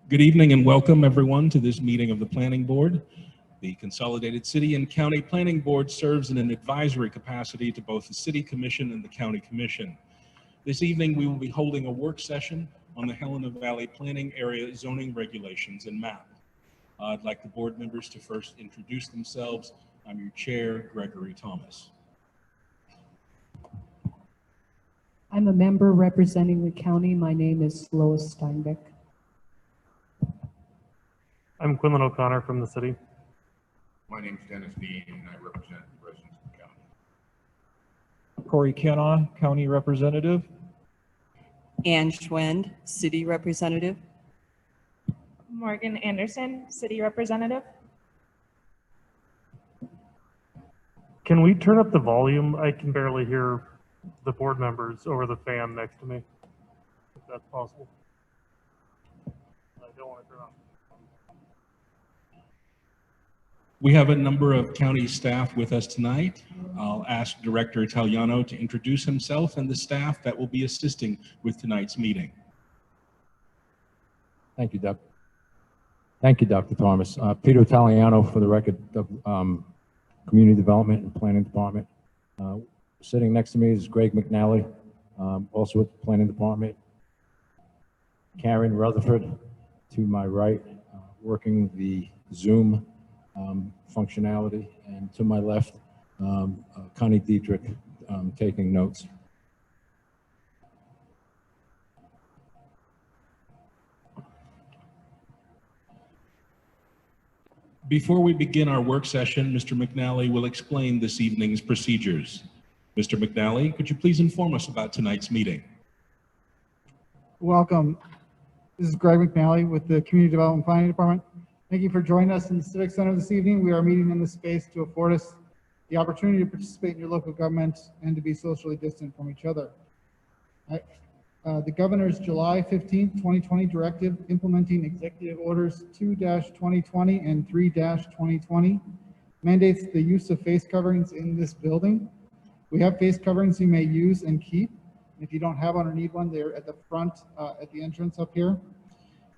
Good evening and welcome everyone to this meeting of the Planning Board. The Consolidated City and County Planning Board serves in an advisory capacity to both the City Commission and the County Commission. This evening we will be holding a work session on the Helena Valley Planning Area Zoning Regulations and Map. I'd like the board members to first introduce themselves. I'm your chair, Gregory Thomas. I'm a member representing the county. My name is Lois Steinbeck. I'm Quinlan O'Connor from the city. My name is Dennis Dean, and I represent the residents of the county. Corey Kenna, County Representative. Ann Schwend, City Representative. Morgan Anderson, City Representative. Can we turn up the volume? I can barely hear the board members over the fan next to me, if that's possible. I don't want to turn on. We have a number of county staff with us tonight. I'll ask Director Italiano to introduce himself and the staff that will be assisting with tonight's meeting. Thank you, Doug. Thank you, Dr. Thomas. Peter Italiano for the record of Community Development and Planning Department. Sitting next to me is Greg McNally, also with the Planning Department. Karen Rutherford to my right, working the Zoom functionality, and to my left, Connie Dietrich taking notes. Before we begin our work session, Mr. McNally will explain this evening's procedures. Mr. McNally, could you please inform us about tonight's meeting? Welcome. This is Greg McNally with the Community Development and Planning Department. Thank you for joining us in the Civic Center this evening. We are meeting in this space to afford us the opportunity to participate in your local government and to be socially distant from each other. The Governor's July 15, 2020 directive implementing Executive Orders 2-2020 and 3-2020 mandates the use of face coverings in this building. We have face coverings you may use and keep. If you don't have one or need one, they're at the front at the entrance up here.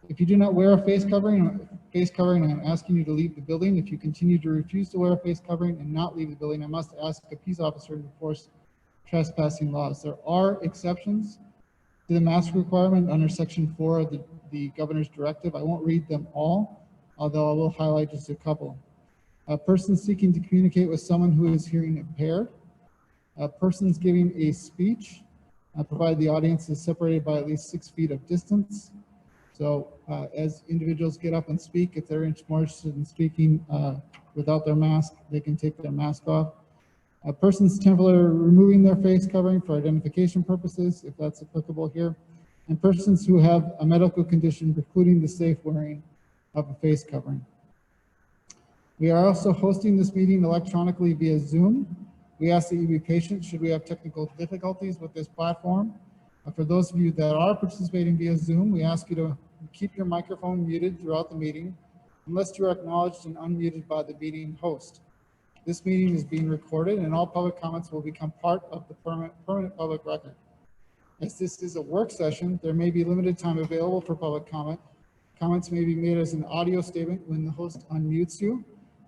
If you do not wear a face covering, I'm asking you to leave the building. If you continue to refuse to wear a face covering and not leave the building, I must ask a peace officer to enforce trespassing laws. There are exceptions to the mask requirement under Section 4 of the Governor's Directive. I won't read them all, although I will highlight just a couple. Persons seeking to communicate with someone who is hearing impaired. Persons giving a speech, provided the audience is separated by at least 6 feet of distance. So as individuals get up and speak, if they're more interested in speaking without their mask, they can take their mask off. Persons temporarily removing their face covering for identification purposes, if that's applicable here. And persons who have a medical condition precluding the safe wearing of a face covering. We are also hosting this meeting electronically via Zoom. We ask that you be patient should we have technical difficulties with this platform. For those of you that are participating via Zoom, we ask you to keep your microphone muted throughout the meeting unless you are acknowledged and unmuted by the meeting host. This meeting is being recorded and all public comments will become part of the permanent public record. As this is a work session, there may be limited time available for public comment. Comments may be made as an audio statement when the host unmutes you.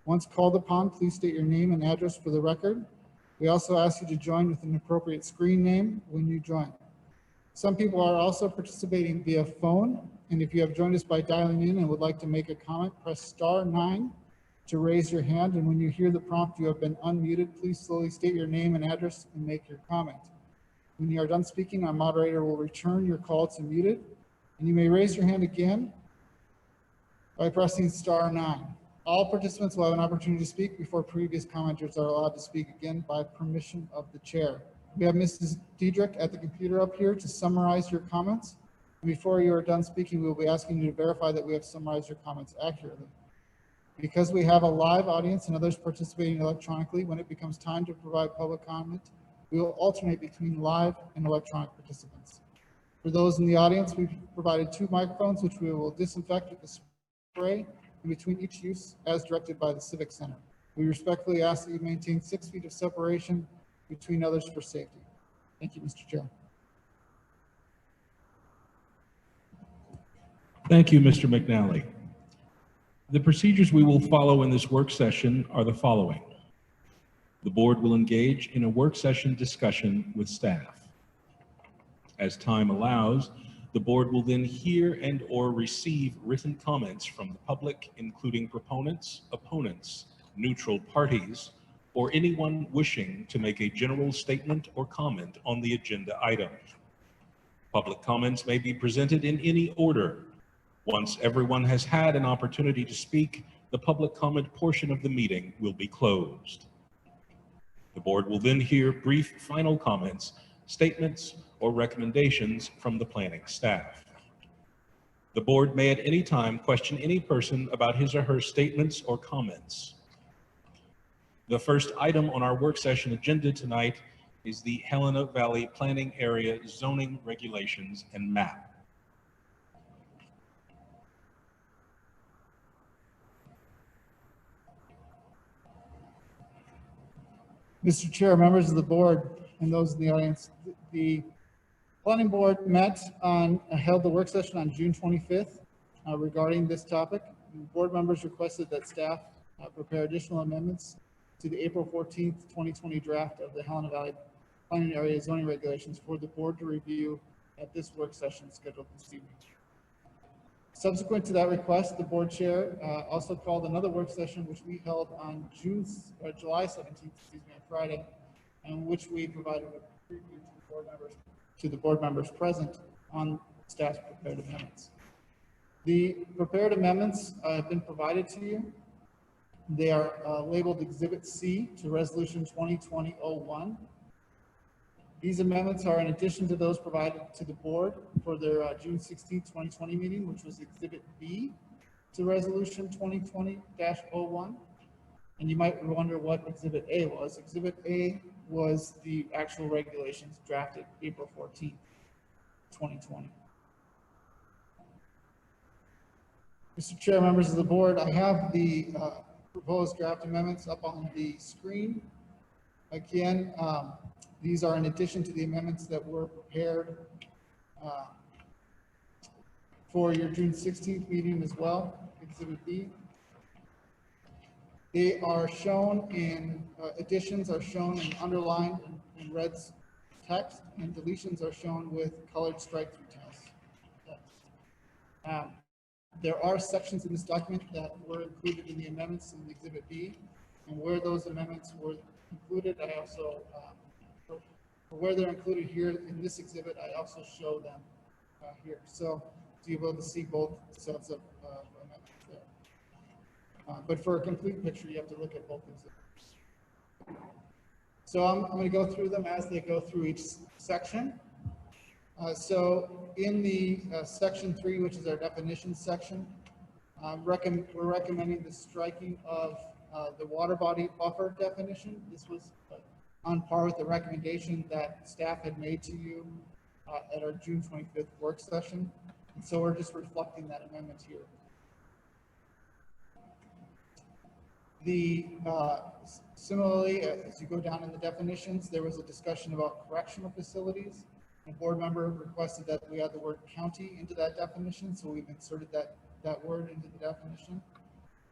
Once called upon, please state your name and address for the record. We also ask you to join with an appropriate screen name when you join. Some people are also participating via phone, and if you have joined us by dialing in and would like to make a comment, press *9 to raise your hand, and when you hear the prompt you have been unmuted, please slowly state your name and address and make your comment. When you are done speaking, our moderator will return your call to muted, and you may raise your hand again by pressing *9. All participants will have an opportunity to speak before previous commenters are allowed to speak again by permission of the chair. We have Mrs. Diedrich at the computer up here to summarize your comments. And before you are done speaking, we will be asking you to verify that we have summarized your comments accurately. Because we have a live audience and others participating electronically, when it becomes time to provide public comment, we will alternate between live and electronic participants. For those in the audience, we've provided 2 microphones, which we will disinfect with the spray in between each use as directed by the Civic Center. We respectfully ask that you maintain 6 feet of separation between others for safety. Thank you, Mr. Chair. Thank you, Mr. McNally. The procedures we will follow in this work session are the following. The board will engage in a work session discussion with staff. As time allows, the board will then hear and/or receive written comments from the public, including proponents, opponents, neutral parties, or anyone wishing to make a general statement or comment on the agenda item. Public comments may be presented in any order. Once everyone has had an opportunity to speak, the public comment portion of the meeting will be closed. The board will then hear brief final comments, statements, or recommendations from the planning staff. The board may at any time question any person about his or her statements or comments. The first item on our work session agenda tonight is the Helena Valley Planning Area Zoning Regulations and Map. Mr. Chair, members of the board, and those in the audience, the planning board held the work session on June 25th regarding this topic. Board members requested that staff prepare additional amendments to the April 14th, 2020 draft of the Helena Valley Planning Area Zoning Regulations for the board to review at this work session scheduled this evening. Subsequent to that request, the board chair also called another work session, which we held on July 17th, on Friday, and which we provided a preview to the board members present on staff's prepared amendments. The prepared amendments have been provided to you. They are labeled Exhibit C to Resolution 2020-01. These amendments are in addition to those provided to the board for their June 16, 2020 meeting, which was Exhibit B to Resolution 2020-01. And you might wonder what Exhibit A was. Exhibit A was the actual regulations drafted April 14, 2020. Mr. Chair, members of the board, I have the proposed draft amendments up on the screen. Again, these are in addition to the amendments that were prepared for your June 16th meeting as well, Exhibit B. They are shown in, additions are shown in underlined in red text, and deletions are shown with colored strike-through text. There are sections in this document that were included in the amendments in Exhibit B, and where those amendments were included, I also where they're included here in this exhibit, I also show them here. So to be able to see both sets of amendments there. But for a complete picture, you have to look at both exhibits. So I'm going to go through them as they go through each section. So in the section 3, which is our definitions section, we're recommending the striking of the water body buffer definition. This was on par with the recommendation that staff had made to you at our June 25th work session. And so we're just reflecting that amendment here. Similarly, as you go down in the definitions, there was a discussion about correctional facilities. A board member requested that we add the word county into that definition, so we've inserted that word into the definition.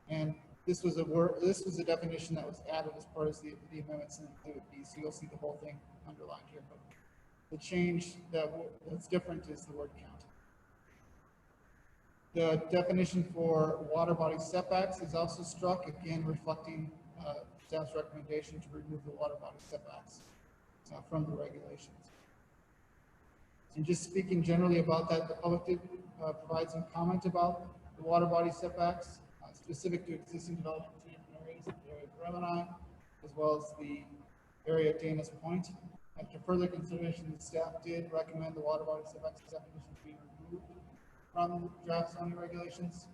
And this was a definition that was added as part of the amendments in Exhibit B, so you'll see the whole thing underlined here. But the change that's different is the word county. The definition for water body setbacks is also struck, again reflecting staff's recommendation to remove the water body setbacks from the regulations. And just speaking generally about that, the public did provide some comment about the water body setbacks specific to existing development in two different areas, the area of Remini, as well as the area of Dana's Point. After further consideration, the staff did recommend the water body setbacks definition be removed from draft zoning regulations,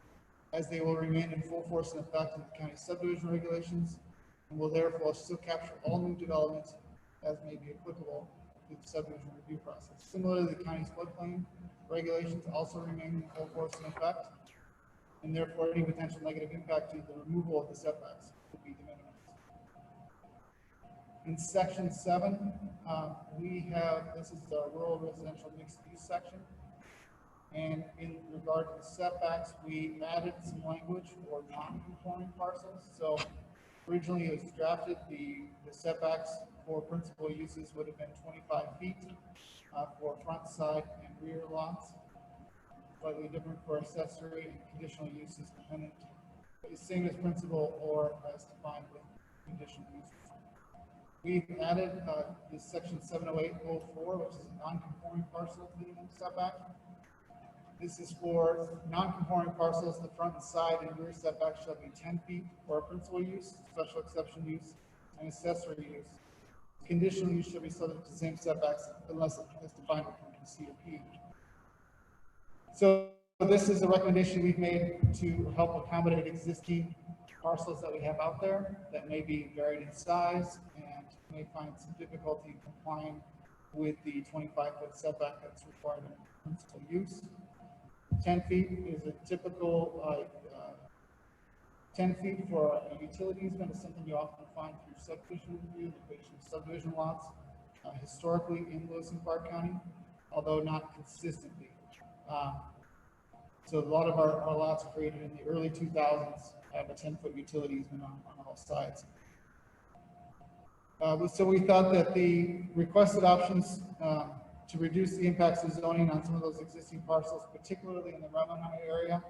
as they will remain in full force and effect in the county subdivision regulations, and will therefore still capture all new development as may be applicable to the subdivision review process. Similarly, the county's floodplain regulations also remain in full force and effect, and therefore any potential negative impact to the removal of the setbacks will be de minimis. In section 7, this is the rural residential mixed use section. And in regard to the setbacks, we added some language for non-conforming parcels. So originally it was drafted, the setbacks for principal uses would have been 25 feet for front, side, and rear lots. Slightly different for accessory and conditional uses dependent, the same as principal or as defined with conditional uses. We've added this section 70804, which is a non-conforming parcel minimum setback. This is for non-conforming parcels, the front and side and rear setback shall be 10 feet for principal use, special exception use, and accessory use. Conditional use shall be subject to the same setbacks unless it's defined within C or P. So this is a recommendation we've made to help accommodate existing parcels that we have out there that may be varied in size and may find some difficulty complying with the 25-foot setback that's required in principal use. 10 feet is a typical 10 feet for a utility easement is something you often find through subdivision review, the creation of subdivision lots, historically in Lewis and Clark County, although not consistently. So a lot of our lots created in the early 2000s have a 10-foot utility easement on all sides. So we thought that the requested options to reduce the impacts of zoning on some of those existing parcels, particularly in the Ramona area,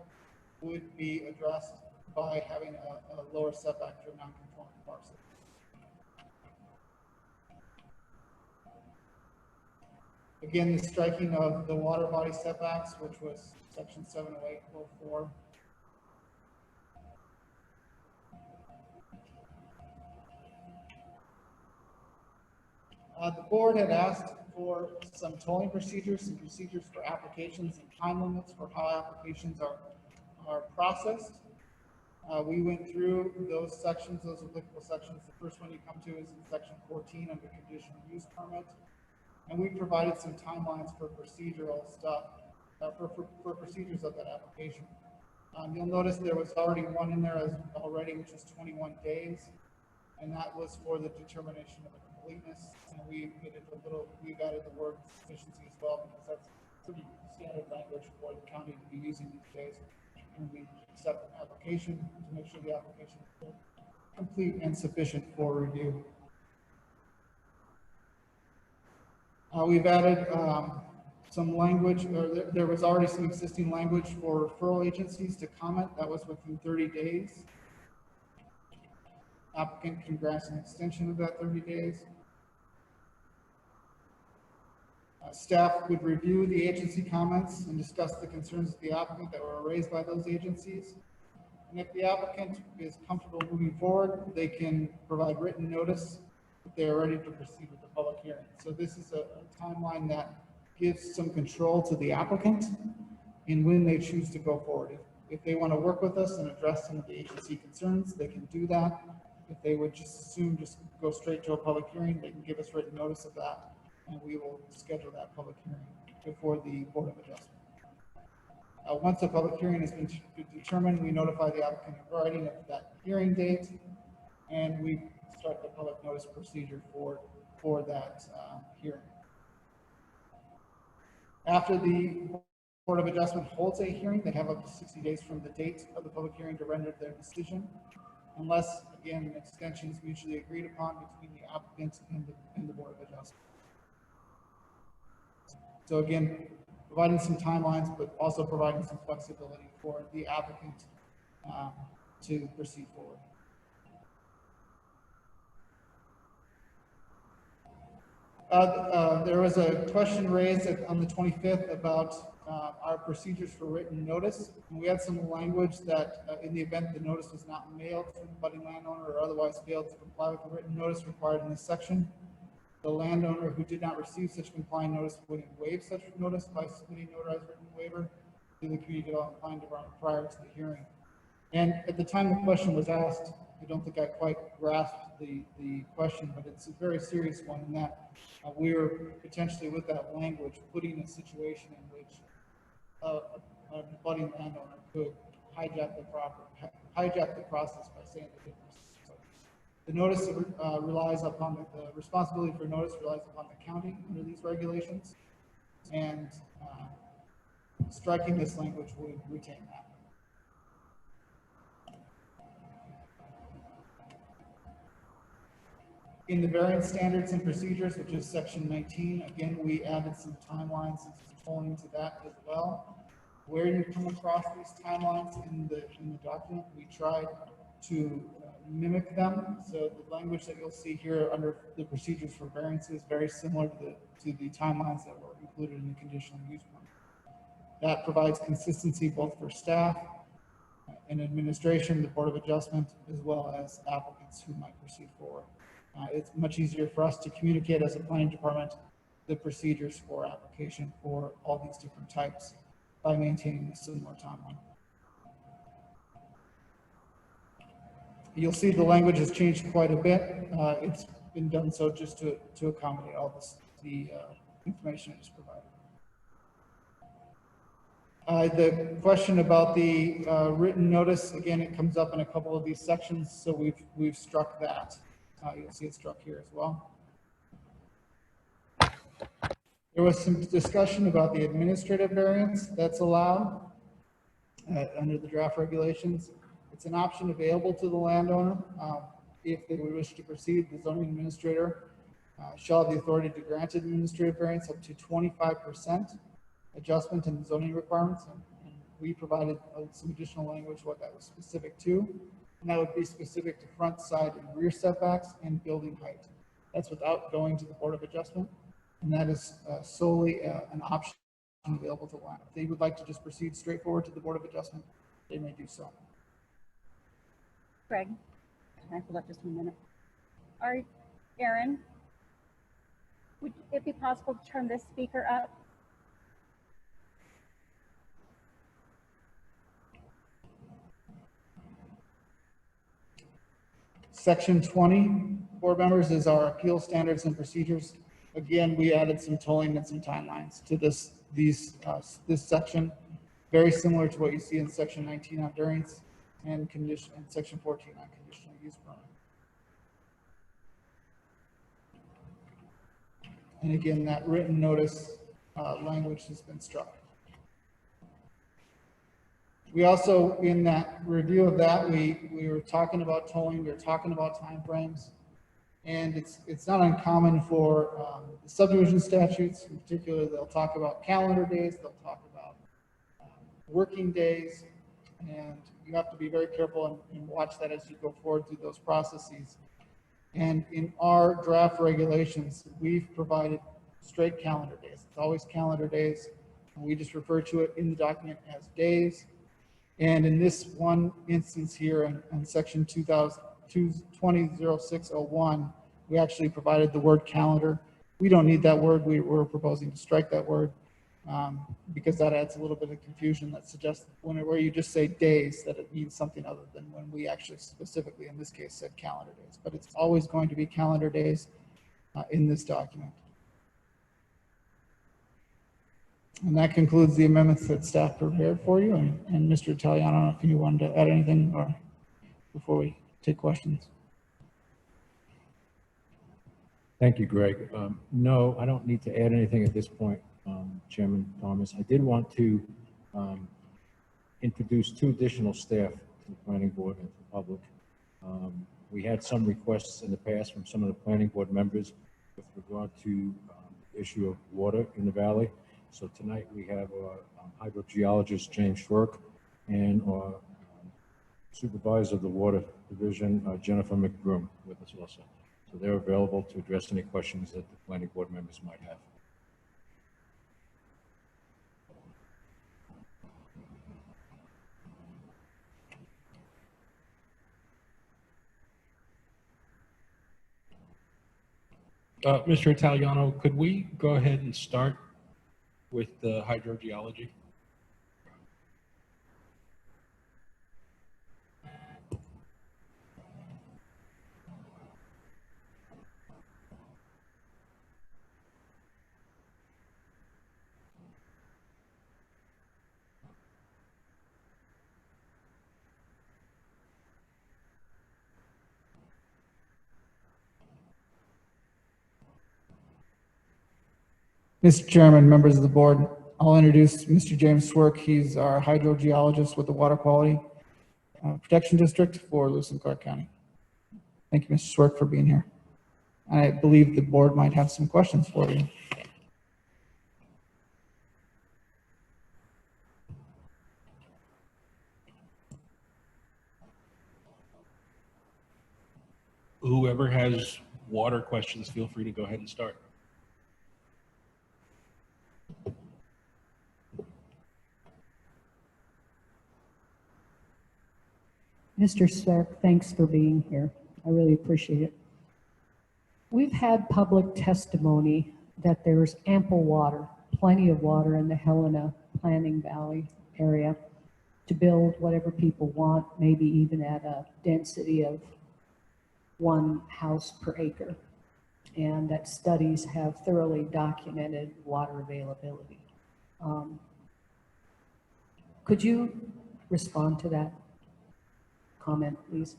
would be addressed by having a lower setback for non-conforming parcels. Again, the striking of the water body setbacks, which was section 70804. The board had asked for some tolling procedures and procedures for applications and time limits for how applications are processed. We went through those sections, those applicable sections. The first one you come to is in section 14 under conditional use permit. And we provided some timelines for procedural stuff, for procedures of that application. You'll notice there was already one in there already, which is 21 days. And that was for the determination of the completeness. And we've added the word sufficiency as well, because that's pretty standard language for the county to be using these days. And we accept an application to make sure the application is complete and sufficient for review. We've added some language, or there was already some existing language for referral agencies to comment. That was within 30 days. Applicant can grant an extension of that 30 days. Staff would review the agency comments and discuss the concerns of the applicant that were raised by those agencies. And if the applicant is comfortable moving forward, they can provide written notice if they are ready to proceed with the public hearing. So this is a timeline that gives some control to the applicant in when they choose to go forward. If they want to work with us and address some of the agency concerns, they can do that. If they would just go straight to a public hearing, they can give us written notice of that, and we will schedule that public hearing before the Board of Adjustment. Once a public hearing has been determined, we notify the applicant in writing of that hearing date, and we start the public notice procedure for that hearing. After the Board of Adjustment holds a hearing, they have up to 60 days from the date of the public hearing to render their decision, unless, again, an extension is mutually agreed upon between the applicant and the Board of Adjustment. So again, providing some timelines, but also providing some flexibility for the applicant to proceed forward. There was a question raised on the 25th about our procedures for written notice. And we had some language that in the event the notice was not mailed to the budding landowner or otherwise failed to comply with the written notice required in this section, the landowner who did not receive such complying notice would waive such notice by submitting notarized written waiver to the Community Development Planning Department prior to the hearing. And at the time the question was asked, I don't think I quite grasped the question, but it's a very serious one in that we were potentially, with that language, putting a situation in which a budding landowner could hijack the process by saying they didn't receive. So the notice relies upon the responsibility for notice relies upon the county under these regulations, and striking this language would retain that. In the variance standards and procedures, which is section 19, again, we added some timelines and some tolling to that as well. Where you come across these timelines in the document, we tried to mimic them. So the language that you'll see here under the procedures for variances is very similar to the timelines that were included in the conditional use permit. That provides consistency both for staff and administration, the Board of Adjustment, as well as applicants who might proceed forward. It's much easier for us to communicate as a planning department the procedures for application for all these different types by maintaining a similar timeline. You'll see the language has changed quite a bit. It's been done so just to accommodate all the information I just provided. The question about the written notice, again, it comes up in a couple of these sections, so we've struck that. You'll see it struck here as well. There was some discussion about the administrative variance that's allowed under the draft regulations. It's an option available to the landowner. If they would wish to proceed, the zoning administrator shall have the authority to grant an administrative variance up to 25% adjustment in the zoning requirements. And we provided some additional language what that was specific to. And that would be specific to front, side, and rear setbacks and building height. That's without going to the Board of Adjustment. And that is solely an option available to the landowner. If they would like to just proceed straightforward to the Board of Adjustment, they may do so. Greg, can I hold up just 1 minute? All right, Aaron, would it be possible to turn this speaker up? Section 20, board members, is our appeal standards and procedures. Again, we added some tolling and some timelines to this section, very similar to what you see in section 19 on variance and section 14 on conditional use permit. And again, that written notice language has been struck. We also, in that review of that, we were talking about tolling, we were talking about timeframes, and it's not uncommon for the subdivision statutes, in particular, they'll talk about calendar days, they'll talk about working days, and you have to be very careful and watch that as you go forward through those processes. And in our draft regulations, we've provided straight calendar days. It's always calendar days, and we just refer to it in the document as days. And in this one instance here in section 200601, we actually provided the word calendar. We don't need that word. We're proposing to strike that word because that adds a little bit of confusion that suggests where you just say days, that it means something other than when we actually specifically, in this case, said calendar days. But it's always going to be calendar days in this document. And that concludes the amendments that staff prepared for you. And Mr. Italiano, if you wanted to add anything or before we take questions. Thank you, Greg. No, I don't need to add anything at this point, Chairman Thomas. I did want to introduce two additional staff to the planning board and to the public. We had some requests in the past from some of the planning board members with regard to the issue of water in the valley. So tonight we have our hydrogeologist, James Schwerk, and our supervisor of the water division, Jennifer McBroom, with us also. So they're available to address any questions that the planning board members might have. Mr. Italiano, could we go ahead and start with the hydrogeology? Mr. Chairman, members of the board, I'll introduce Mr. James Swerk. He's our hydrogeologist with the Water Quality Protection District for Lewis and Clark County. Thank you, Mr. Swerk, for being here. I believe the board might have some questions for you. Whoever has water questions, feel free to go ahead and start. Mr. Stark, thanks for being here. I really appreciate it. We've had public testimony that there's ample water, plenty of water in the Helena Planning Valley area to build whatever people want, maybe even at a density of 1 house per acre, and that studies have thoroughly documented water availability. Could you respond to that comment, please?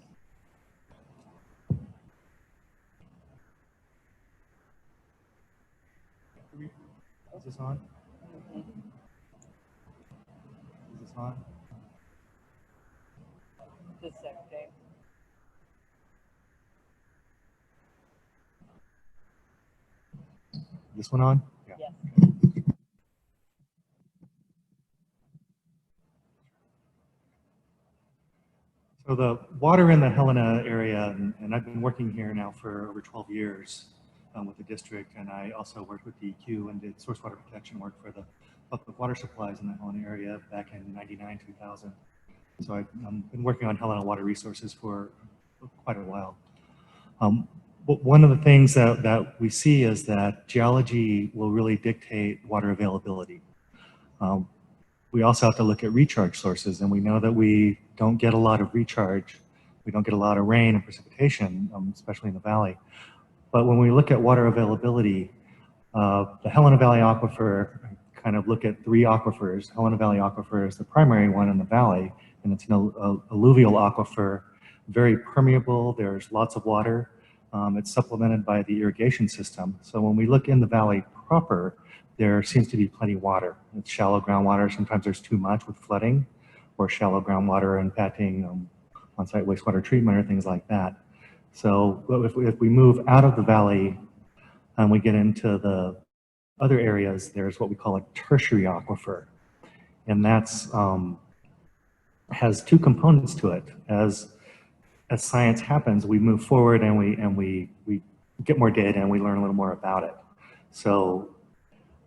Is this on? Is this on? Just a second, Dave. This one on? Yeah. Yes. So the water in the Helena area, and I've been working here now for over 12 years with the district, and I also worked with DEQ and did source water protection work for the public water supplies in the Helena area back in 99, 2000. So I've been working on Helena water resources for quite a while. But one of the things that we see is that geology will really dictate water availability. We also have to look at recharge sources, and we know that we don't get a lot of recharge. We don't get a lot of rain and precipitation, especially in the valley. But when we look at water availability, the Helena Valley Aquifer, kind of look at 3 aquifers. Helena Valley Aquifer is the primary one in the valley, and it's an alluvial aquifer, very permeable. There's lots of water. It's supplemented by the irrigation system. So when we look in the valley proper, there seems to be plenty of water. It's shallow groundwater. Sometimes there's too much with flooding, or shallow groundwater impacting on-site wastewater treatment or things like that. So if we move out of the valley and we get into the other areas, there's what we call a tertiary aquifer. And that's has 2 components to it. As science happens, we move forward and we get more data and we learn a little more about it. So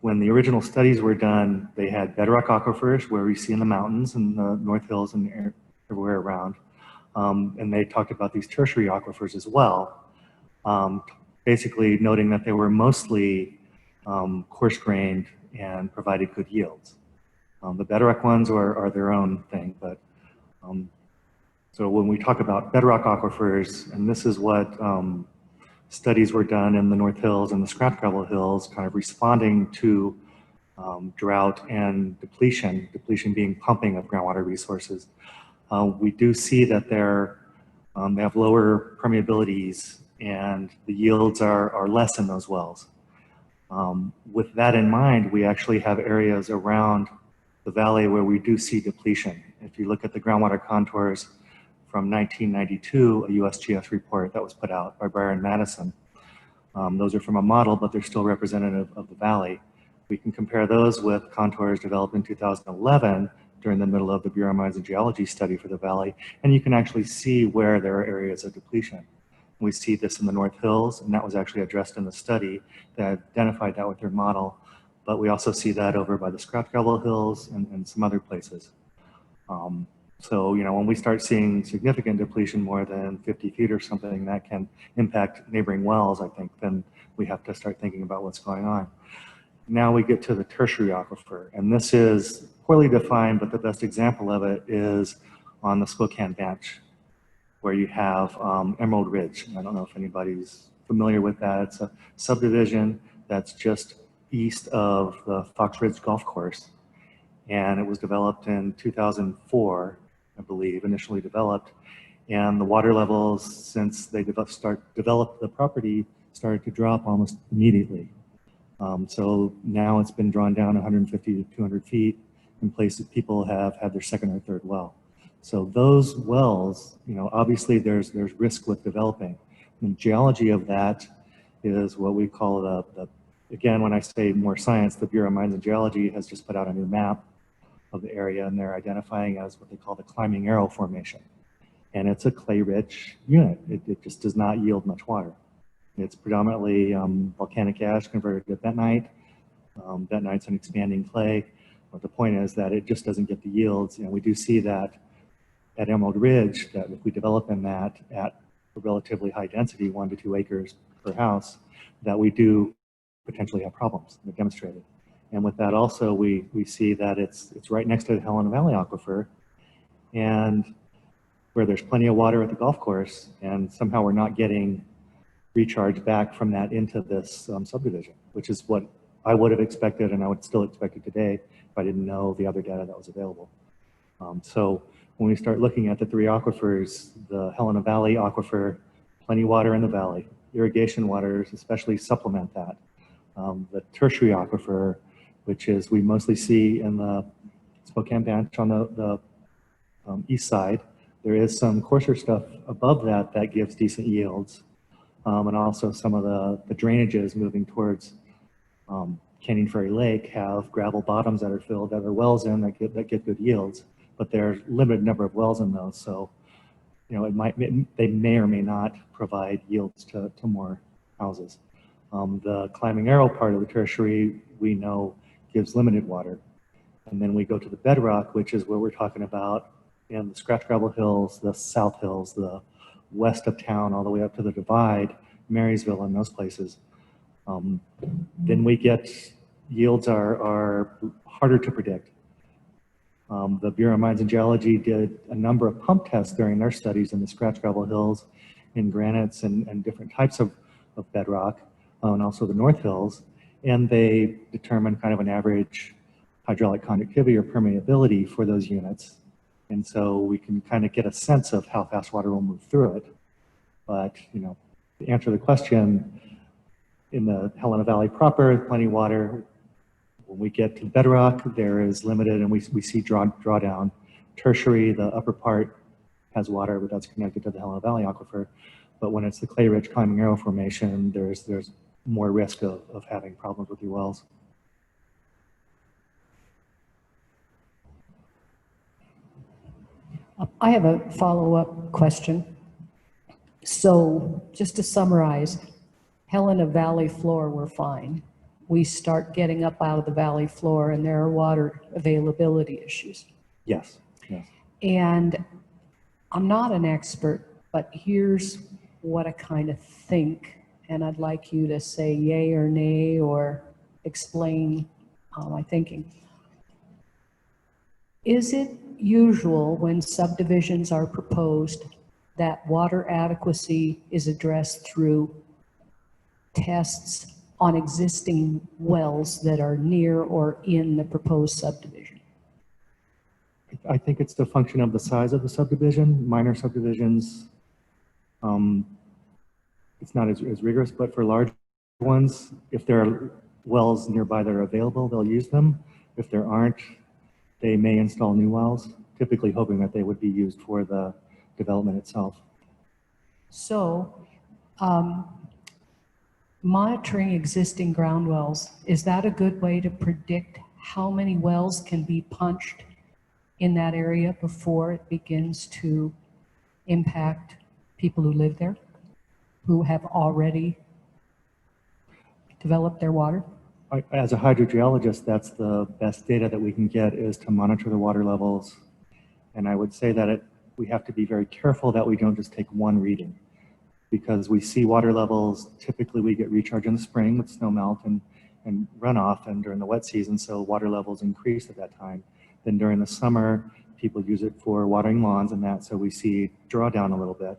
when the original studies were done, they had bedrock aquifers where we see in the mountains and the North Hills and everywhere around. And they talked about these tertiary aquifers as well, basically noting that they were mostly coarse-grained and provided good yields. The bedrock ones are their own thing, but so when we talk about bedrock aquifers, and this is what studies were done in the North Hills and the Scratch Gravel Hills, kind of responding to drought and depletion being pumping of groundwater resources. We do see that they have lower permeabilities and the yields are less in those wells. With that in mind, we actually have areas around the valley where we do see depletion. If you look at the groundwater contours from 1992, a USGS report that was put out by Brian Madison. Those are from a model, but they're still representative of the valley. We can compare those with contours developed in 2011 during the middle of the Bureau of Mines and Geology study for the valley, and you can actually see where there are areas of depletion. We see this in the North Hills, and that was actually addressed in the study that identified that with their model, but we also see that over by the Scratch Gravel Hills and some other places. So, you know, when we start seeing significant depletion more than 50 feet or something that can impact neighboring wells, I think, then we have to start thinking about what's going on. Now we get to the tertiary aquifer, and this is poorly defined, but the best example of it is on the Spokane Bench, where you have Emerald Ridge. I don't know if anybody's familiar with that. It's a subdivision that's just east of the Fox Ridge Golf Course, and it was developed in 2004. I believe, initially developed, and the water levels since they developed the property started to drop almost immediately. So now it's been drawn down 150 to 200 feet in places people have had their second or third well. So those wells, obviously there's risk with developing. The geology of that is what we call again, when I say more science, the Bureau of Mines and Geology has just put out a new map of the area, and they're identifying as what they call the climbing arrow formation. And it's a clay-rich unit. It just does not yield much water. It's predominantly volcanic ash converted to bentonite. Bentonite's an expanding clay, but the point is that it just doesn't get the yields. And we do see that at Emerald Ridge, that if we develop in that at a relatively high density, 1 to 2 acres per house, that we do potentially have problems. They're demonstrated. And with that also, we see that it's right next to the Helena Valley Aquifer, and where there's plenty of water at the golf course, and somehow we're not getting recharge back from that into this subdivision, which is what I would have expected, and I would still expect it today if I didn't know the other data that was available. So when we start looking at the 3 aquifers, the Helena Valley Aquifer, plenty of water in the valley, irrigation waters especially supplement that. The tertiary aquifer, which is we mostly see in the Spokane Bench on the east side. There is some coarser stuff above that that gives decent yields. And also some of the drainages moving towards Canyon Ferry Lake have gravel bottoms that are filled, that are wells in that get good yields, but there's limited number of wells in those. So, they may or may not provide yields to more houses. The climbing arrow part of the tertiary, we know, gives limited water. And then we go to the bedrock, which is what we're talking about in the Scratch Gravel Hills, the South Hills, the west of town, all the way up to the Divide, Marysville, and those places. Then we get yields are harder to predict. The Bureau of Mines and Geology did a number of pump tests during their studies in the Scratch Gravel Hills, in granites and different types of bedrock, and also the North Hills, and they determined kind of an average hydraulic conductivity or permeability for those units. And so we can kind of get a sense of how fast water will move through it. But, to answer the question, in the Helena Valley proper, plenty of water. When we get to bedrock, there is limited, and we see drawdown. Tertiary, the upper part has water, but that's connected to the Helena Valley Aquifer. But when it's the clay-rich climbing arrow formation, there's more risk of having problems with your wells. I have a follow-up question. So just to summarize, Helena Valley floor, we're fine. We start getting up out of the valley floor and there are water availability issues. Yes, yes. And I'm not an expert, but here's what I kind of think, and I'd like you to say yay or nay or explain my thinking. Is it usual when subdivisions are proposed that water adequacy is addressed through tests on existing wells that are near or in the proposed subdivision? I think it's the function of the size of the subdivision. Minor subdivisions, it's not as rigorous, but for large ones, if there are wells nearby that are available, they'll use them. If there aren't, they may install new wells, typically hoping that they would be used for the development itself. So, monitoring existing ground wells, is that a good way to predict how many wells can be punched in that area before it begins to impact people who live there, who have already developed their water? As a hydrogeologist, that's the best data that we can get, is to monitor the water levels. And I would say that we have to be very careful that we don't just take one reading, because we see water levels, typically we get recharge in the spring with snow melt and runoff, and during the wet season, so water levels increase at that time. Then during the summer, people use it for watering lawns and that, so we see drawdown a little bit,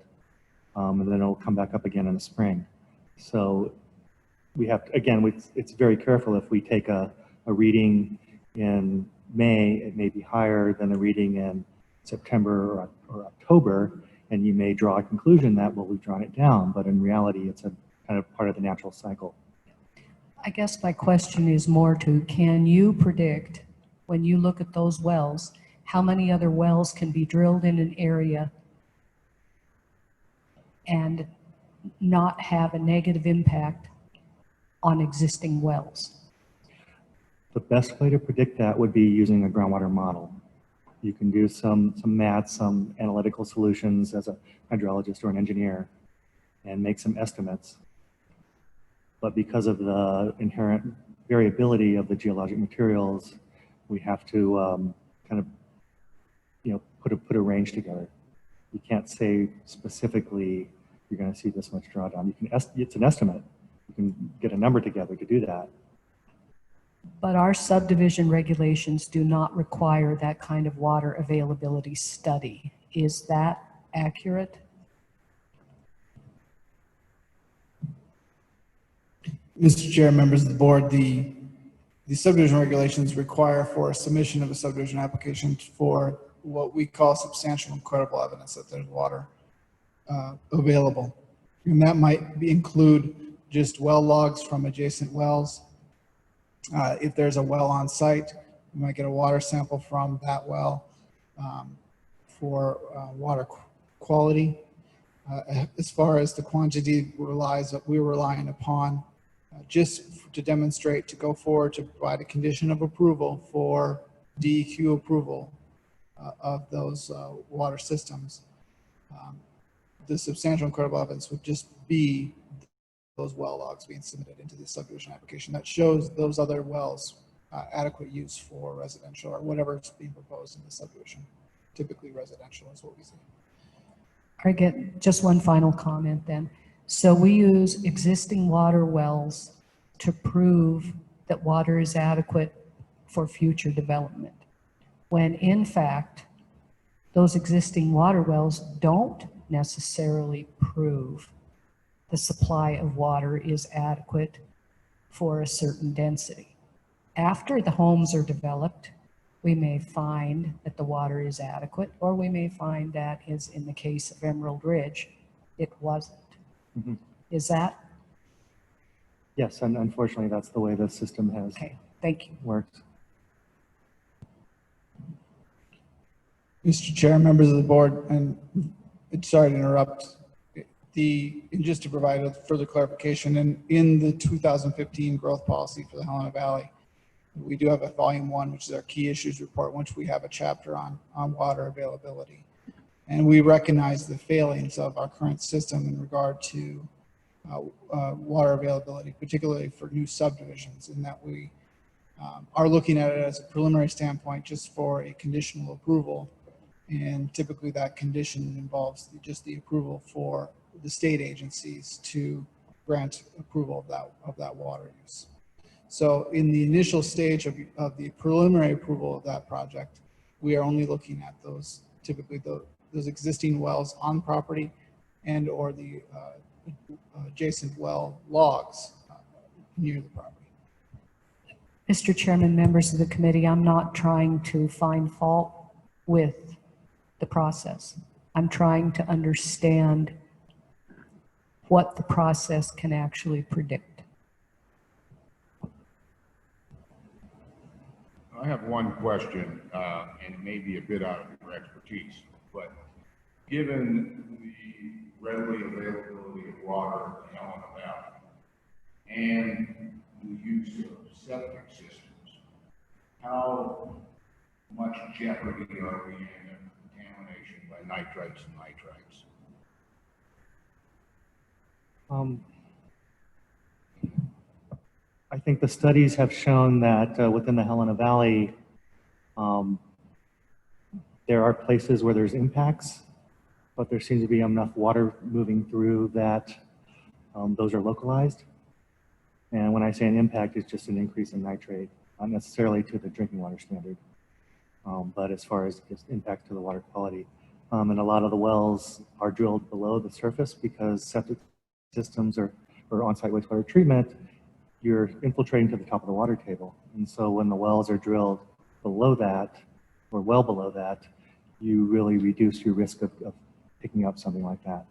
and then it'll come back up again in the spring. So we have to, again, it's very careful. If we take a reading in May, it may be higher than a reading in September or October, and you may draw a conclusion that, well, we've drawn it down, but in reality, it's a kind of part of the natural cycle. I guess my question is more to, can you predict, when you look at those wells, how many other wells can be drilled in an area and not have a negative impact on existing wells? The best way to predict that would be using a groundwater model. You can do some math, some analytical solutions as a hydrologist or an engineer and make some estimates. But because of the inherent variability of the geologic materials, we have to kind of, put a range together. You can't say specifically you're going to see this much drawdown. You can it's an estimate. You can get a number together to do that. But our subdivision regulations do not require that kind of water availability study. Is that accurate? Mr. Chair, members of the board, the subdivision regulations require for a submission of a subdivision application for what we call substantial and credible evidence that there's water available. And that might include just well logs from adjacent wells. If there's a well on site, you might get a water sample from that well for water quality. As far as the quantity we're relying upon just to demonstrate, to go forward to provide a condition of approval for DEQ approval of those water systems. The substantial and credible evidence would just be those well logs being submitted into the subdivision application that shows those other wells adequate use for residential or whatever is being proposed in the subdivision. Typically residential is what we see. I get just one final comment then. So we use existing water wells to prove that water is adequate for future development, when in fact, those existing water wells don't necessarily prove the supply of water is adequate for a certain density. After the homes are developed, we may find that the water is adequate, or we may find that, as in the case of Emerald Ridge, it wasn't. Mm-hmm. Is that? Yes, and unfortunately, that's the way the system has Thank you. worked. Mr. Chair, members of the board, and sorry to interrupt. And just to provide a further clarification, in the 2015 growth policy for the Helena Valley, we do have a volume 1, which is our key issues report, which we have a chapter on water availability. And we recognize the failings of our current system in regard to water availability, particularly for new subdivisions, in that we are looking at it as a preliminary standpoint just for a conditional approval. And typically that condition involves just the approval for the state agencies to grant approval of that water use. So in the initial stage of the preliminary approval of that project, we are only looking at those, typically those existing wells on property and or the adjacent well logs near the property. Mr. Chairman, members of the committee, I'm not trying to find fault with the process. I'm trying to understand what the process can actually predict. I have one question, and it may be a bit out of your expertise, but given the readily availability of water in the Helena Valley and the use of septic systems, how much jeopardy are we in of contamination by nitrites and nitrites? I think the studies have shown that within the Helena Valley, there are places where there's impacts, but there seems to be enough water moving through that those are localized. And when I say an impact, it's just an increase in nitrate, not necessarily to the drinking water standard, but as far as just impact to the water quality. And a lot of the wells are drilled below the surface because septic systems or on-site wastewater treatment, you're infiltrating to the top of the water table. And so when the wells are drilled below that, or well below that, you really reduce your risk of picking up something like that.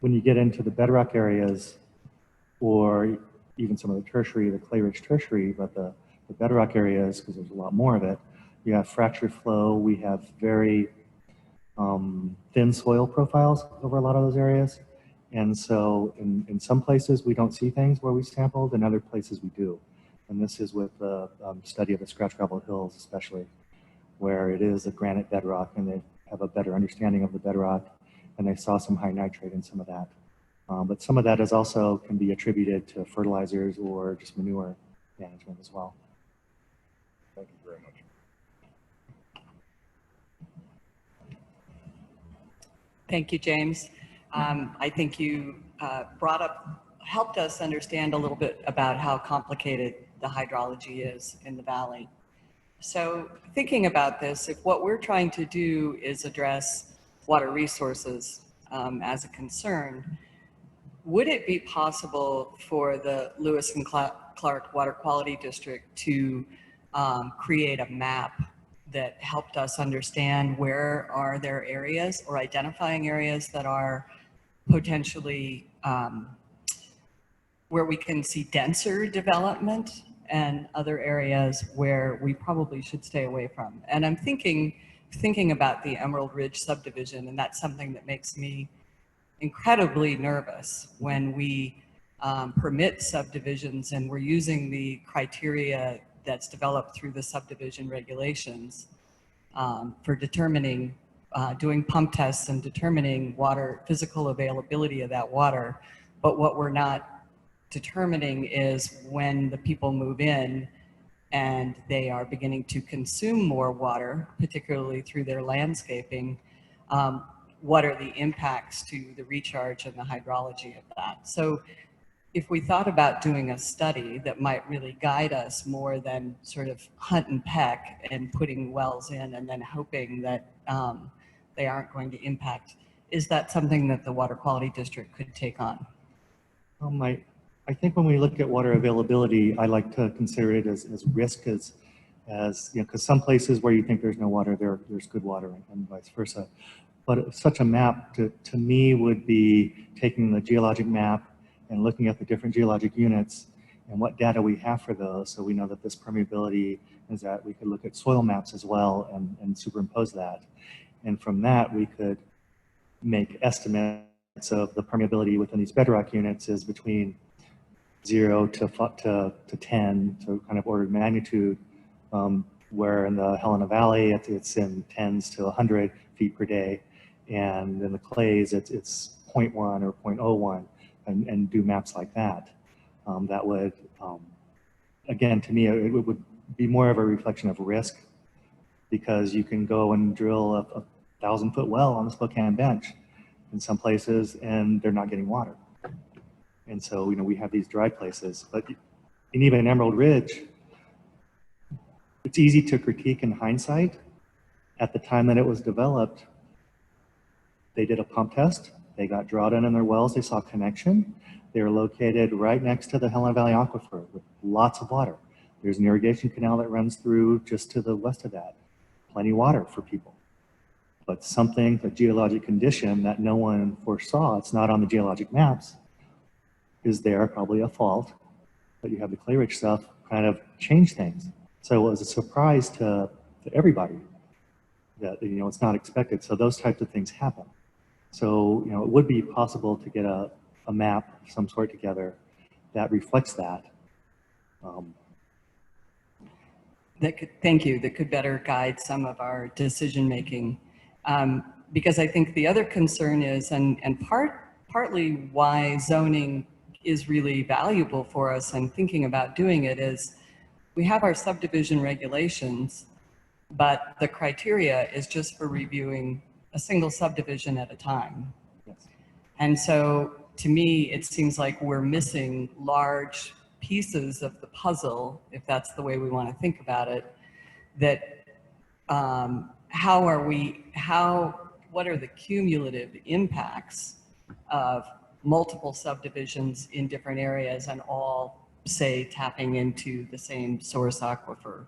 When you get into the bedrock areas, or even some of the tertiary, the clay-rich tertiary, but the bedrock areas, because there's a lot more of it, you have fracture flow, we have very thin soil profiles over a lot of those areas. And so in some places we don't see things where we sampled, in other places we do. And this is with the study of the scratch gravel hills especially, where it is a granite bedrock and they have a better understanding of the bedrock, and they saw some high nitrate in some of that. But some of that is also can be attributed to fertilizers or just manure management as well. Thank you very much. Thank you, James. I think you helped us understand a little bit about how complicated the hydrology is in the valley. So thinking about this, if what we're trying to do is address water resources as a concern, would it be possible for the Lewis and Clark Water Quality District to create a map that helped us understand where are there areas or identifying areas that are potentially where we can see denser development and other areas where we probably should stay away from? And I'm thinking about the Emerald Ridge subdivision, and that's something that makes me incredibly nervous when we permit subdivisions and we're using the criteria that's developed through the subdivision regulations for determining, doing pump tests and determining water, physical availability of that water. But what we're not determining is when the people move in and they are beginning to consume more water, particularly through their landscaping, what are the impacts to the recharge and the hydrology of that? So if we thought about doing a study that might really guide us more than sort of hunt and peck and putting wells in and then hoping that they aren't going to impact, is that something that the Water Quality District could take on? I think when we look at water availability, I like to consider it as risk as you know, because some places where you think there's no water, there's good water, and vice versa. But such a map to me would be taking the geologic map and looking at the different geologic units and what data we have for those, so we know that this permeability is that. We could look at soil maps as well and superimpose that. And from that, we could make estimates of the permeability within these bedrock units is between 0 to 10, so kind of order of magnitude, where in the Helena Valley, it's in 10s to 100 feet per day. And in the clays, it's 0.1 or 0.01, and do maps like that. That would, again, to me, it would be more of a reflection of risk, because you can go and drill a 1,000-foot well on the Spokane bench in some places, and they're not getting water. And so, you know, we have these dry places, but and even in Emerald Ridge, it's easy to critique in hindsight. At the time that it was developed, they did a pump test. They got drawdown in their wells. They saw connection. They were located right next to the Helena Valley Aquifer with lots of water. There's an irrigation canal that runs through just to the west of that. Plenty of water for people. But something, a geologic condition that no one foresaw, it's not on the geologic maps, is there, probably a fault, but you have the clay-rich stuff kind of change things. So it was a surprise to everybody that, you know, it's not expected. So those types of things happen. So, you know, it would be possible to get a map of some sort together that reflects that. Thank you, that could better guide some of our decision-making. Because I think the other concern is, and partly why zoning is really valuable for us and thinking about doing it, is we have our subdivision regulations, but the criteria is just for reviewing a single subdivision at a time. Yes. And so to me, it seems like we're missing large pieces of the puzzle, if that's the way we want to think about it, that what are the cumulative impacts of multiple subdivisions in different areas and all, say, tapping into the same source aquifer.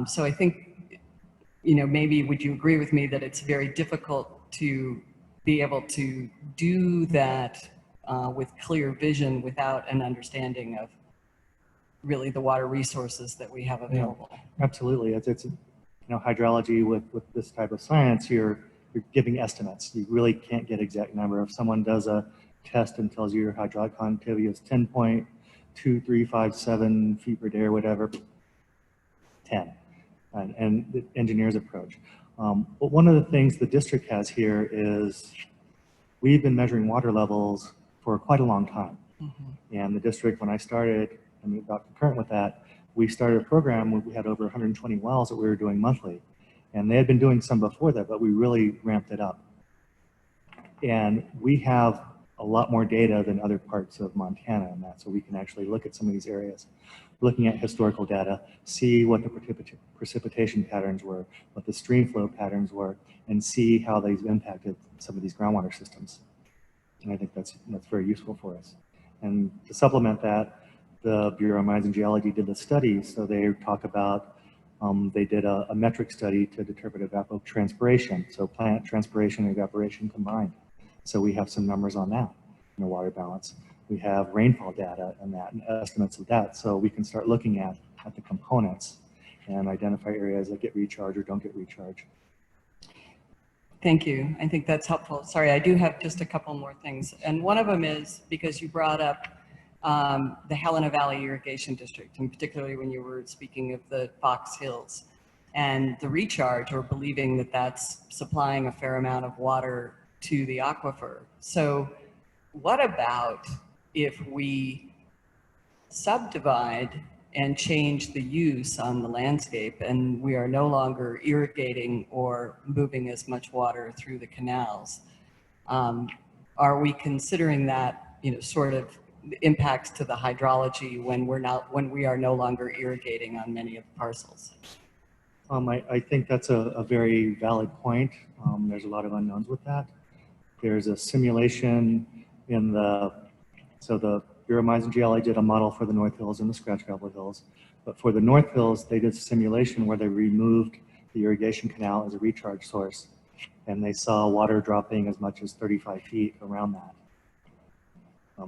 So I think, you know, maybe would you agree with me that it's very difficult to be able to do that with clear vision without an understanding of really the water resources that we have available. Absolutely. It's hydrology with this type of science, you're giving estimates. You really can't get exact number. If someone does a test and tells you your hydraulic conductivity is 10.2357 feet per day or whatever, 10, and the engineer's approach. But one of the things the district has here is we've been measuring water levels for quite a long time. And the district, when I started, I mean, about concurrent with that, we started a program where we had over 120 wells that we were doing monthly. And they had been doing some before that, but we really ramped it up. And we have a lot more data than other parts of Montana in that, so we can actually look at some of these areas, looking at historical data, see what the precipitation patterns were, what the stream flow patterns were, and see how they've impacted some of these groundwater systems. And I think that's very useful for us. And to supplement that, the Bureau of Mines and Geology did the study, so they talk about, they did a metric study to determine evapotranspiration, so plant transpiration and evaporation combined. So we have some numbers on that in the water balance. We have rainfall data and that, and estimates of that, so we can start looking at the components and identify areas that get recharged or don't get recharged. Thank you. I think that's helpful. Sorry, I do have just a couple more things. And one of them is because you brought up the Helena Valley Irrigation District, and particularly when you were speaking of the Fox Hills and the recharge, or believing that that's supplying a fair amount of water to the aquifer. So what about if we subdivide and change the use on the landscape, and we are no longer irrigating or moving as much water through the canals? Are we considering that, sort of impacts to the hydrology when we are no longer irrigating on many of the parcels? I think that's a very valid point. There's a lot of unknowns with that. There's a simulation in the Bureau of Mines and Geology did a model for the North Hills and the Scratch Gravel Hills. But for the North Hills, they did a simulation where they removed the irrigation canal as a recharge source. And they saw water dropping as much as 35 feet around that.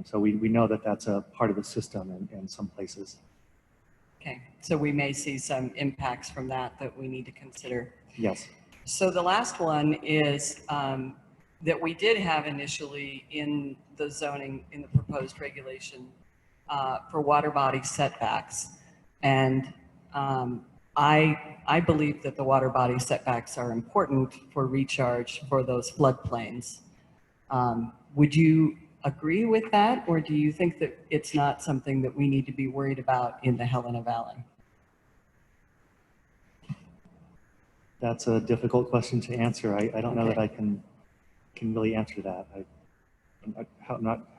So we know that that's a part of the system in some places. Okay, so we may see some impacts from that we need to consider. Yes. So the last one is that we did have initially in the zoning, in the proposed regulation for water body setbacks. And I believe that the water body setbacks are important for recharge for those floodplains. Would you agree with that, or do you think that it's not something that we need to be worried about in the Helena Valley? That's a difficult question to answer. I don't know that I can really answer that.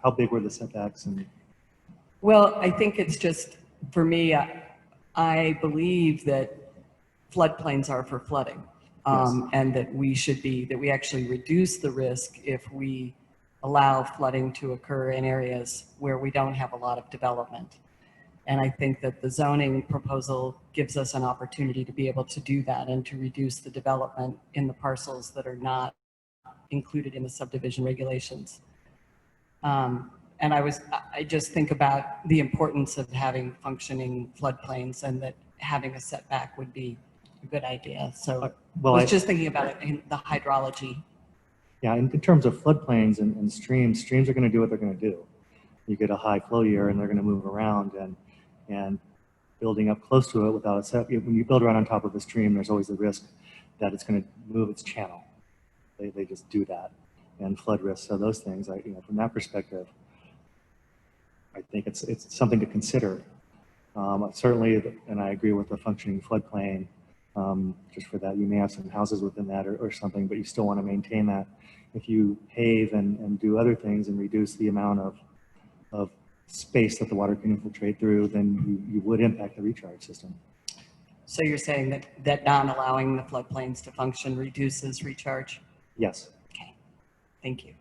How big were the setbacks? Well, I think it's just, for me, I believe that floodplains are for flooding, and that we actually reduce the risk if we allow flooding to occur in areas where we don't have a lot of development. And I think that the zoning proposal gives us an opportunity to be able to do that and to reduce the development in the parcels that are not included in the subdivision regulations. And I just think about the importance of having functioning floodplains, and that having a setback would be a good idea. So I was just thinking about it in the hydrology. Yeah, in terms of floodplains and streams are going to do what they're going to do. You get a high flow year and they're going to move around, and building up close to it without a set. When you build right on top of a stream, there's always the risk that it's going to move its channel. They just do that, and flood risk. So those things, from that perspective, I think it's something to consider. Certainly, and I agree with the functioning floodplain. Just for that, you may have some houses within that or something, but you still want to maintain that. If you pave and do other things and reduce the amount of space that the water can infiltrate through, then you would impact the recharge system. So you're saying that not allowing the floodplains to function reduces recharge? Yes. Okay, thank you.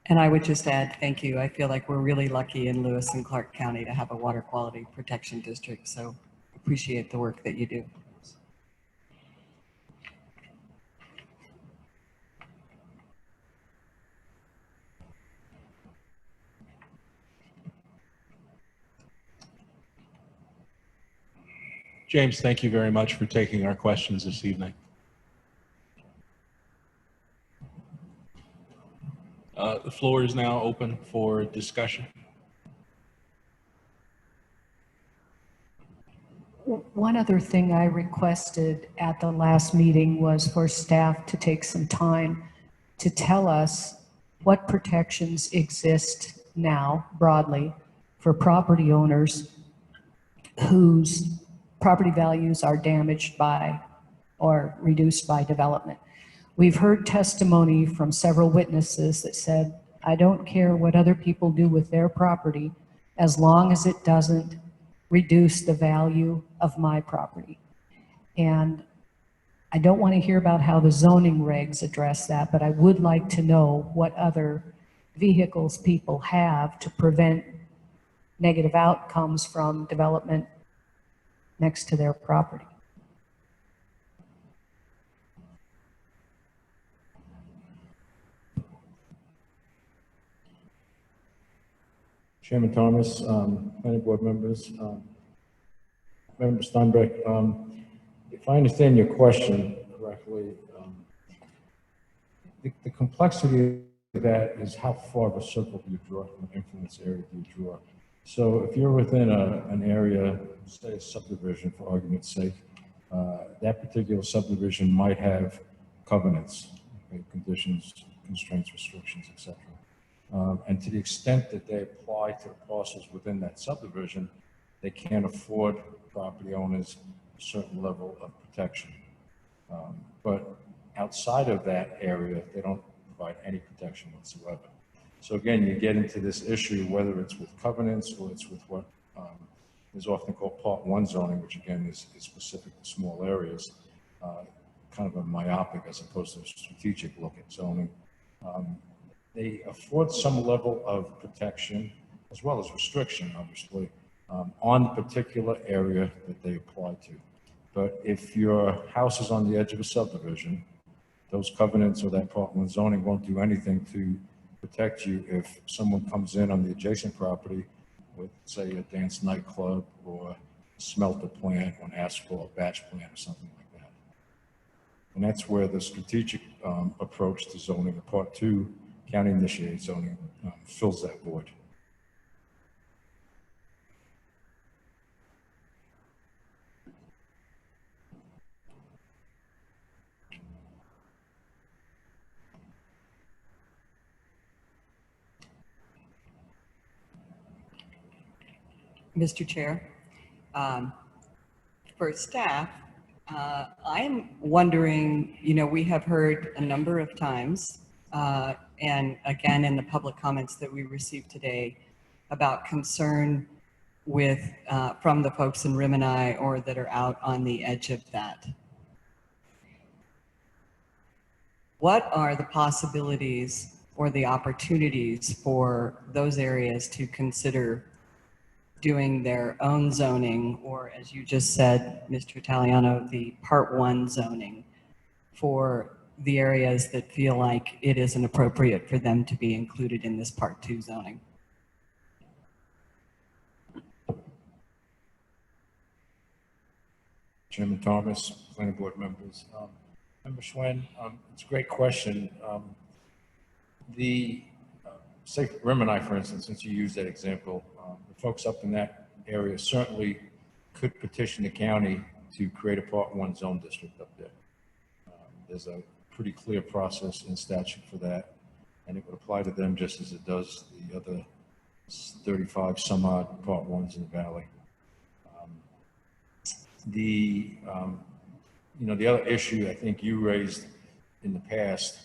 And I would just add, thank you. I feel like we're really lucky in Lewis and Clark County to have a water quality protection district, so appreciate the work that you do. James, thank you very much for taking our questions this evening. The floor is now open for discussion. One other thing I requested at the last meeting was for staff to take some time to tell us what protections exist now broadly for property owners whose property values are damaged by or reduced by development. We've heard testimony from several witnesses that said, I don't care what other people do with their property as long as it doesn't reduce the value of my property. And I don't want to hear about how the zoning regs address that, but I would like to know what other vehicles people have to prevent negative outcomes from development next to their property. Chairman Thomas, planning board members, Member Steinbeck, if I understand your question correctly, the complexity of that is how far of a circle do you draw, an influence area do you draw? So if you're within an area, say a subdivision for argument's sake, that particular subdivision might have covenants, okay, conditions, constraints, restrictions, etc. And to the extent that they apply to the parcels within that subdivision, they can't afford property owners a certain level of protection. But outside of that area, they don't provide any protection whatsoever. So again, you get into this issue, whether it's with covenants or it's with what is often called Part 1 zoning, which again is specific to small areas, kind of a myopic as opposed to a strategic look at zoning. They afford some level of protection as well as restriction, obviously, on the particular area that they apply to. But if your house is on the edge of a subdivision, those covenants or that Part 1 zoning won't do anything to protect you if someone comes in on the adjacent property with, say, a dance nightclub or a smelter plant or an asphalt batch plant or something like that. And that's where the strategic approach to zoning, the Part 2 county-initiated zoning, fills that void. Mr. Chair, for staff, I'm wondering, we have heard a number of times, and again in the public comments that we received today, about concern with from the folks in Rimini or that are out on the edge of that. What are the possibilities or the opportunities for those areas to consider doing their own zoning, or as you just said, Mr. Italiano, the Part 1 zoning for the areas that feel like it isn't appropriate for them to be included in this Part 2 zoning? Chairman Thomas, planning board members. Member Schwen, it's a great question. Say Rimini, for instance, since you used that example, the folks up in that area certainly could petition the county to create a Part 1 zone district up there. There's a pretty clear process in statute for that, and it would apply to them just as it does the other 35 some odd Part 1s in the valley. The other issue I think you raised in the past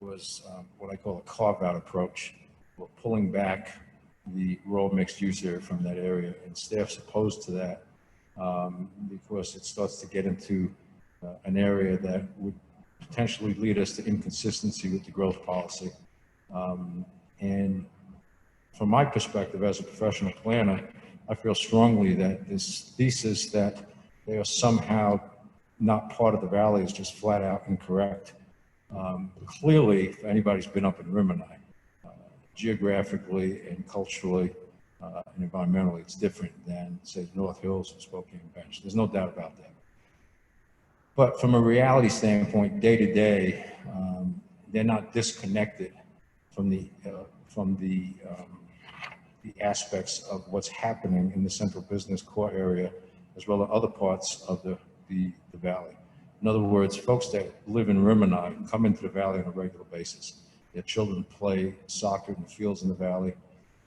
was what I call a carve-out approach, or pulling back the rural mixed-use area from that area, and staff's opposed to that because it starts to get into an area that would potentially lead us to inconsistency with the growth policy. And from my perspective as a professional planner, I feel strongly that this thesis that they are somehow not part of the valley is just flat out incorrect. Clearly, if anybody's been up in Rimini, geographically and culturally and environmentally, it's different than, say, North Hills or Spokane Bench. There's no doubt about that. But from a reality standpoint, day to day, they're not disconnected from the aspects of what's happening in the central business core area, as well as other parts of the valley. In other words, folks that live in Rimini come into the valley on a regular basis. Their children play soccer in the fields in the valley.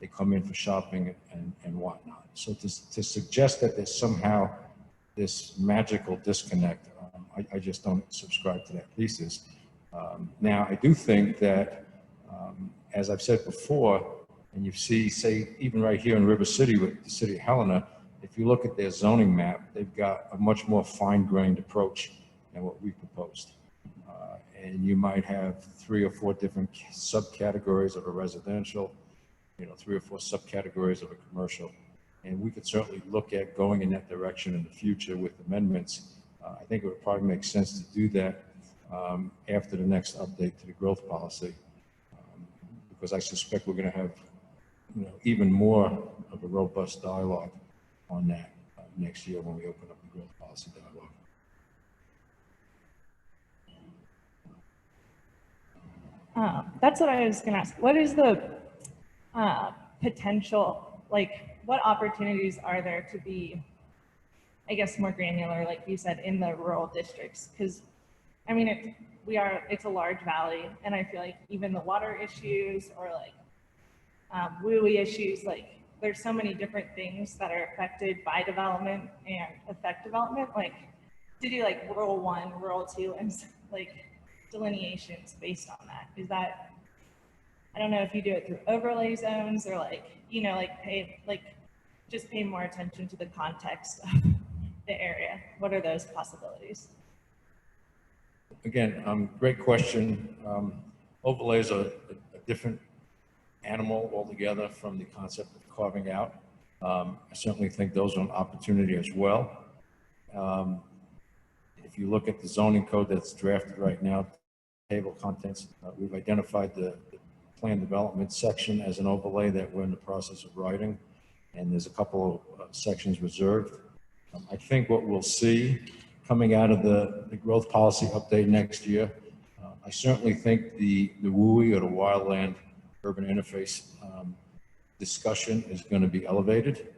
They come in for shopping and whatnot. So to suggest that there's somehow this magical disconnect, I just don't subscribe to that thesis. Now, I do think that, as I've said before, and you see, say, even right here in River City with the city of Helena, if you look at their zoning map, they've got a much more fine-grained approach than what we proposed. And you might have 3 or 4 different subcategories of a residential, 3 or 4 subcategories of a commercial. And we could certainly look at going in that direction in the future with amendments. I think it would probably make sense to do that after the next update to the growth policy, because I suspect we're going to have even more of a robust dialogue on that next year when we open up the growth policy dialogue. That's what I was going to ask. What is the potential, what opportunities are there to be, I guess, more granular, like you said, in the rural districts? Because, I mean, it's a large valley, and I feel like even the water issues or WUI issues, there's so many different things that are affected by development and affect development, to do rural 1, rural 2, and delineations based on that. Is that, I don't know if you do it through overlay zones or just pay more attention to the context of the area. What are those possibilities? Again, great question. Overlays are a different animal altogether from the concept of carving out. I certainly think those are an opportunity as well. If you look at the zoning code that's drafted right now, table contents, we've identified the plan development section as an overlay that we're in the process of writing, and there's a couple of sections reserved. I think what we'll see coming out of the growth policy update next year, I certainly think the WUI or the wildland urban interface discussion is going to be elevated.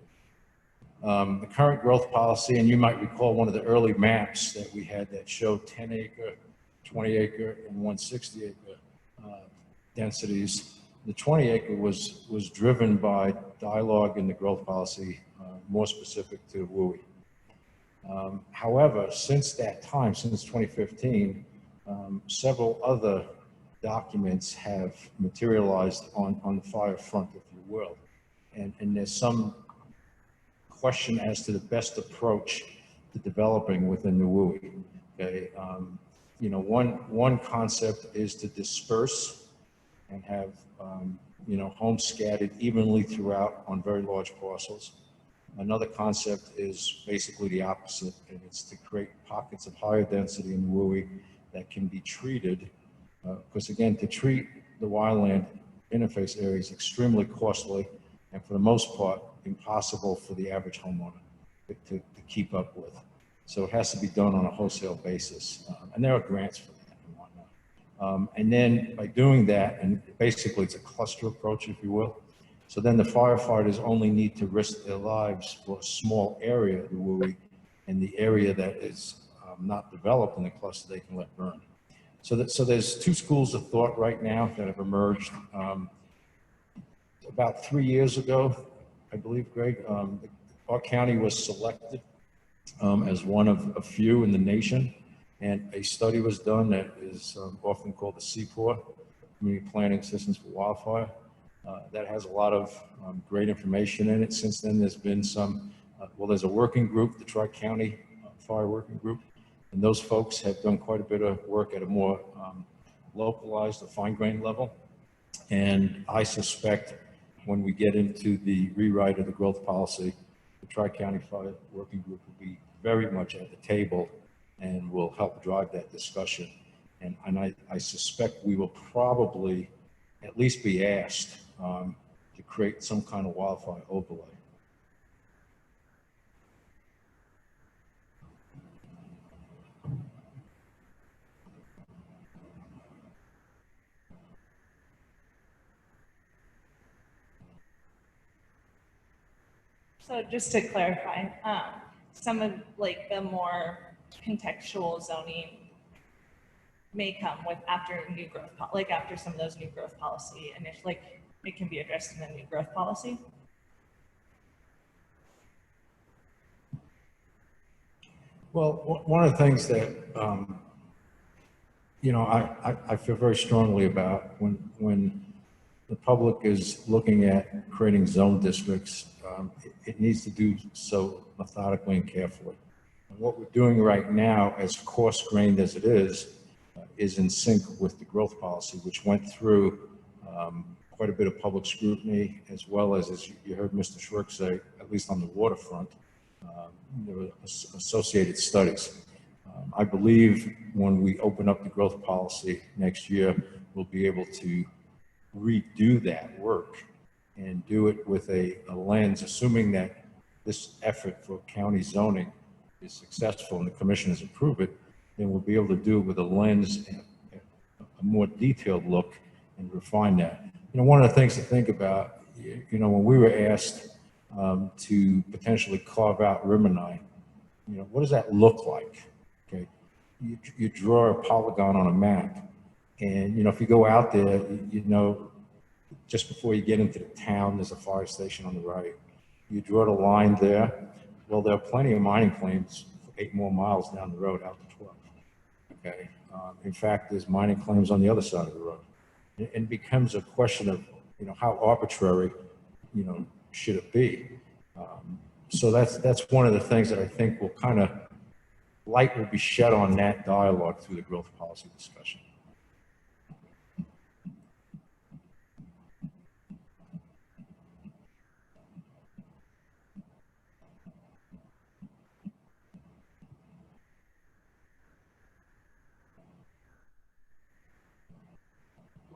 The current growth policy, and you might recall one of the early maps that we had that showed 10 acre, 20 acre, and 160 acre densities. The 20 acre was driven by dialogue in the growth policy, more specific to WUI. However, since that time, since 2015, several other documents have materialized on the fire front, if you will. And there's some question as to the best approach to developing within the WUI. Okay, one concept is to disperse and have homes scattered evenly throughout on very large parcels. Another concept is basically the opposite, and it's to create pockets of higher density in the WUI that can be treated, because again, to treat the wildland interface area is extremely costly, and for the most part, impossible for the average homeowner to keep up with. So it has to be done on a wholesale basis, and there are grants for that and whatnot. And then by doing that, and basically it's a cluster approach, if you will, so then the firefighters only need to risk their lives for a small area of the WUI, and the area that is not developed in the cluster they can let burn. So there's 2 schools of thought right now that have emerged. About 3 years ago, I believe, Greg, our county was selected as one of a few in the nation, and a study was done that is often called the CPOR, Community Planning Assistance for Wildfire. That has a lot of great information in it. Since then, there's been some, there's a working group, the Tri-County Fire Working Group, and those folks have done quite a bit of work at a more localized or fine-grained level. And I suspect when we get into the rewrite of the growth policy, the Tri-County Fire Working Group will be very much at the table and will help drive that discussion. And I suspect we will probably at least be asked to create some kind of wildfire overlay. So just to clarify, some of like the more contextual zoning may come with after new growth, like after some of those new growth policy, and if like it can be addressed in the new growth policy. Well, one of the things that, you know, I feel very strongly about when the public is looking at creating zone districts, it needs to do so methodically and carefully. And what we're doing right now, as coarse-grained as it is in sync with the growth policy, which went through quite a bit of public scrutiny, as well as you heard Mr. Schwerk say, at least on the waterfront, there were associated studies. I believe when we open up the growth policy next year, we'll be able to redo that work and do it with a lens, assuming that this effort for county zoning is successful and the commission has approved it, then we'll be able to do it with a lens and a more detailed look and refine that. You know, one of the things to think about, you know, when we were asked to potentially carve out Rimonite, you know, what does that look like? Okay, you draw a polygon on a map, and you know, if you go out there, you know, just before you get into the town, there's a fire station on the right. You draw the line there. Well, there are plenty of mining claims 8 more miles down the road out to 12. Okay, in fact, there's mining claims on the other side of the road. It becomes a question of, you know, how arbitrary, you know, should it be? So that's one of the things that I think will kind of, light will be shed on that dialogue through the growth policy discussion.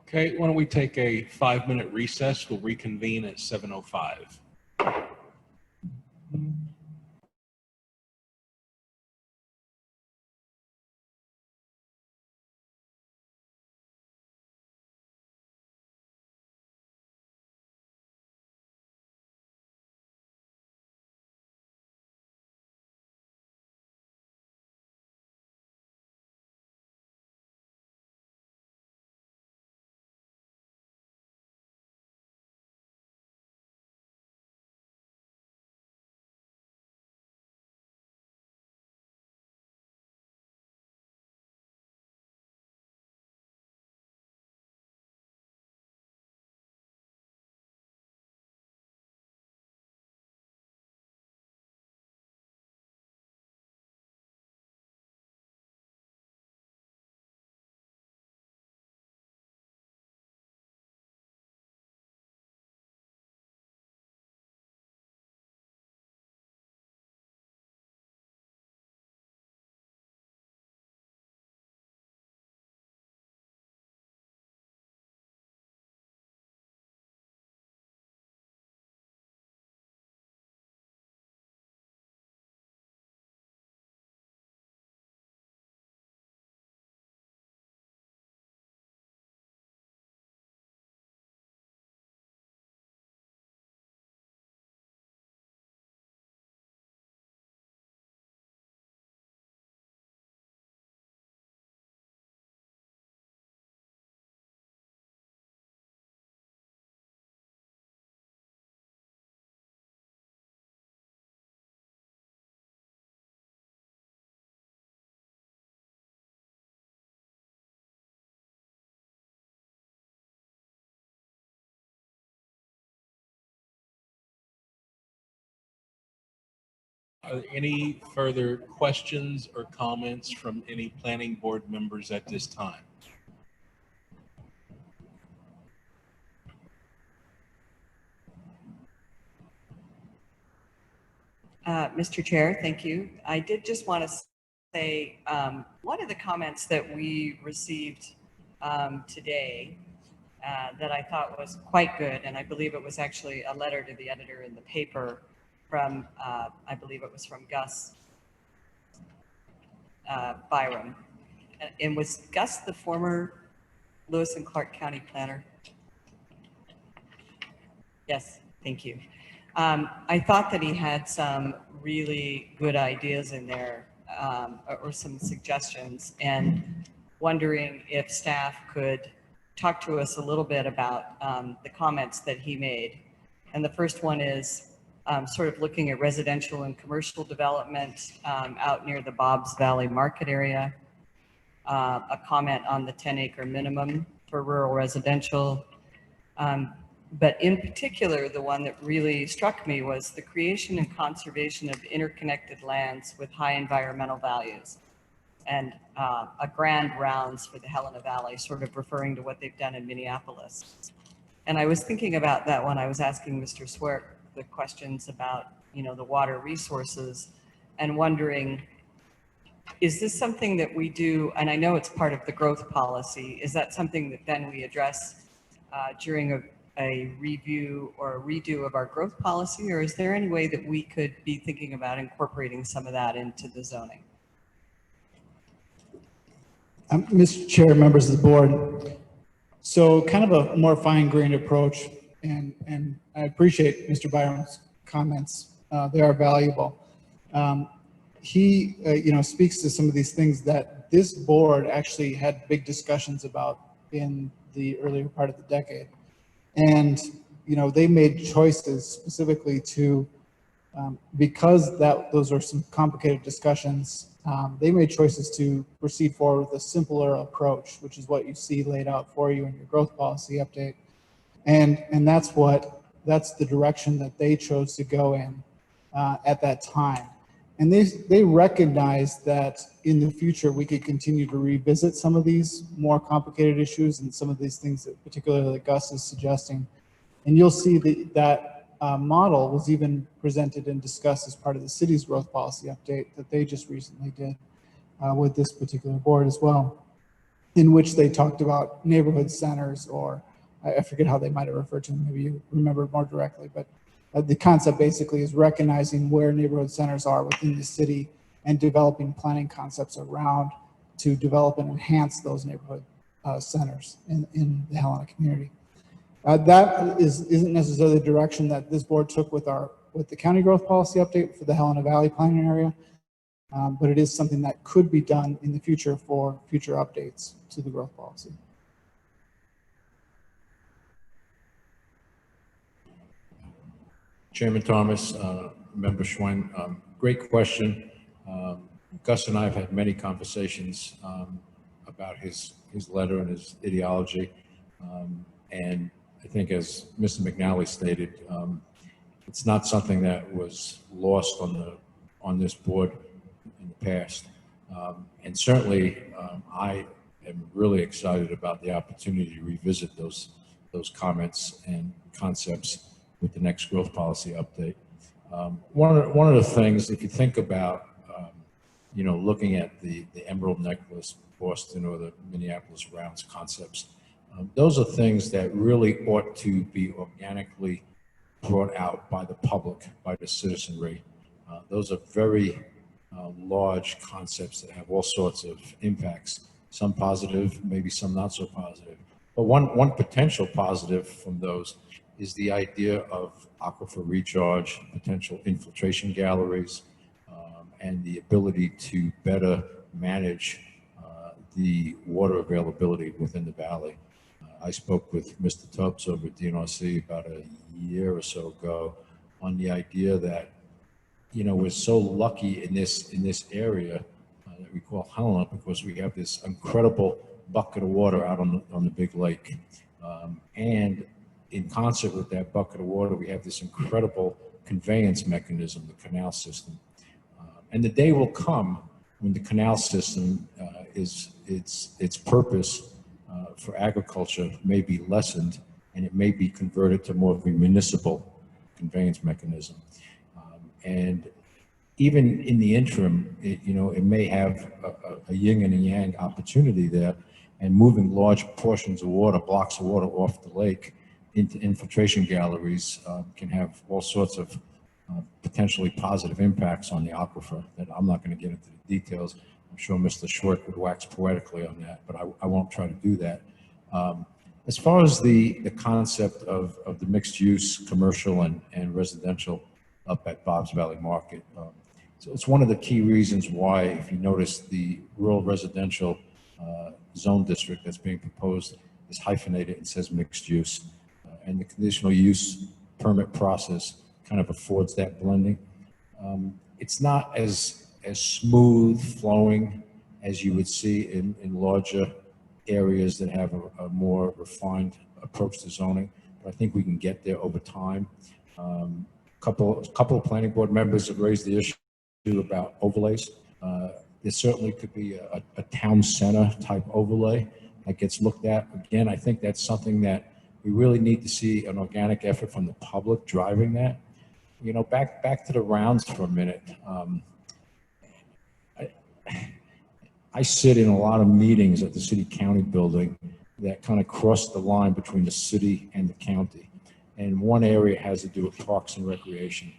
Okay, why don't we take a 5-minute recess? We'll reconvene at 7:05. Are there any further questions or comments from any planning board members at this time? Mr. Chair, thank you. I did just want to say one of the comments that we received today that I thought was quite good, and I believe it was actually a letter to the editor in the paper from, I believe it was from Gus Byram. And was Gus the former Lewis and Clark County planner? Yes, thank you. I thought that he had some really good ideas in there, or some suggestions, and wondering if staff could talk to us a little bit about the comments that he made. And the first one is sort of looking at residential and commercial development out near the Bob's Valley Market area, a comment on the 10-acre minimum for rural residential. But in particular, the one that really struck me was the creation and conservation of interconnected lands with high environmental values, and a grand rounds for the Helena Valley, sort of referring to what they've done in Minneapolis. And I was thinking about that when I was asking Mr. Swerk the questions about, the water resources, and wondering, is this something that we do, and I know it's part of the growth policy, is that something that then we address during a review or a redo of our growth policy, or is there any way that we could be thinking about incorporating some of that into the zoning? Mr. Chair, members of the board, so kind of a more fine-grained approach, and I appreciate Mr. Byron's comments. They are valuable. He, speaks to some of these things that this board actually had big discussions about in the earlier part of the decade. And, they made choices specifically to, because those are some complicated discussions, they made choices to proceed forward with a simpler approach, which is what you see laid out for you in your growth policy update. And that's the direction that they chose to go in at that time. And they recognized that in the future, we could continue to revisit some of these more complicated issues and some of these things that particularly Gus is suggesting. And you'll see that model was even presented and discussed as part of the city's growth policy update that they just recently did with this particular board as well, in which they talked about neighborhood centers, or I forget how they might have referred to them, maybe you remember more directly, but the concept basically is recognizing where neighborhood centers are within the city and developing planning concepts around to develop and enhance those neighborhood centers in the Helena community. That isn't necessarily the direction that this board took with the county growth policy update for the Helena Valley planning area, but it is something that could be done in the future for future updates to the growth policy. Chairman Thomas, Member Schwen, great question. Gus and I have had many conversations about his letter and his ideology. And I think, as Mr. McNally stated, it's not something that was lost on this board in the past. And certainly, I am really excited about the opportunity to revisit those comments and concepts with the next growth policy update. One of the things, if you think about, looking at the Emerald Necklace, Boston, or the Minneapolis Rounds concepts, those are things that really ought to be organically brought out by the public, by the citizenry. Those are very large concepts that have all sorts of impacts, some positive, maybe some not so positive. But one potential positive from those is the idea of aquifer recharge, potential infiltration galleries, and the ability to better manage the water availability within the valley. I spoke with Mr. Tubbs over at DNRC about a year or so ago on the idea that, we're so lucky in this area that we call Helena, because we have this incredible bucket of water out on the big lake. And in concert with that bucket of water, we have this incredible conveyance mechanism, the canal system. And the day will come when the canal system its purpose for agriculture may be lessened, and it may be converted to more of a municipal conveyance mechanism. And even in the interim, it may have a yin and a yang opportunity there, and moving large portions of water, blocks of water off the lake into infiltration galleries can have all sorts of potentially positive impacts on the aquifer that I'm not going to get into the details. I'm sure Mr. Schwartz would wax poetically on that, but I won't try to do that. As far as the concept of the mixed use commercial and residential up at Bob's Valley Market, so it's one of the key reasons why, if you notice, the rural residential zone district that's being proposed is hyphenated and says mixed use. And the conditional use permit process kind of affords that blending. It's not as smooth flowing as you would see in larger areas that have a more refined approach to zoning, but I think we can get there over time. A couple of planning board members have raised the issue about overlays. There certainly could be a town center type overlay that gets looked at. Again, I think that's something that we really need to see an organic effort from the public driving that. Back to the rounds for a minute. I sit in a lot of meetings at the city county building that kind of cross the line between the city and the county. And one area has to do with parks and recreation.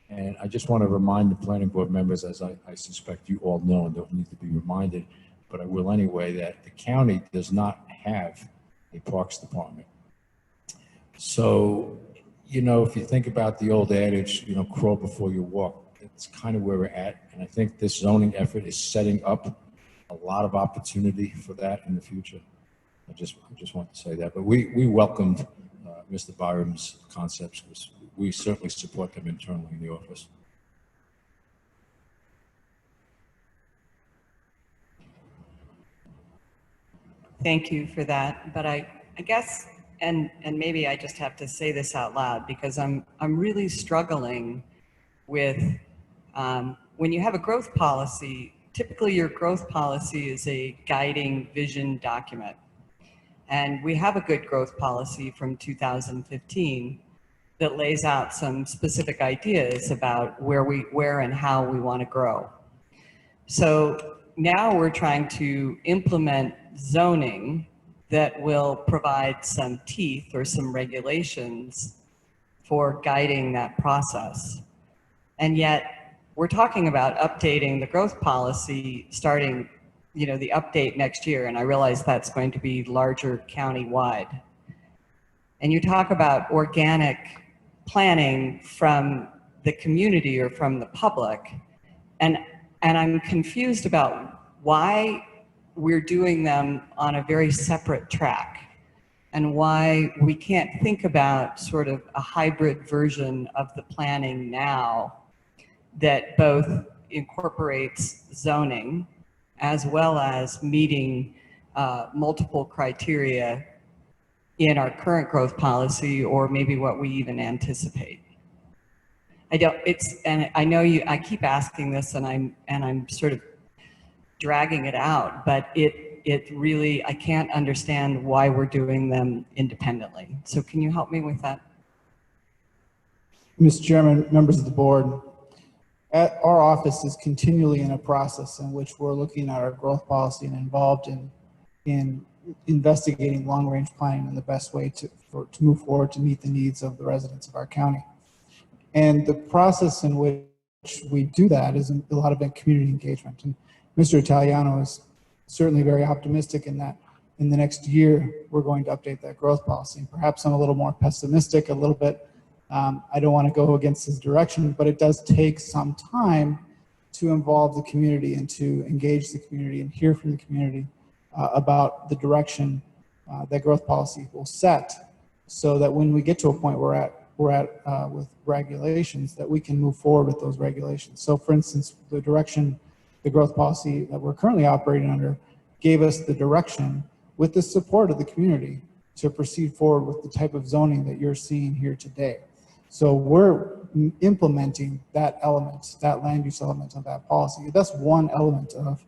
And I just want to remind the planning board members, as I suspect you all know and don't need to be reminded, but I will anyway, that the county does not have a parks department. So, if you think about the old adage, crawl before you walk, it's kind of where we're at. And I think this zoning effort is setting up a lot of opportunity for that in the future. I just want to say that. But we welcomed Mr. Byram's concepts, because we certainly support them internally in the office. Thank you for that. But I guess, and maybe I just have to say this out loud, because I'm really struggling with when you have a growth policy. Typically, your growth policy is a guiding vision document. And we have a good growth policy from 2015 that lays out some specific ideas about where and how we want to grow. So now we're trying to implement zoning that will provide some teeth or some regulations for guiding that process. And yet, we're talking about updating the growth policy starting, the update next year, and I realize that's going to be larger county-wide. And you talk about organic planning from the community or from the public, and I'm confused about why we're doing them on a very separate track, and why we can't think about sort of a hybrid version of the planning now that both incorporates zoning as well as meeting multiple criteria in our current growth policy, or maybe what we even anticipate. And I know I keep asking this, and I'm sort of dragging it out, but it really, I can't understand why we're doing them independently. So can you help me with that? Mr. Chairman, members of the board, our office is continually in a process in which we're looking at our growth policy and involved in investigating long-range planning and the best way to move forward to meet the needs of the residents of our county. And the process in which we do that is a lot of community engagement. And Mr. Italiano is certainly very optimistic in that in the next year, we're going to update that growth policy. And perhaps I'm a little more pessimistic, a little bit. I don't want to go against his direction, but it does take some time to involve the community and to engage the community and hear from the community about the direction that growth policy will set, so that when we get to a point we're at with regulations, that we can move forward with those regulations. So for instance, the direction, the growth policy that we're currently operating under gave us the direction with the support of the community to proceed forward with the type of zoning that you're seeing here today. So we're implementing that element, that land use element of that policy. That's one element of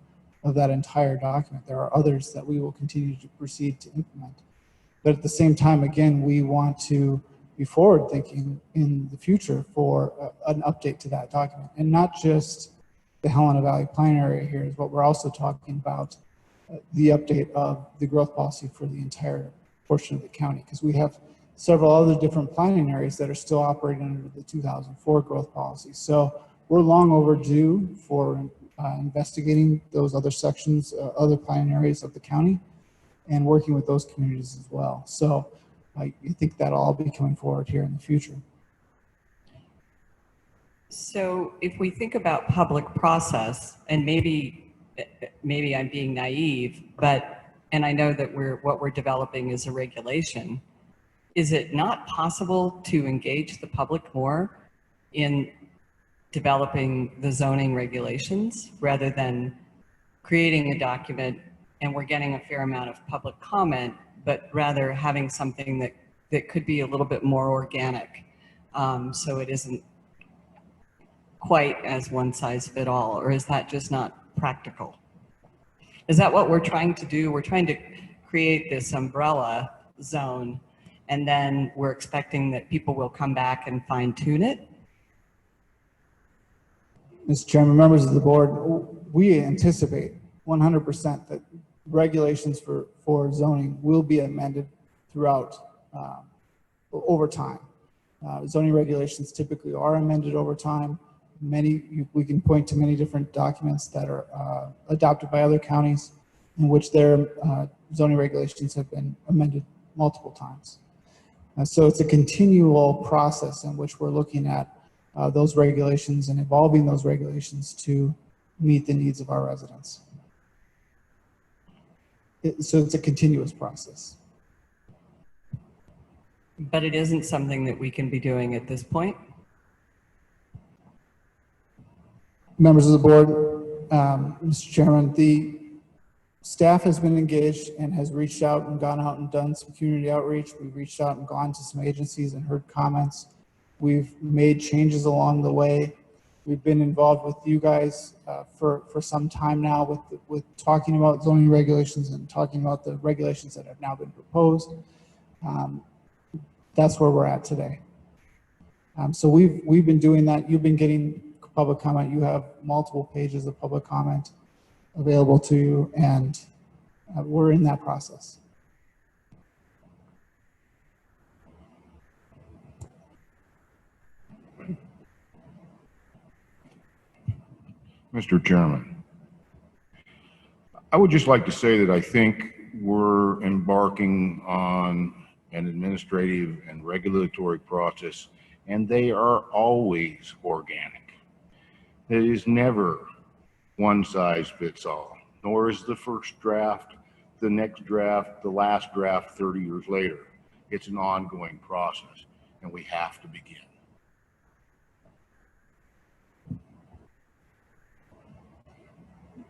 that entire document. There are others that we will continue to proceed to implement. But at the same time, again, we want to be forward thinking in the future for an update to that document, and not just the Helena Valley plan area here is what we're also talking about, the update of the growth policy for the entire portion of the county, because we have several other different planning areas that are still operating under the 2004 growth policy. So we're long overdue for investigating those other sections, other planning areas of the county, and working with those communities as well. So I think that'll all be coming forward here in the future. So if we think about public process, and maybe I'm being naive, but, and I know that what we're developing is a regulation, is it not possible to engage the public more in developing the zoning regulations rather than creating a document and we're getting a fair amount of public comment, but rather having something that could be a little bit more organic, so it isn't quite as one size fit all? Or is that just not practical? Is that what we're trying to do? We're trying to create this umbrella zone, and then we're expecting that people will come back and fine tune it? Mr. Chairman, members of the board, we anticipate 100% that regulations for zoning will be amended throughout over time. Zoning regulations typically are amended over time. We can point to many different documents that are adopted by other counties in which their zoning regulations have been amended multiple times. So it's a continual process in which we're looking at those regulations and evolving those regulations to meet the needs of our residents. So it's a continuous process. But it isn't something that we can be doing at this point? Members of the board, Mr. Chairman, the staff has been engaged and has reached out and gone out and done some community outreach. We've reached out and gone to some agencies and heard comments. We've made changes along the way. We've been involved with you guys for some time now with talking about zoning regulations and talking about the regulations that have now been proposed. That's where we're at today. So we've been doing that. You've been getting public comment. You have multiple pages of public comment available to you, and we're in that process. Mr. Chairman, I would just like to say that I think we're embarking on an administrative and regulatory process, and they are always organic. It is never one size fits all, nor is the first draft, the next draft, the last draft 30 years later. It's an ongoing process, and we have to begin.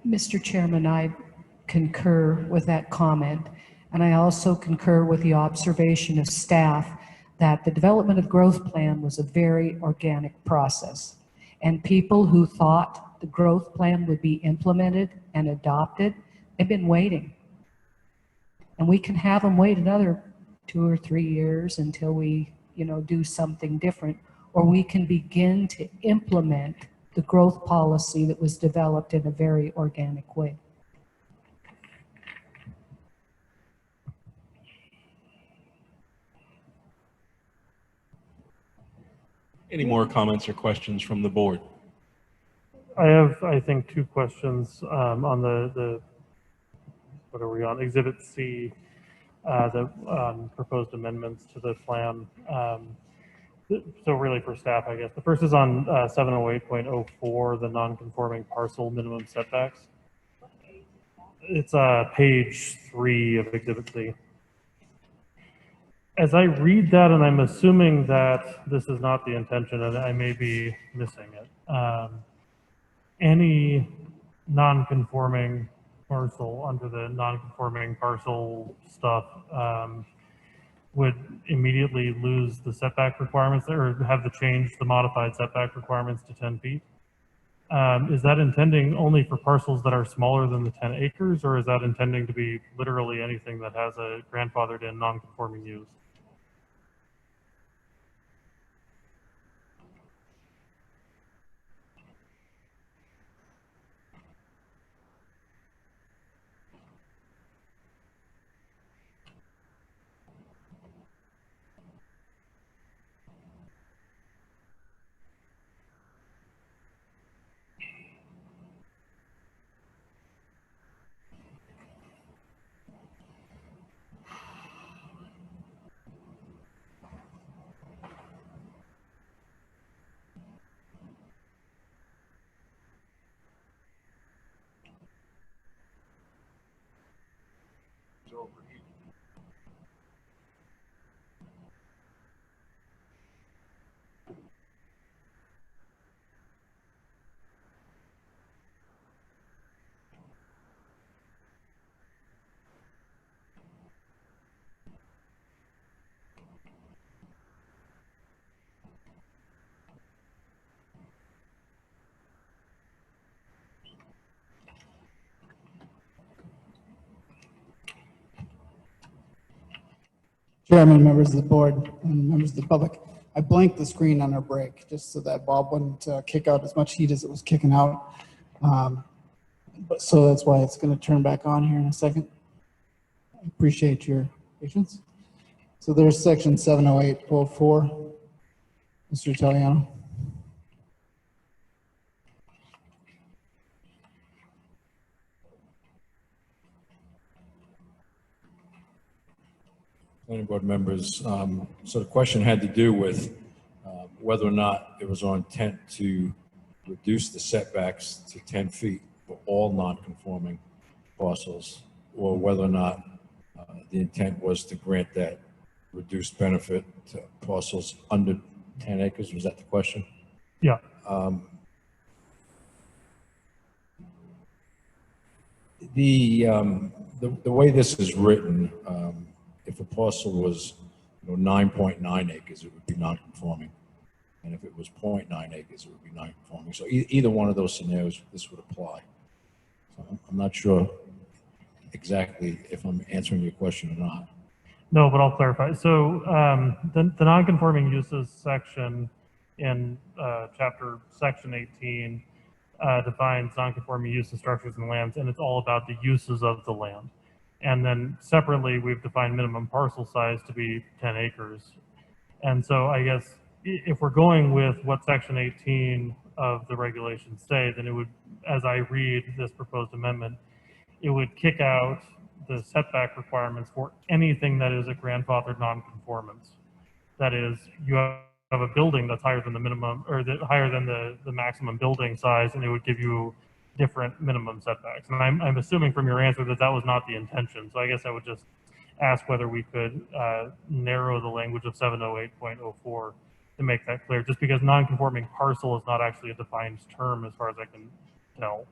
Mr. Chairman, I concur with that comment, and I also concur with the observation of staff that the development of growth plan was a very organic process. And people who thought the growth plan would be implemented and adopted, they've been waiting. And we can have them wait another 2 or 3 years until we, do something different, or we can begin to implement the growth policy that was developed in a very organic way. Any more comments or questions from the board? I have, I think, 2 questions on the what are we on? Exhibit C, the proposed amendments to the plan. So really for staff, I guess. The first is on 708.04, the non-conforming parcel minimum setbacks. It's page 3 of Exhibit C. As I read that, and I'm assuming that this is not the intention, and I may be missing it, any non-conforming parcel under the non-conforming parcel stuff would immediately lose the setback requirements or have to change the modified setback requirements to 10 feet. Is that intending only for parcels that are smaller than the 10 acres, or is that intending to be literally anything that has a grandfathered in non-conforming use? Chairman, members of the board, and members of the public. I blanked the screen on our break just so that Bob wouldn't kick out as much heat as it was kicking out. But so that's why it's going to turn back on here in a second. I appreciate your patience. So there's section 708.04. Mr. Italiano. Planning board members, so the question had to do with whether or not it was our intent to reduce the setbacks to 10 feet for all non-conforming parcels, or whether or not the intent was to grant that reduced benefit to parcels under 10 acres. Was that the question? Yeah. The way this is written, if a parcel was 9.9 acres, it would be non-conforming. And if it was 0.9 acres, it would be non-conforming. So either one of those scenarios, this would apply. So I'm not sure exactly if I'm answering your question or not. No, but I'll clarify. So the non-conforming uses section in section 18 defines non-conforming use of structures and lands, and it's all about the uses of the land. And then separately, we've defined minimum parcel size to be 10 acres. And so I guess if we're going with what section 18 of the regulations say, then it would, as I read this proposed amendment, it would kick out the setback requirements for anything that is a grandfathered non-conformance. That is, you have a building that's higher than the minimum, or higher than the maximum building size, and it would give you different minimum setbacks. And I'm assuming from your answer that that was not the intention. So I guess I would just ask whether we could narrow the language of 708.04 to make that clear, just because non-conforming parcel is not actually a defined term as far as I can tell.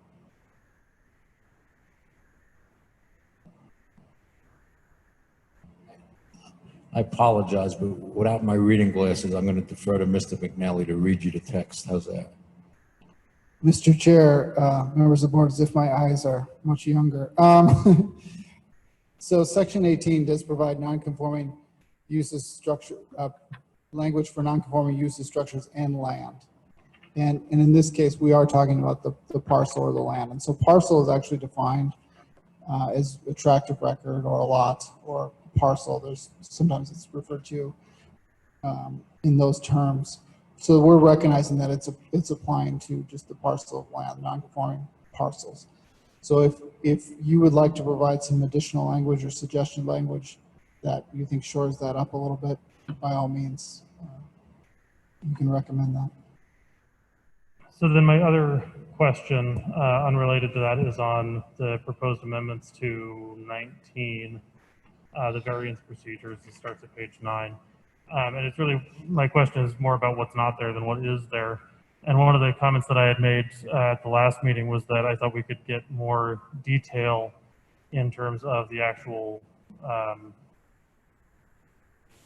I apologize, but without my reading glasses, I'm going to defer to Mr. McNally to read you the text. How's that? Mr. Chair, members of the board, as if my eyes are much younger. So section 18 does provide non-conforming uses structure, language for non-conforming uses, structures, and land. And in this case, we are talking about the parcel or the land. And so parcel is actually defined as a tract of record or a lot or parcel. There's sometimes it's referred to in those terms. So we're recognizing that it's applying to just the parcel of land, non-conforming parcels. So if you would like to provide some additional language or suggestion language that you think shores that up a little bit, by all means, you can recommend that. So then my other question, unrelated to that, is on the proposed amendments to 19, the variance procedures. It starts at page 9. And it's really, my question is more about what's not there than what is there. And one of the comments that I had made at the last meeting was that I thought we could get more detail in terms of the actual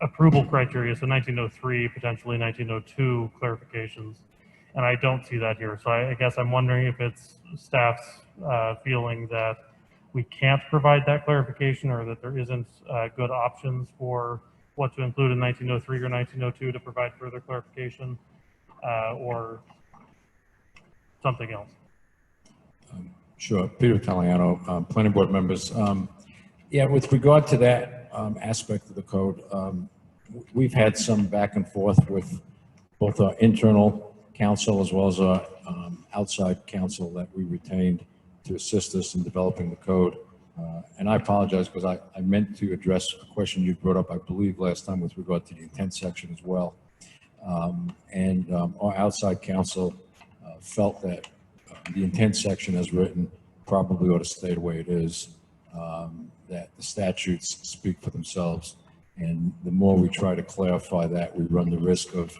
approval criteria. So 1903, potentially 1902 clarifications. And I don't see that here. So I guess I'm wondering if it's staff's feeling that we can't provide that clarification, or that there isn't good options for what to include in 1903 or 1902 to provide further clarification, or something else. Sure. Peter Italiano, planning board members. Yeah, with regard to that aspect of the code, we've had some back and forth with both our internal counsel as well as our outside counsel that we retained to assist us in developing the code. And I apologize because I meant to address a question you brought up, I believe, last time with regard to the intent section as well. Our outside counsel felt that the intent section as written probably ought to stay the way it is, that the statutes speak for themselves. And the more we try to clarify that, we run the risk of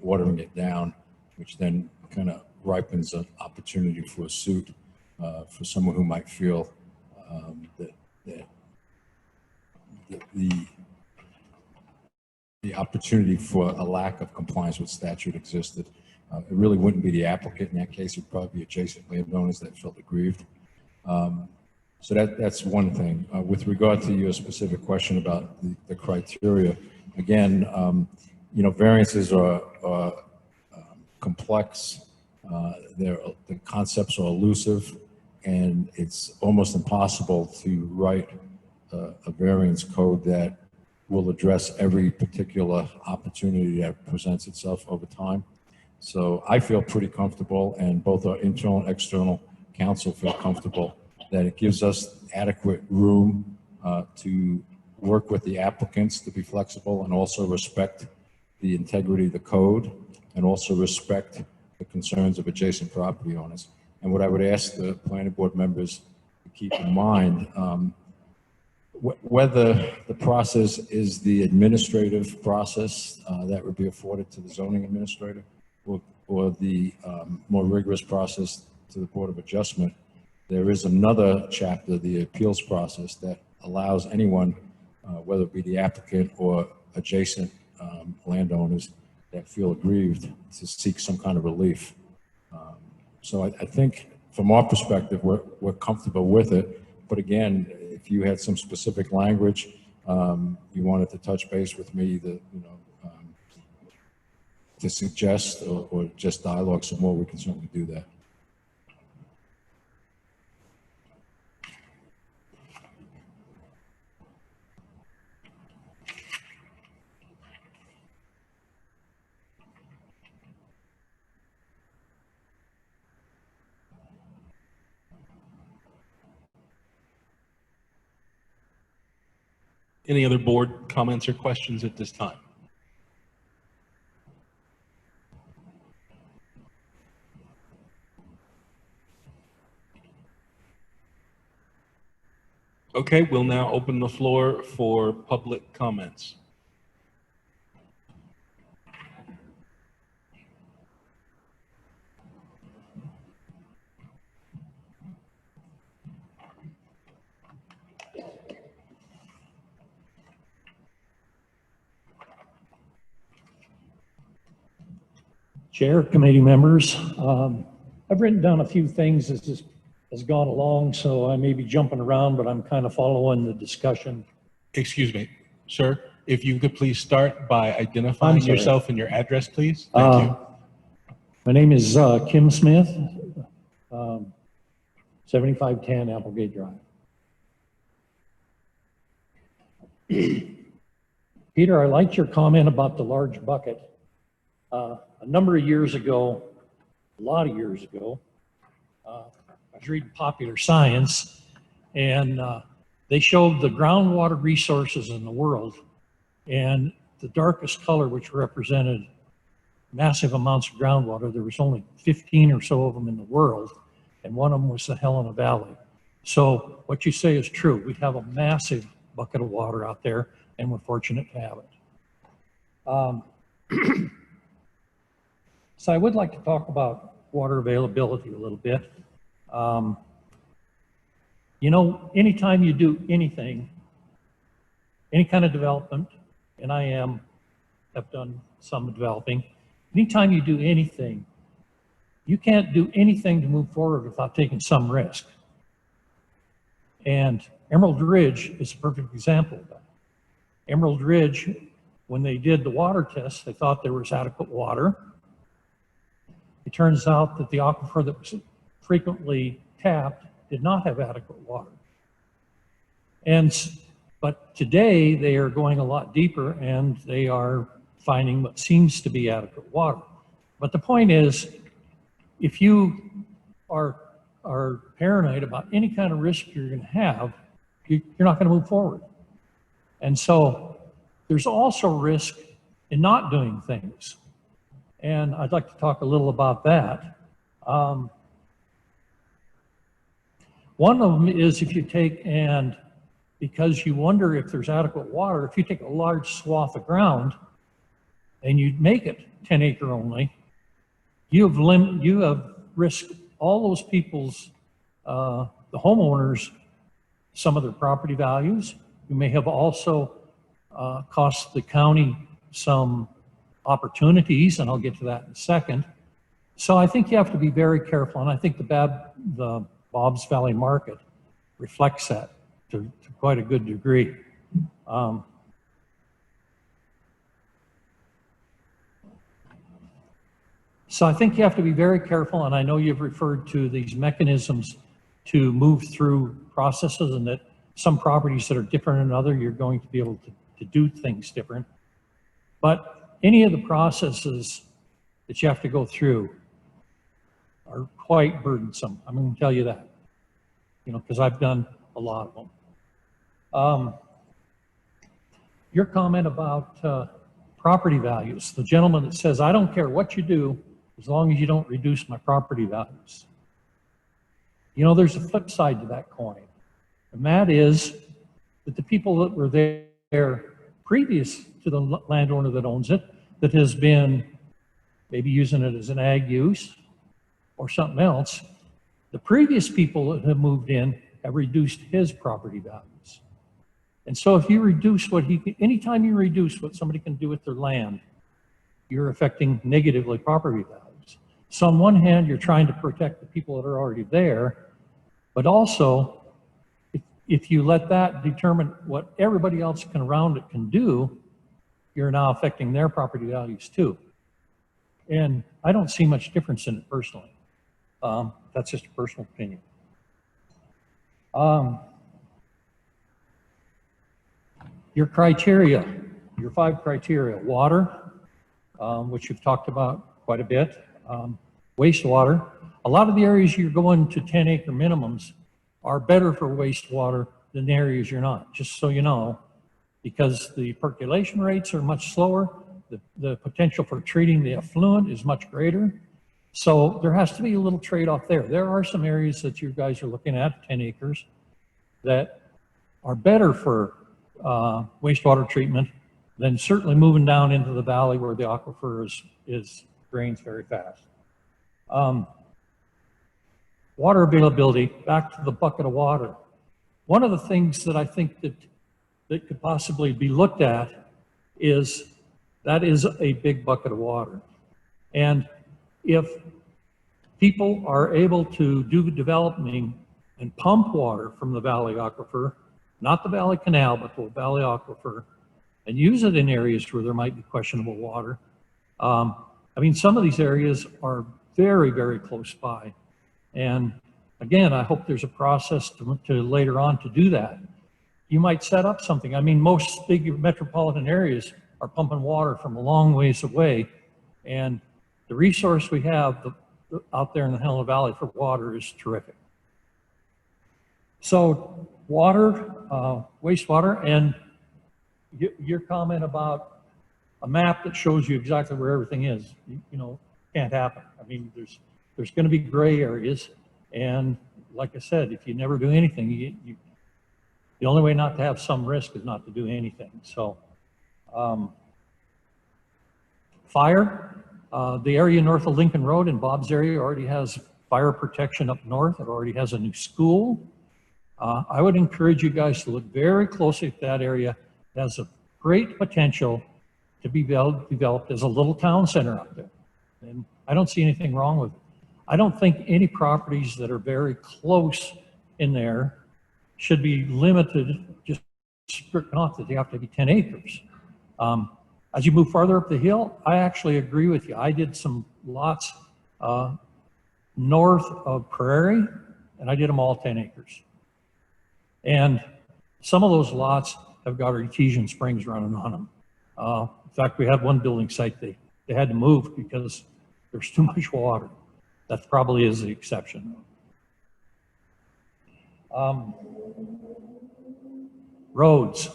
watering it down, which then kind of ripens an opportunity for a suit for someone who might feel that the opportunity for a lack of compliance with statute existed. It really wouldn't be the applicant in that case. It would probably be adjacent landowners that felt aggrieved. So that's one thing. With regard to your specific question about the criteria, again, variances are complex. The concepts are elusive, and it's almost impossible to write a variance code that will address every particular opportunity that presents itself over time. So I feel pretty comfortable, and both our internal and external counsel feel comfortable that it gives us adequate room to work with the applicants to be flexible and also respect the integrity of the code and also respect the concerns of adjacent property owners. And what I would ask the planning board members to keep in mind, whether the process is the administrative process that would be afforded to the zoning administrator or the more rigorous process to the Board of Adjustment, there is another chapter, the appeals process, that allows anyone, whether it be the applicant or adjacent landowners that feel aggrieved, to seek some kind of relief. So I think from our perspective, we're comfortable with it. But again, if you had some specific language, you wanted to touch base with me, to suggest or just dialogue some more, we can certainly do that. Any other board comments or questions at this time? Okay, we'll now open the floor for public comments. Chair, committee members, I've written down a few things as this has gone along, so I may be jumping around, but I'm kind of following the discussion. Excuse me, sir, if you could please start by identifying yourself and your address, please. Thank you. My name is Kim Smith, 7510 Applegate Drive. Peter, I liked your comment about the large bucket. A number of years ago, a lot of years ago, I was reading Popular Science, and they showed the groundwater resources in the world, and the darkest color, which represented massive amounts of groundwater, there was only 15 or so of them in the world, and one of them was the Helena Valley. So what you say is true. We have a massive bucket of water out there, and we're fortunate to have it. So I would like to talk about water availability a little bit. Anytime you do anything, any kind of development, and I have done some developing, anytime you do anything, you can't do anything to move forward without taking some risk. And Emerald Ridge is a perfect example of that. Emerald Ridge, when they did the water test, they thought there was adequate water. It turns out that the aquifer that was frequently tapped did not have adequate water. But today they are going a lot deeper and they are finding what seems to be adequate water. But the point is, if you are paranoid about any kind of risk you're going to have, you're not going to move forward. And so there's also risk in not doing things. And I'd like to talk a little about that. One of them is if you take and, because you wonder if there's adequate water, if you take a large swath of ground and you make it 10 acre only, you have risked all those people's, the homeowners, some of their property values. You may have also cost the county some opportunities, and I'll get to that in a second. So I think you have to be very careful, and I think the Bob's Valley Market reflects that to quite a good degree. So I think you have to be very careful, and I know you've referred to these mechanisms to move through processes, and that some properties that are different than other, you're going to be able to do things different. But any of the processes that you have to go through are quite burdensome. I'm going to tell you that, you know, because I've done a lot of them. Your comment about property values, the gentleman that says, I don't care what you do, as long as you don't reduce my property values. You know, there's a flip side to that coin, and that is that the people that were there previous to the landowner that owns it, that has been maybe using it as an ag use or something else, the previous people that have moved in have reduced his property values. And so if you reduce anytime you reduce what somebody can do with their land, you're affecting negatively property values. So on one hand, you're trying to protect the people that are already there, but also, if you let that determine what everybody else around it can do, you're now affecting their property values too. And I don't see much difference in it personally. That's just a personal opinion. Your criteria, your 5 criteria: water, which you've talked about quite a bit, wastewater. A lot of the areas you're going to 10-acre minimums are better for wastewater than the areas you're not, just so you know, because the percolation rates are much slower, the potential for treating the effluent is much greater. So there has to be a little trade-off there. There are some areas that you guys are looking at, 10 acres, that are better for wastewater treatment than certainly moving down into the valley where the aquifer drains very fast. Water availability, back to the bucket of water. One of the things that I think that could possibly be looked at is that is a big bucket of water. And if people are able to do development and pump water from the valley aquifer, not the valley canal, but the valley aquifer, and use it in areas where there might be questionable water. I mean, some of these areas are very, very close by. And again, I hope there's a process to later on to do that. You might set up something. I mean, most big metropolitan areas are pumping water from a long ways away. And the resource we have out there in the Helena Valley for water is terrific. So water, wastewater, and your comment about a map that shows you exactly where everything is, you know, can't happen. I mean, there's going to be gray areas, and like I said, if you never do anything, the only way not to have some risk is not to do anything. So, fire, the area north of Lincoln Road in Bob's area already has fire protection up north. It already has a new school. I would encourage you guys to look very closely at that area. It has a great potential to be developed as a little town center up there. And I don't see anything wrong with it. I don't think any properties that are very close in there should be limited, just stricken off that they have to be 10 acres. As you move farther up the hill, I actually agree with you. I did some lots north of Prairie, and I did them all 10 acres. And some of those lots have got artesian springs running on them. In fact, we had one building site they had to move because there's too much water. That probably is the exception. Roads.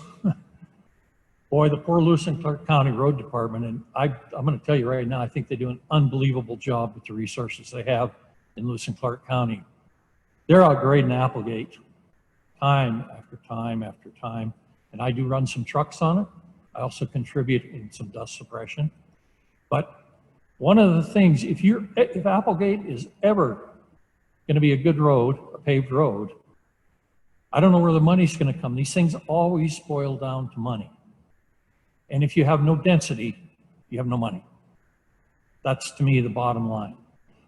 Boy, the poor Lewis and Clark County Road Department, and I'm going to tell you right now, I think they do an unbelievable job with the resources they have in Lewis and Clark County. They're outgrading Applegate time after time after time, and I do run some trucks on it. I also contribute in some dust suppression. But one of the things, if Applegate is ever going to be a good road, a paved road, I don't know where the money's going to come. These things always boil down to money. And if you have no density, you have no money. That's, to me, the bottom line.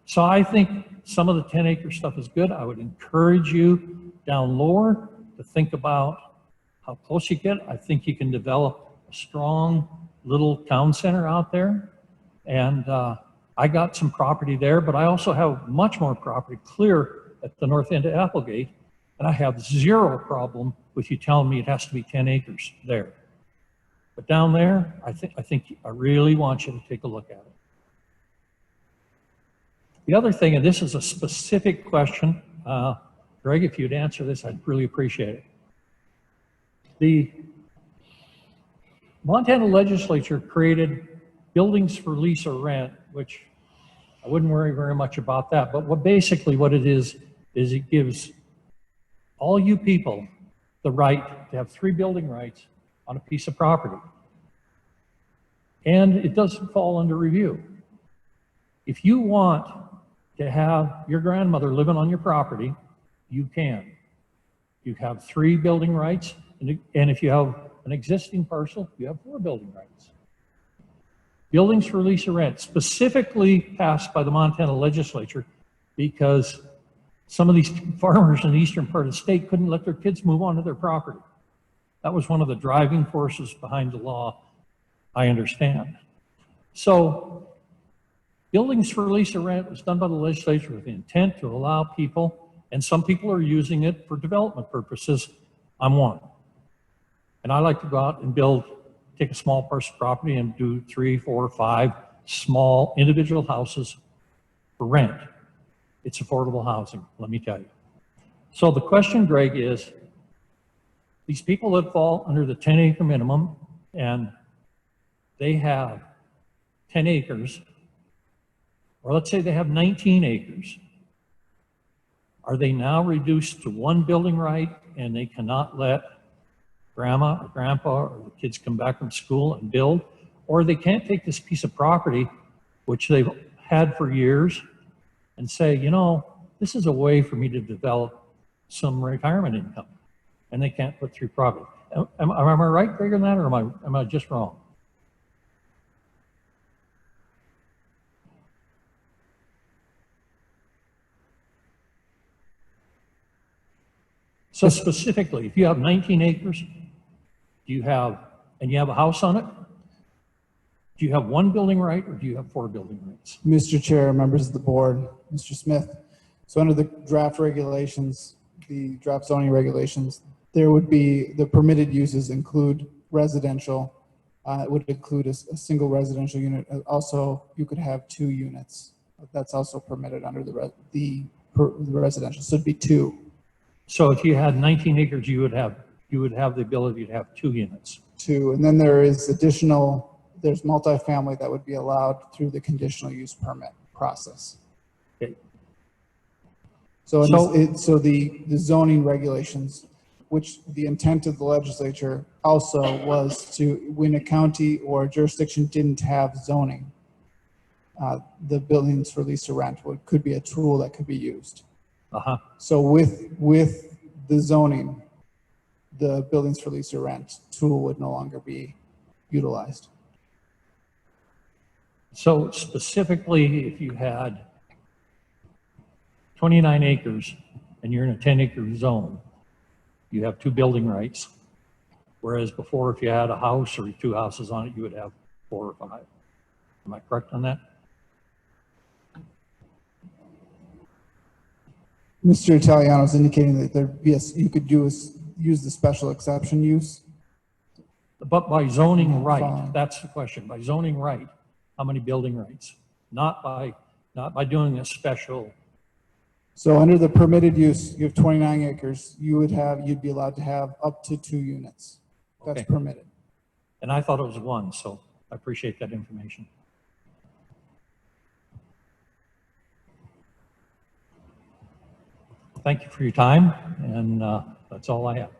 So I think some of the 10-acre stuff is good. I would encourage you down lower to think about how close you get. I think you can develop a strong little town center out there. And I got some property there, but I also have much more property clear at the north end of Applegate. And I have zero problem with you telling me it has to be 10 acres there. But down there, I really want you to take a look at it. The other thing, and this is a specific question, Greg, if you'd answer this, I'd really appreciate it. The Montana legislature created buildings for lease or rent, which I wouldn't worry very much about that. But what it is it gives all you people the right to have 3 building rights on a piece of property. And it doesn't fall under review. If you want to have your grandmother living on your property, you can. You have 3 building rights, and if you have an existing parcel, you have 4 building rights. Buildings for lease or rent, specifically passed by the Montana legislature because some of these farmers in the eastern part of the state couldn't let their kids move onto their property. That was one of the driving forces behind the law, I understand. So buildings for lease or rent was done by the legislature with the intent to allow people, and some people are using it for development purposes. I'm one. And I like to go out and take a small parcel of property and do 3, 4, 5 small individual houses for rent. It's affordable housing, let me tell you. So the question, Greg, is these people that fall under the 10-acre minimum and they have 10 acres, or let's say they have 19 acres, are they now reduced to 1 building right and they cannot let grandma or grandpa or the kids come back from school and build? Or they can't take this piece of property, which they've had for years, and say, you know, this is a way for me to develop some retirement income, and they can't put through property. Am I right, Greg, on that, or am I just wrong? So specifically, if you have 19 acres, and you have a house on it, do you have 1 building right or do you have 4 building rights? Mr. Chair, members of the board, Mr. Smith. So under the draft regulations, the draft zoning regulations, there would be the permitted uses include residential. It would include a single residential unit. Also, you could have 2 units. That's also permitted under the residential. So it'd be 2. So if you had 19 acres, you would have the ability to have 2 units. 2, and then there's multifamily that would be allowed through the conditional use permit process. Okay. So the zoning regulations, which the intent of the legislature also was to, when a county or jurisdiction didn't have zoning, the buildings for lease or rent could be a tool that could be used. So with the zoning, the buildings for lease or rent tool would no longer be utilized. So specifically, if you had 29 acres and you're in a 10-acre zone, you have 2 building rights. Whereas before, if you had a house or 2 houses on it, you would have 4 or 5. Am I correct on that? Mr. Italiano is indicating that yes, you could use the special exception use. But by zoning right, that's the question. By zoning right, how many building rights? Not by doing a special. So under the permitted use, you have 29 acres. You'd be allowed to have up to 2 units. That's permitted. And I thought it was 1, so I appreciate that information. Thank you for your time, and that's all I have.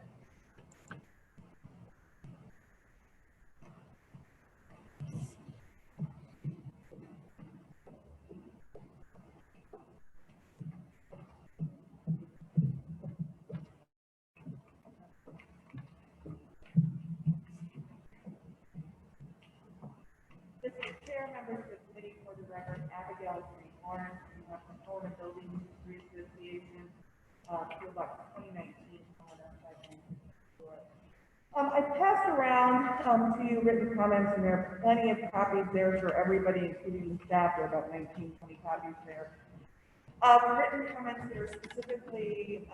Mr. Chair, members of the committee, for the record, Abigail Green Lawrence, Helena Building Association, to about 2019. I passed around to you written comments, and there are plenty of copies there for everybody, including the staff. There are about 19, 20 copies there. Written comments that are specifically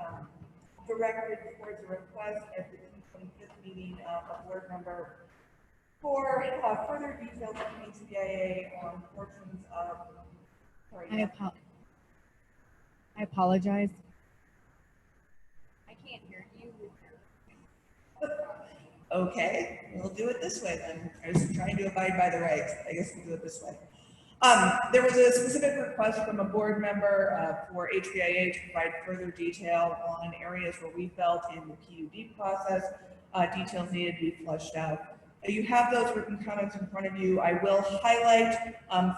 directed towards a request at the 25th meeting of a board member for further details from HCIA on portions of, sorry. I apologize. I can't hear you. Okay, we'll do it this way then. I was trying to abide by the regs. I guess we'll do it this way. There was a specific request from a board member for HBIA to provide further detail on areas where we felt in the PUD process, details needed to be fleshed out. You have those written comments in front of you. I will highlight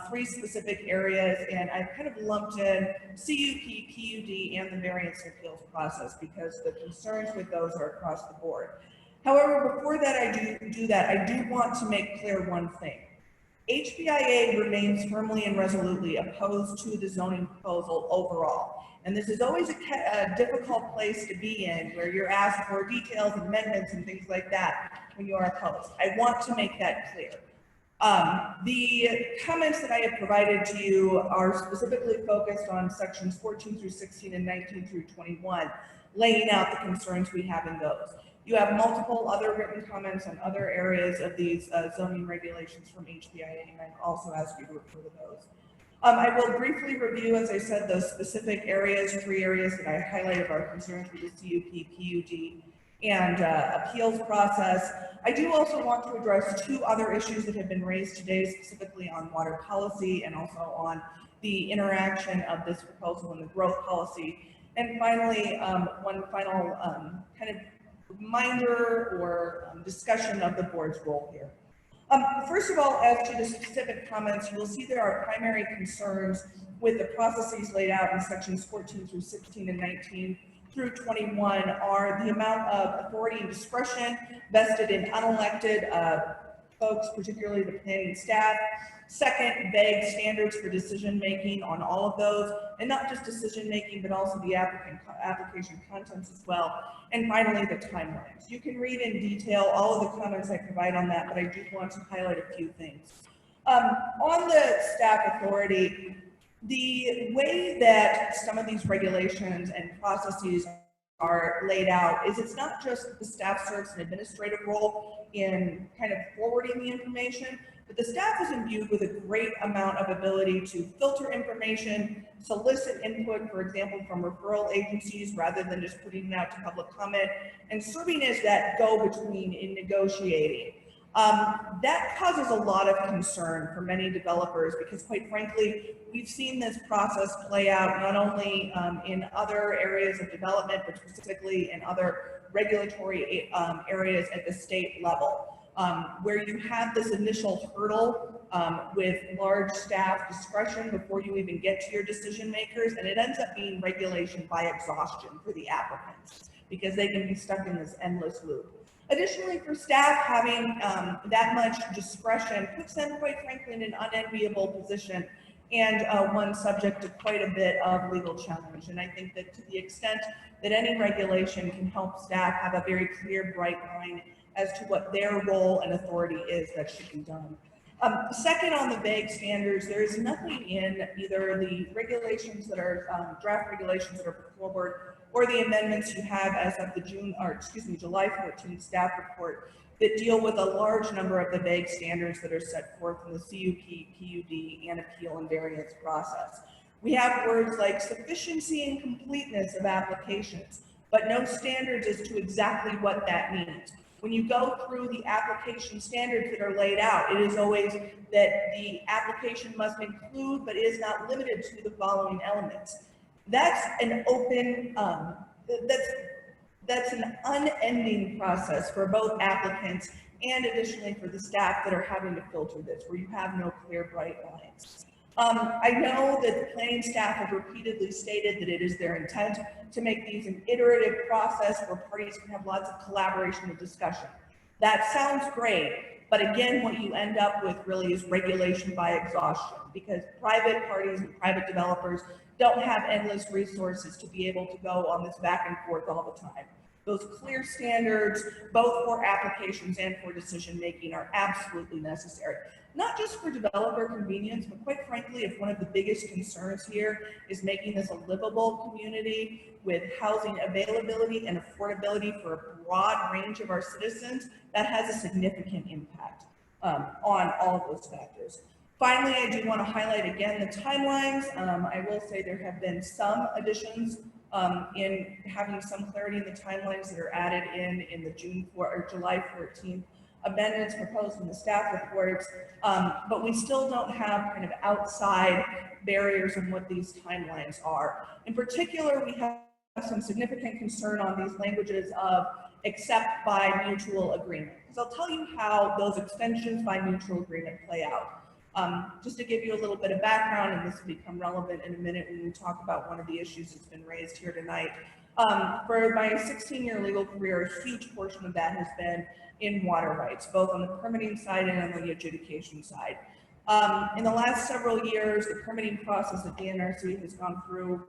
3 specific areas, and I've kind of lumped in CUP, PUD, and the variance appeals process because the concerns with those are across the board. However, before that I do want to make clear one thing. HBIA remains firmly and resolutely opposed to the zoning proposal overall. And this is always a difficult place to be in, where you're asked for details, amendments, and things like that when you are opposed. I want to make that clear. The comments that I have provided to you are specifically focused on sections 14 through 16 and 19 through 21, laying out the concerns we have in those. You have multiple other written comments on other areas of these zoning regulations from HBIA, and I'd also ask you to refer to those. I will briefly review, as I said, those specific areas, 3 areas that I highlighted are concerns with the CUP, PUD, and appeals process. I do also want to address 2 other issues that have been raised today, specifically on water policy and also on the interaction of this proposal and the growth policy. And finally, one final kind of reminder or discussion of the board's role here. First of all, as to the specific comments, you will see there are primary concerns with the processes laid out in sections 14 through 16 and 19 through 21 are the amount of authority and discretion vested in unelected folks, particularly the planning staff. Second, vague standards for decision-making on all of those, and not just decision-making, but also the application contents as well. And finally, the timelines. You can read in detail all of the comments I provide on that, but I do want to highlight a few things. On the staff authority, the way that some of these regulations and processes are laid out is it's not just the staff serves an administrative role in kind of forwarding the information, but the staff is imbued with a great amount of ability to filter information, solicit input, for example, from referral agencies rather than just putting it out to public comment, and serving as that go-between in negotiating. That causes a lot of concern for many developers because, quite frankly, we've seen this process play out not only in other areas of development, but specifically in other regulatory areas at the state level, where you have this initial hurdle with large staff discretion before you even get to your decision makers, and it ends up being regulation by exhaustion for the applicants because they can be stuck in this endless loop. Additionally, for staff, having that much discretion puts them, quite frankly, in an unenviable position and one subject to quite a bit of legal challenge. And I think that to the extent that any regulation can help staff have a very clear, bright line as to what their role and authority is, that should be done. Second, on the vague standards, there is nothing in either the regulations that are draft regulations that are put forward or the amendments you have as of the July 14th staff report that deal with a large number of the vague standards that are set forth in the CUP, PUD, and appeal and variance process. We have words like sufficiency and completeness of applications, but no standards as to exactly what that means. When you go through the application standards that are laid out, it is always that the application must include, but is not limited to, the following elements. That's an open, that's an unending process for both applicants and additionally for the staff that are having to filter this, where you have no clear, bright lines. I know that the planning staff have repeatedly stated that it is their intent to make these an iterative process where parties can have lots of collaboration and discussion. That sounds great, But again, what you end up with really is regulation by exhaustion, because private parties and private developers don't have endless resources to be able to go on this back and forth all the time. Those clear standards, both for applications and for decision making, are absolutely necessary. Not just for developer convenience, but quite frankly, if one of the biggest concerns here is making this a livable community with housing availability and affordability for a broad range of our citizens, that has a significant impact on all of those factors. Finally, I do want to highlight again the timelines. I will say there have been some additions in having some clarity in the timelines that are added in the July 14th amendments proposed in the staff reports, but we still don't have kind of outside barriers on what these timelines are. In particular, we have some significant concern on these languages of except by mutual agreement. Because I'll tell you how those extensions by mutual agreement play out. Just to give you a little bit of background, and this will become relevant in a minute when we talk about one of the issues that's been raised here tonight. For my 16-year legal career, a huge portion of that has been in water rights, both on the permitting side and on the adjudication side. In the last several years, the permitting process at the NRC has gone through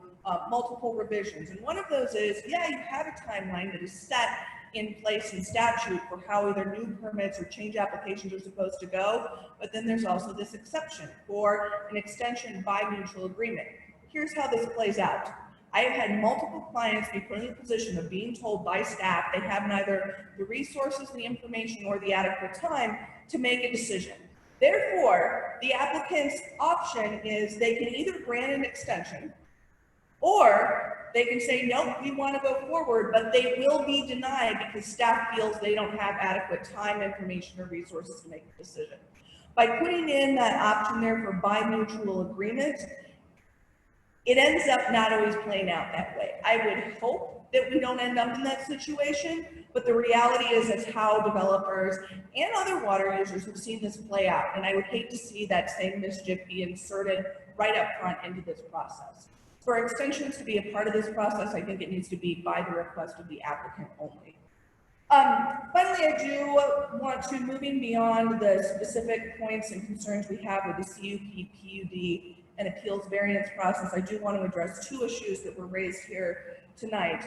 multiple revisions. And one of those is, yeah, you have a timeline that is set in place in statute for how either new permits or change applications are supposed to go, but then there's also this exception for an extension by mutual agreement. Here's how this plays out. I have had multiple clients be put in the position of being told by staff they have neither the resources, the information, or the adequate time to make a decision. Therefore, the applicant's option is they can either grant an extension, or they can say, nope, we want to go forward, but they will be denied because staff feels they don't have adequate time, information, or resources to make a decision. By putting in that option there for by mutual agreement, it ends up not always playing out that way. I would hope that we don't end up in that situation, but the reality is that's how developers and other water users have seen this play out. And I would hate to see that same mischief be inserted right up front into this process. For extensions to be a part of this process, I think it needs to be by the request of the applicant only. Finally, I do want to, moving beyond the specific points and concerns we have with the CUP, PUD, and appeals variance process, I do want to address two issues that were raised here tonight.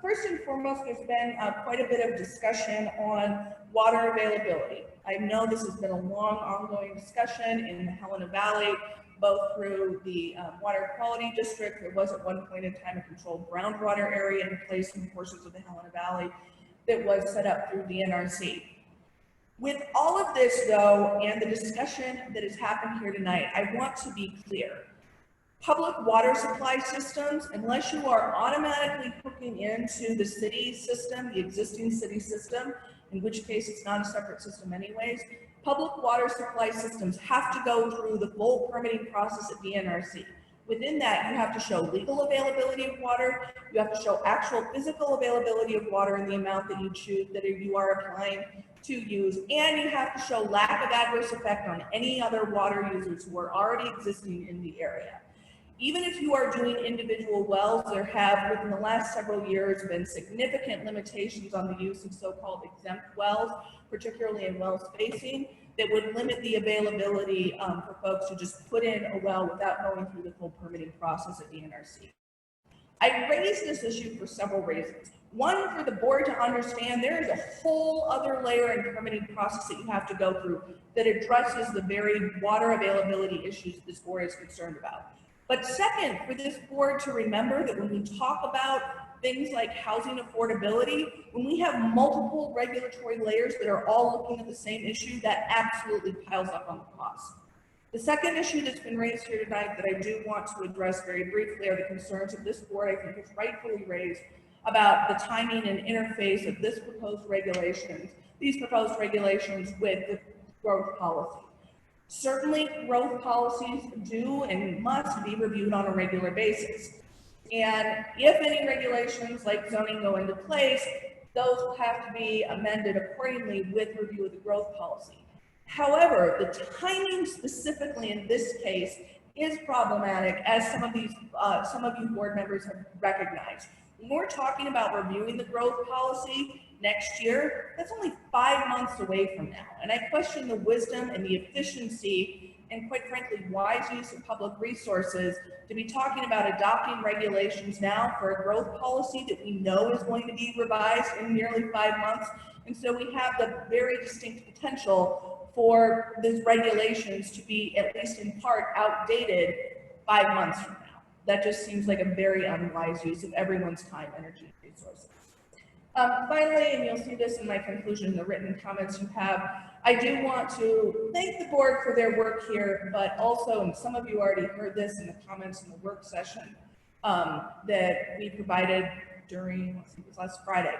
First and foremost, there's been quite a bit of discussion on water availability. I know this has been a long, ongoing discussion in the Helena Valley, both through the water quality district. There was at one point in time a controlled groundwater area in place in portions of the Helena Valley that was set up through the NRC. With all of this though, and the discussion that has happened here tonight, I want to be clear. Public water supply systems, unless you are automatically hooking into the city system, the existing city system, in which case it's not a separate system anyways, public water supply systems have to go through the full permitting process at the NRC. Within that, you have to show legal availability of water, you have to show actual physical availability of water in the amount that you choose, that you are applying to use, and you have to show lack of adverse effect on any other water users who are already existing in the area. Even if you are doing individual wells, there have, within the last several years, been significant limitations on the use of so-called exempt wells, particularly in well spacing, that would limit the availability for folks to just put in a well without going through the full permitting process at the NRC. I raised this issue for several reasons. One, for the board to understand there is a whole other layer in permitting process that you have to go through that addresses the very water availability issues this board is concerned about. But second, for this board to remember that when we talk about things like housing affordability, when we have multiple regulatory layers that are all looking at the same issue, that absolutely piles up on the cost. The second issue that's been raised here tonight that I do want to address very briefly are the concerns of this board, I think is rightfully raised, about the timing and interface of this proposed regulations, these proposed regulations with the growth policy. Certainly, growth policies do and must be reviewed on a regular basis. And if any regulations like zoning go into place, those will have to be amended accordingly with review of the growth policy. However, the timing specifically in this case is problematic, as some of you board members have recognized. When we're talking about reviewing the growth policy, next year, that's only 5 months away from now. And I question the wisdom and the efficiency and, quite frankly, wise use of public resources to be talking about adopting regulations now for a growth policy that we know is going to be revised in nearly 5 months. And so we have the very distinct potential for these regulations to be, at least in part, outdated 5 months from now. That just seems like a very unwise use of everyone's time, energy, and resources. Finally, and you'll see this in my conclusion, the written comments you have, I do want to thank the board for their work here, but also, and some of you already heard this in the comments in the work session that we provided during, I think it was last Friday,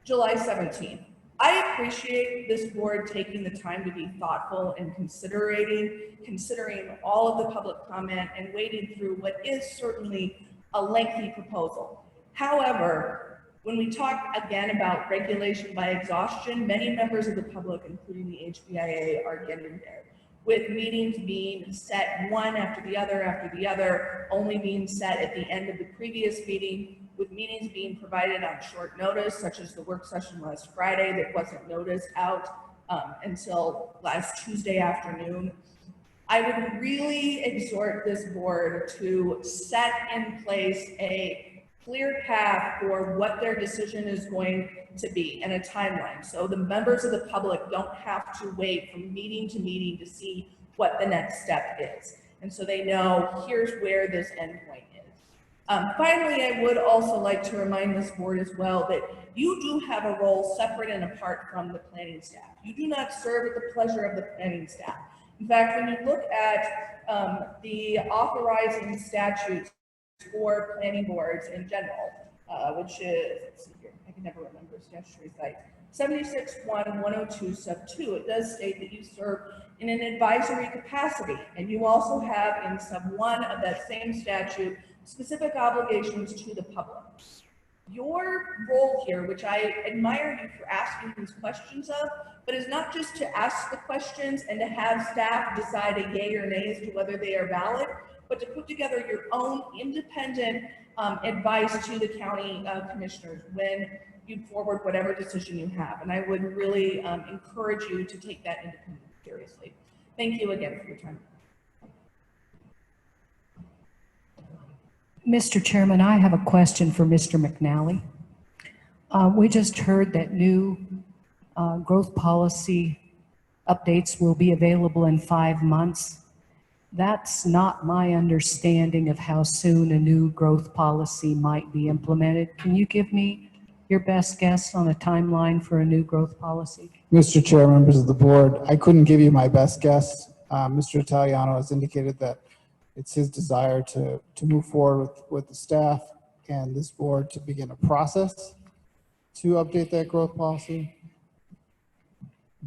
July 17th. I appreciate this board taking the time to be thoughtful and considering all of the public comment and wading through what is certainly a lengthy proposal. However, when we talk again about regulation by exhaustion, many members of the public, including the HBIA, are getting there, with meetings being set one after the other, only being set at the end of the previous meeting, with meetings being provided on short notice, such as the work session last Friday that wasn't noticed out until last Tuesday afternoon. I would really exhort this board to set in place a clear path for what their decision is going to be and a timeline. So the members of the public don't have to wait from meeting to meeting to see what the next step is. And so they know here's where this endpoint is. Finally, I would also like to remind this board as well that you do have a role separate and apart from the planning staff. You do not serve at the pleasure of the planning staff. In fact, when you look at the authorizing statutes for planning boards in general, which is, let's see here, I can never remember statutory site, 76.1.102 sub 2, it does state that you serve in an advisory capacity, and you also have in sub 1 of that same statute specific obligations to the public. Your role here, which I admire you for asking these questions of, but is not just to ask the questions and to have staff decide a yay or nay as to whether they are valid, but to put together your own independent advice to the county commissioners when you forward whatever decision you have. And I would really encourage you to take that independence seriously. Thank you again for your time. Mr. Chairman, I have a question for Mr. McNally. We just heard that new growth policy updates will be available in 5 months. That's not my understanding of how soon a new growth policy might be implemented. Can you give me your best guess on a timeline for a new growth policy? Mr. Chair, members of the board, I couldn't give you my best guess. Mr. Italiano has indicated that it's his desire to move forward with the staff and this board to begin a process to update that growth policy.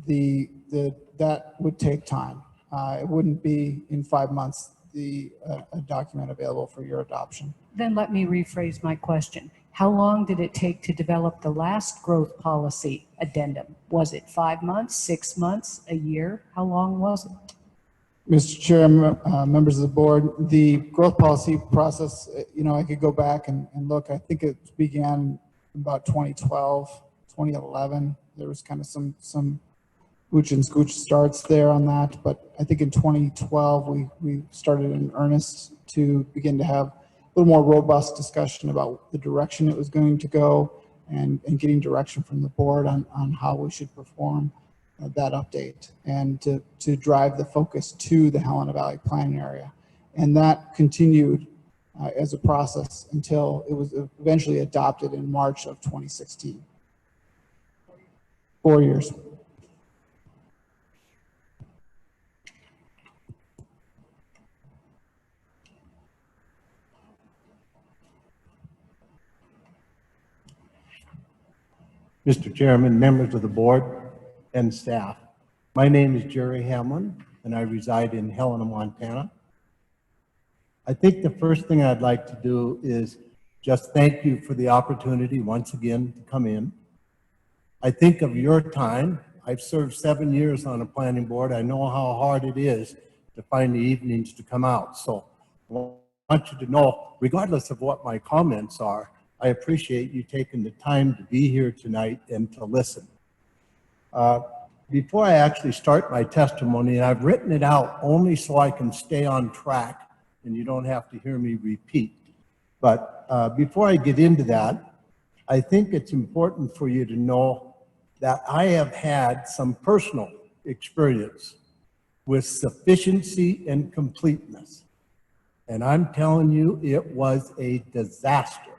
That would take time. It wouldn't be in 5 months a document available for your adoption. Then let me rephrase my question. How long did it take to develop the last growth policy addendum? Was it 5 months, 6 months, a year? How long was it? Mr. Chair, members of the board, the growth policy process, I could go back and look. I think it began about 2012, 2011. There was kind of some ooch and scooch starts there on that, but I think in 2012 we started in earnest to begin to have a little more robust discussion about the direction it was going to go and getting direction from the board on how we should perform that update and to drive the focus to the Helena Valley planning area. And that continued as a process until it was eventually adopted in March of 2016. 4 years. Mr. Chairman, members of the board and staff. My name is Jerry Hamlin, and I reside in Helena, Montana. I think the first thing I'd like to do is just thank you for the opportunity once again to come in. I think of your time. I've served 7 years on a planning board. I know how hard it is to find the evenings to come out. So I want you to know, regardless of what my comments are, I appreciate you taking the time to be here tonight and to listen. Before I actually start my testimony, and I've written it out only so I can stay on track and you don't have to hear me repeat. But before I get into that, I think it's important for you to know that I have had some personal experience with sufficiency and completeness. And I'm telling you, it was a disaster.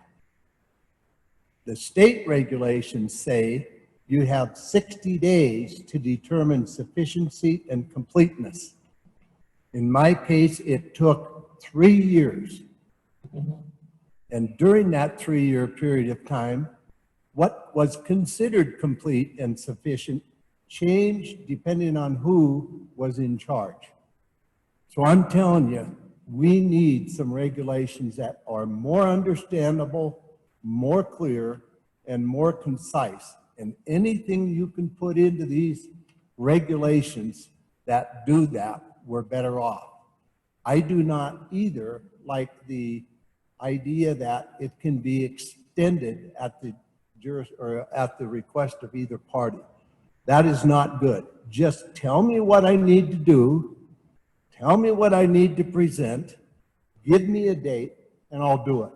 The state regulations say you have 60 days to determine sufficiency and completeness. In my case, it took 3 years. And during that 3-year period of time, what was considered complete and sufficient changed depending on who was in charge. So I'm telling you, we need some regulations that are more understandable, more clear, and more concise. And anything you can put into these regulations that do that, we're better off. I do not either like the idea that it can be extended at the request of either party. That is not good. Just tell me what I need to do, tell me what I need to present, give me a date, and I'll do it.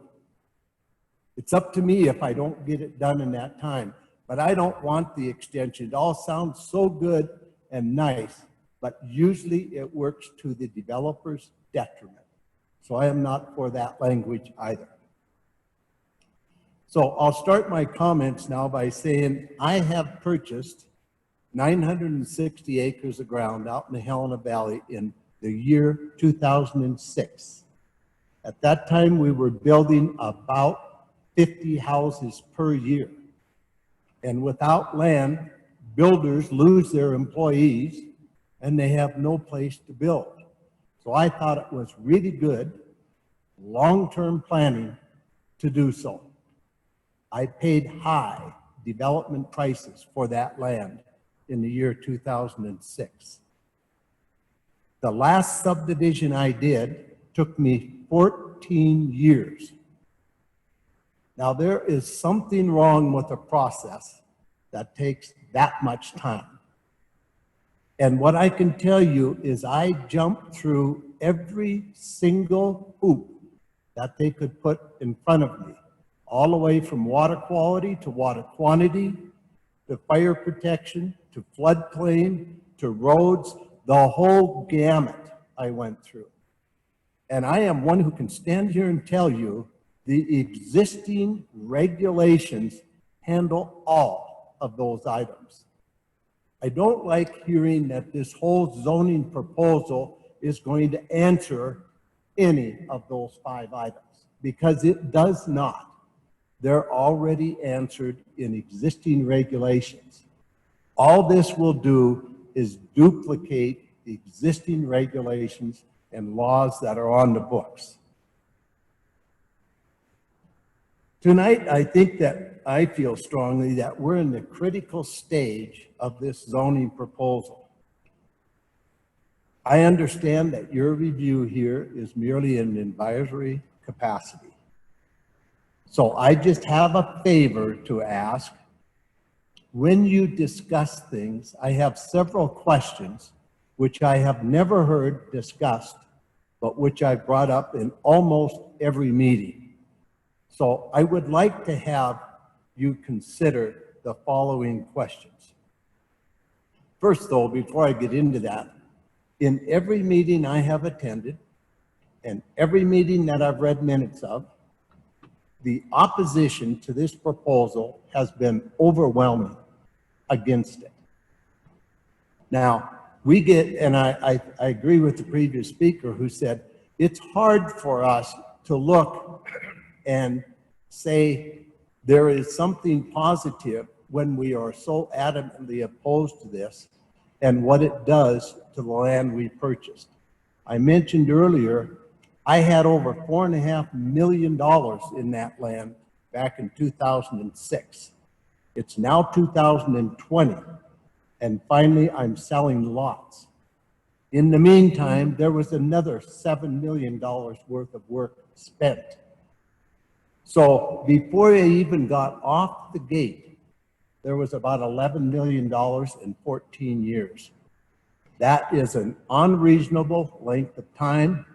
It's up to me if I don't get it done in that time, but I don't want the extension. It all sounds so good and nice, but usually it works to the developer's detriment. So I am not for that language either. So I'll start my comments now by saying I have purchased 960 acres of ground out in the Helena Valley in the year 2006. At that time, we were building about 50 houses per year. And without land, builders lose their employees and they have no place to build. So I thought it was really good, long-term planning to do so. I paid high development prices for that land in the year 2006. The last subdivision I did took me 14 years. Now there is something wrong with a process that takes that much time. And what I can tell you is I jumped through every single hoop that they could put in front of me, all the way from water quality to water quantity, to fire protection, to floodplain, to roads, the whole gamut I went through. And I am one who can stand here and tell you the existing regulations handle all of those items. I don't like hearing that this whole zoning proposal is going to answer any of those 5 items, because it does not. They're already answered in existing regulations. All this will do is duplicate the existing regulations and laws that are on the books. Tonight, I think that I feel strongly that we're in the critical stage of this zoning proposal. I understand that your review here is merely an advisory capacity. So I just have a favor to ask. When you discuss things, I have several questions which I have never heard discussed, but which I brought up in almost every meeting. So I would like to have you consider the following questions. First, though, before I get into that, in every meeting I have attended and every meeting that I've read minutes of, the opposition to this proposal has been overwhelming against it. Now, we get, and I agree with the previous speaker who said, it's hard for us to look and say there is something positive when we are so adamantly opposed to this and what it does to the land we purchased. I mentioned earlier, I had over $4.5 million in that land back in 2006. It's now 2020, and finally I'm selling lots. In the meantime, there was another $7 million worth of work spent. So before I even got off the gate, there was about $11 million in 14 years. That is an unreasonable length of time.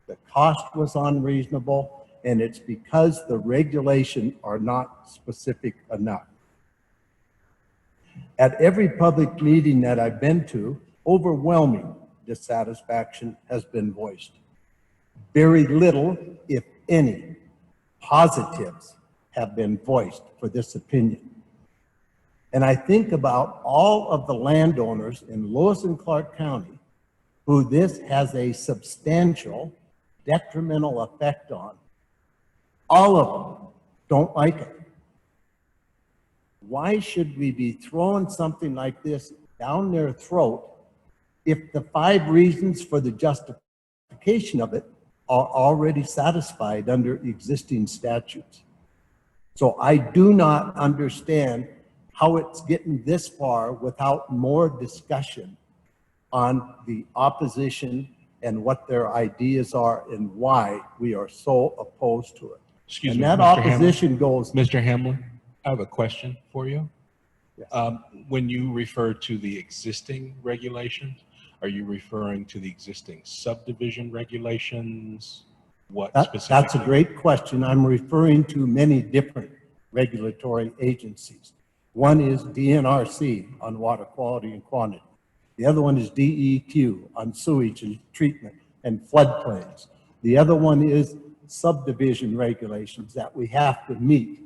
The cost was unreasonable, and it's because the regulations are not specific enough. At every public meeting that I've been to, overwhelming dissatisfaction has been voiced. Very little, if any, positives have been voiced for this opinion. And I think about all of the landowners in Lewis and Clark County who this has a substantial detrimental effect on. All of them don't like it. Why should we be throwing something like this down their throat if the 5 reasons for the justification of it are already satisfied under existing statutes? So I do not understand how it's getting this far without more discussion on the opposition and what their ideas are and why we are so opposed to it. Excuse and me, that Mr. opposition goes. Mr. Hamlin, I have a question for you. Yes. When you refer to the existing regulations, are you referring to the existing subdivision regulations? What specifically? That's a great question. I'm referring to many different regulatory agencies. One is DNRC on water quality and quantity. The other one is DEQ on sewage and treatment and floodplains. The other one is subdivision regulations that we have to meet.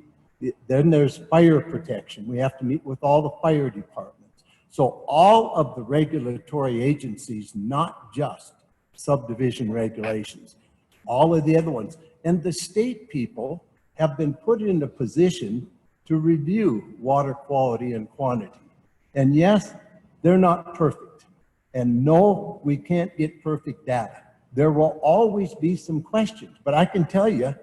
Then there's fire protection. We have to meet with all the fire departments. So all of the regulatory agencies, not just subdivision regulations, all of the other ones. And the state people have been put in a position to review water quality and quantity. And yes, they're not perfect. And no, we can't get perfect data. There will always be some questions, but I can tell you,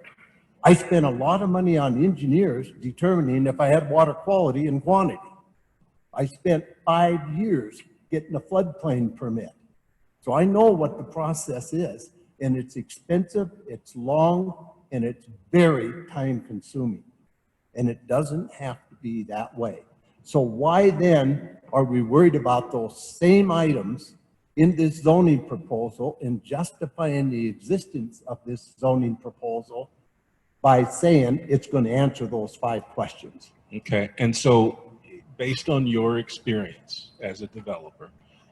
I spent a lot of money on engineers determining if I had water quality and quantity. I spent 5 years getting a floodplain permit. So I know what the process is, and it's expensive, it's long, and it's very time consuming. And it doesn't have to be that way. So why then are we worried about those same items in this zoning proposal and justifying the existence of this zoning proposal by saying it's going to answer those 5 questions? Okay, and so based on your experience as a developer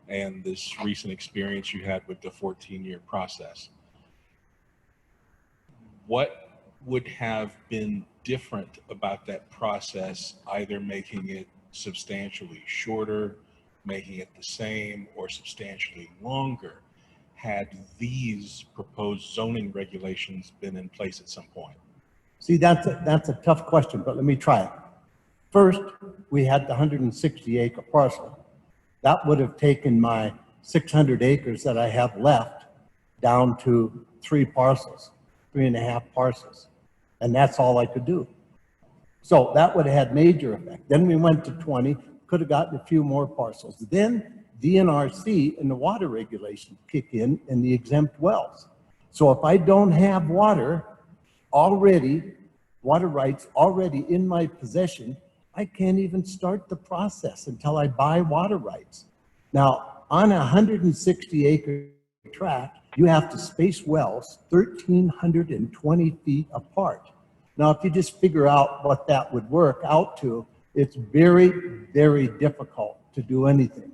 and this recent experience you had with the 14-year process, what would have been different about that process, either making it substantially shorter, making it the same, or substantially longer, had these proposed zoning regulations been in place at some point? See, that's a tough question, but let me try it. First, we had the 160-acre parcel. That would have taken my 600 acres that I have left down to 3 parcels, 3.5 parcels. And that's all I could do. So that would have had major effect. Then we went to 20, could have gotten a few more parcels. Then DNRC and the water regulations kick in and the exempt wells. So if I don't have water rights already in my possession, I can't even start the process until I buy water rights. Now, on a 160-acre tract, you have to space wells 1,320 feet apart. Now, if you just figure out what that would work out to, it's very, very difficult to do anything.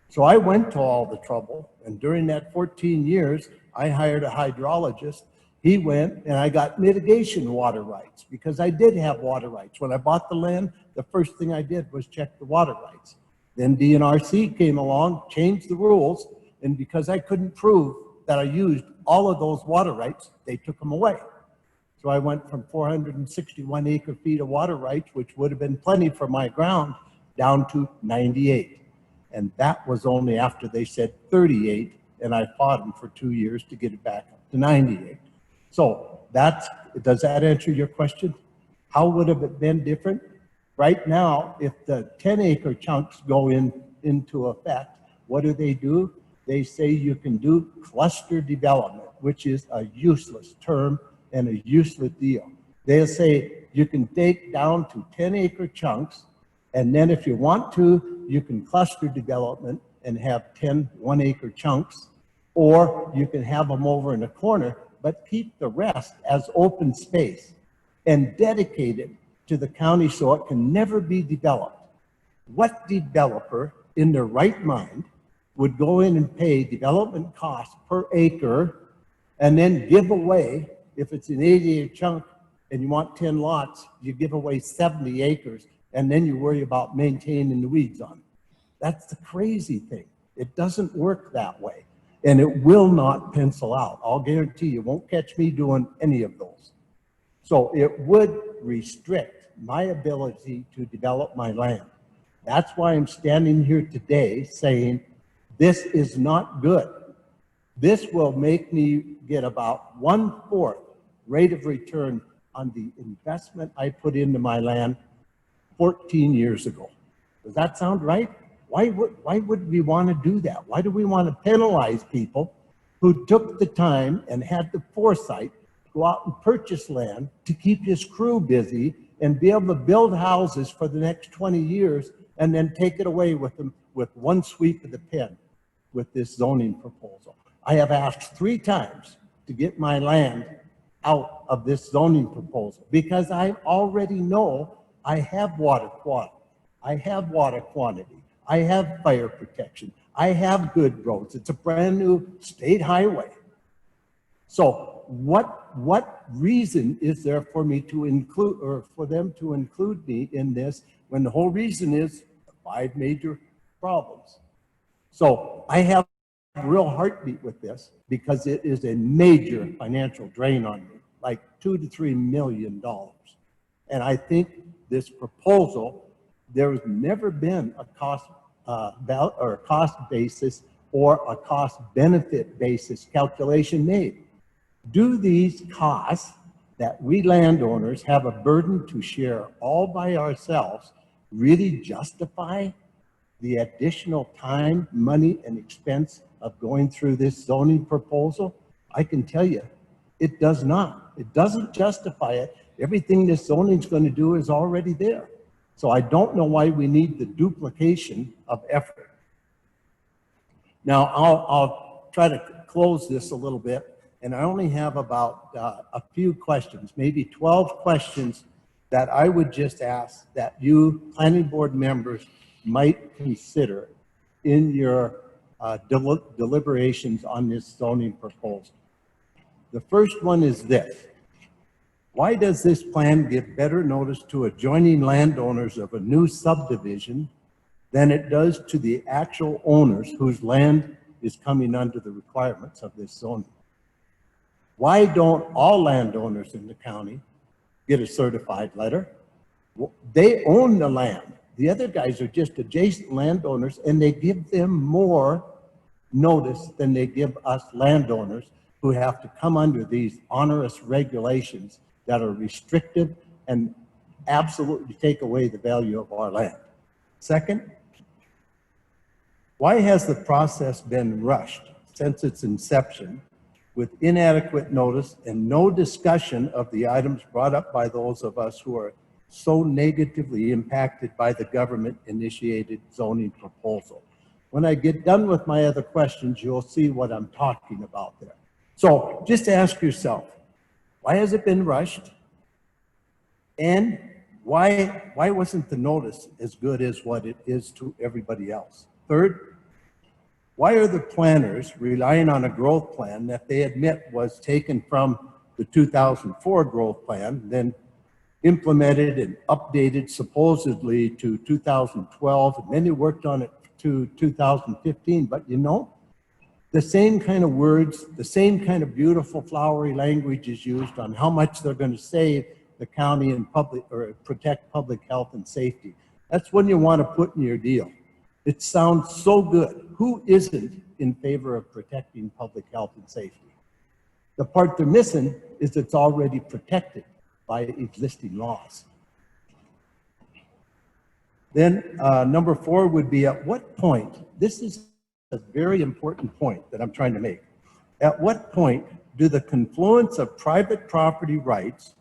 So I went to all the trouble, and during that 14 years, I hired a hydrologist. He went and I got mitigation water rights because I did have water rights. When I bought the land, the first thing I did was check the water rights. Then DNRC came along, changed the rules, and because I couldn't prove that I used all of those water rights, they took them away. So I went from 461 acre feet of water rights, which would have been plenty for my ground, down to 98. And that was only after they said 38, and I fought them for 2 years to get it back up to 98. So does that answer your question? How would have it been different? Right now, if the 10-acre chunks go into effect, what do? They say you can do cluster development, which is a useless term and a useless deal. They'll say you can take down to 10-acre chunks, and then if you want to, you can cluster development and have 10 one-acre chunks, or you can have them over in a corner, but keep the rest as open space and dedicate it to the county so it can never be developed. What developer in their right mind would go in and pay development costs per acre and then give away, if it's an 80-acre chunk and you want 10 lots, you give away 70 acres and then you worry about maintaining the weeds on it. That's the crazy thing. It doesn't work that way, and it will not pencil out. I'll guarantee you won't catch me doing any of those. So it would restrict my ability to develop my land. That's why I'm standing here today saying this is not good. This will make me get about 1/4 rate of return on the investment I put into my land 14 years ago. Does that sound right? Why would we want to do that? Why do we want to penalize people who took the time and had the foresight to go out and purchase land to keep his crew busy and be able to build houses for the next 20 years and then take it away with them with one sweep of the pen with this zoning proposal? I have asked 3 times to get my land out of this zoning proposal because I already know I have water quality, I have water quantity, I have fire protection, I have good roads. It's a brand new state highway. So what reason is there for me to include, or for them to include me in this when the whole reason is 5 major problems? So I have a real heartbeat with this because it is a major financial drain on me, like $2 to $3 million. And I think this proposal, there has never been a cost basis or a cost benefit basis calculation made. Do these costs that we landowners have a burden to share all by ourselves really justify the additional time, money, and expense of going through this zoning proposal? I can tell you, it does not. It doesn't justify it. Everything this zoning is going to do is already there. So I don't know why we need the duplication of effort. Now, I'll try to close this a little bit, and I only have about a few questions, maybe 12 questions that I would just ask that you planning board members might consider in your deliberations on this zoning proposal. The first one is this: why does this plan give better notice to adjoining landowners of a new subdivision than it does to the actual owners whose land is coming under the requirements of this zoning? Why don't all landowners in the county get a certified letter? They own the land. The other guys are just adjacent landowners, and they give them more notice than they give us landowners who have to come under these onerous regulations that are restrictive and absolutely take away the value of our land. Second, why has the process been rushed since its inception with inadequate notice and no discussion of the items brought up by those of us who are so negatively impacted by the government-initiated zoning proposal? When I get done with my other questions, you'll see what I'm talking about there. So just ask yourself, why has it been rushed? And why wasn't the notice as good as what it is to everybody else? Third, why are the planners relying on a growth plan that they admit was taken from the 2004 growth plan, then implemented and updated supposedly to 2012, and then they worked on it to 2015, but you know, the same kind of words, the same kind of beautiful flowery language is used on how much they're going to save the county and public, or protect public health and safety. That's when you want to put in your deal. It sounds so good. Who isn't in favor of protecting public health and safety? The part they're missing is it's already protected by existing laws. Then number 4 would be, at what point, this is a very important point that I'm trying to make. At what point do the confluence of private property rights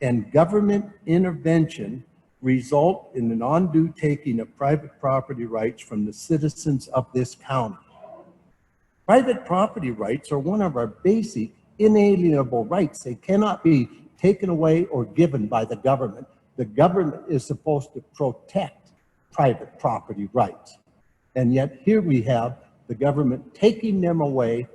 and government intervention result in an undue taking of private property rights from the citizens of this county. Private property rights are one of our basic inalienable rights. They cannot be taken away or given by the government. The government is supposed to protect private property rights. And yet here we have the government taking them away,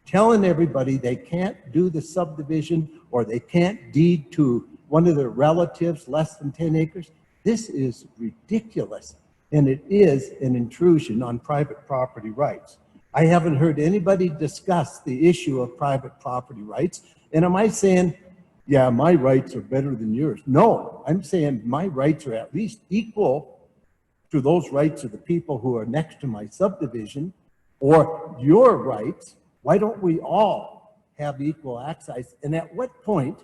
telling everybody they can't do the subdivision or they can't deed to one of their relatives less than 10 acres. This is ridiculous, and it is an intrusion on private property rights. I haven't heard anybody discuss the issue of private property rights. And am I saying, yeah, my rights are better than yours? No, I'm saying my rights are at least equal to those rights of the people who are next to my subdivision, or your rights. Why don't we all have equal access? And at what point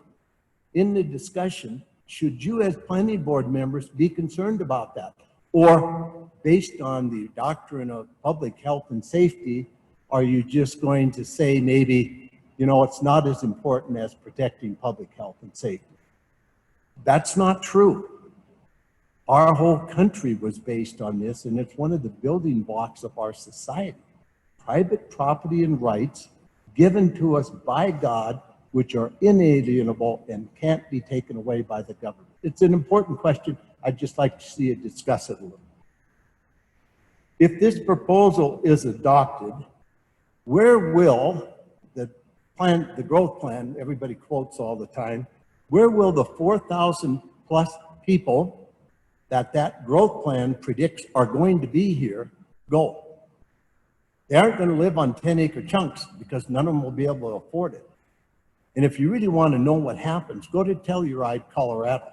in the discussion should you as planning board members be concerned about that? Or based on the doctrine of public health and safety, are you just going to say maybe, you know, it's not as important as protecting public health and safety? That's not true. Our whole country was based on this, and it's one of the building blocks of our society. Private property and rights given to us by God, which are inalienable and can't be taken away by the government. It's an important question. I'd just like to see you discuss it a little. If this proposal is adopted, where will the plan, the growth plan, everybody quotes all the time, where will the 4,000 plus people that growth plan predicts are going to be here go? They aren't going to live on 10-acre chunks because none of them will be able to afford it. And if you really want to know what happens, go to Telluride, Colorado.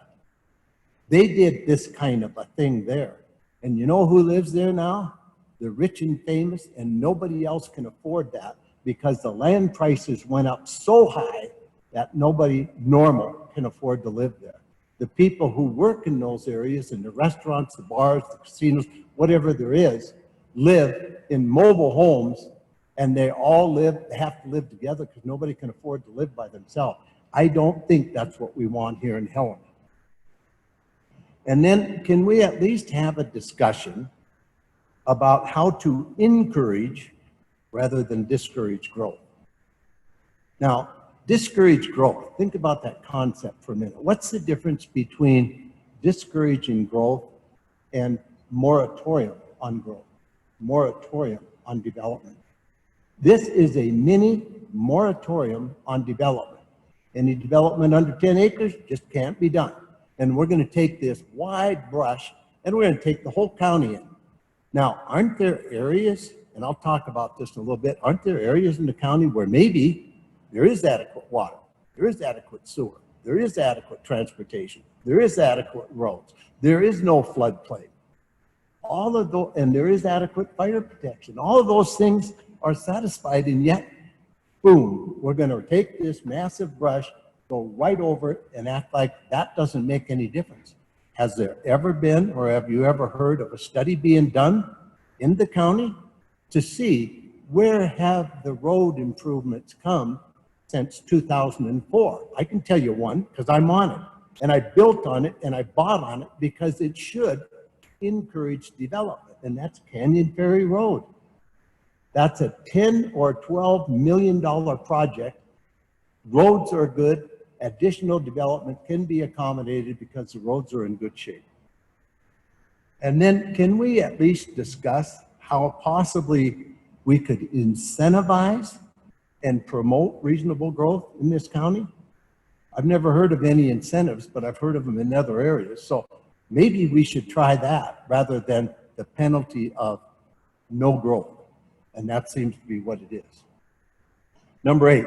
They did this kind of a thing there. And you know who lives there now? The rich and famous, and nobody else can afford that because the land prices went up so high that nobody normal can afford to live there. The people who work in those areas, in the restaurants, the bars, the casinos, whatever there is, live in mobile homes, and they all have to live together because nobody can afford to live by themselves. I don't think that's what we want here in Helena. And then can we at least have a discussion about how to encourage rather than discourage growth? Now, discourage growth, think about that concept for a minute. What's the difference between discouraging growth and moratorium on growth, moratorium on development? This is a mini moratorium on development. Any development under 10 acres just can't be done. And we're going to take this wide brush and we're going to take the whole county in. Now, aren't there areas, and I'll talk about this in a little bit, aren't there areas in the county where maybe there is adequate water, there is adequate sewer, there is adequate transportation, there is adequate roads, there is no floodplain, all of those, and there is adequate fire protection. All of those things are satisfied, and yet, boom, we're going to take this massive brush, go right over it, and act like that doesn't make any difference. Has there ever been, or have you ever heard of a study being done in the county to see where have the road improvements come since 2004? I can tell you one because I'm on it, and I built on it, and I bought on it because it should encourage development, and that's Canyon Ferry Road. That's a $10 or $12 million project. Roads are good. Additional development can be accommodated because the roads are in good shape. And then can we at least discuss how possibly we could incentivize and promote reasonable growth in this county? I've never heard of any incentives, but I've heard of them in other areas. So maybe we should try that rather than the penalty of no growth. And that seems to be what it is. Number 8.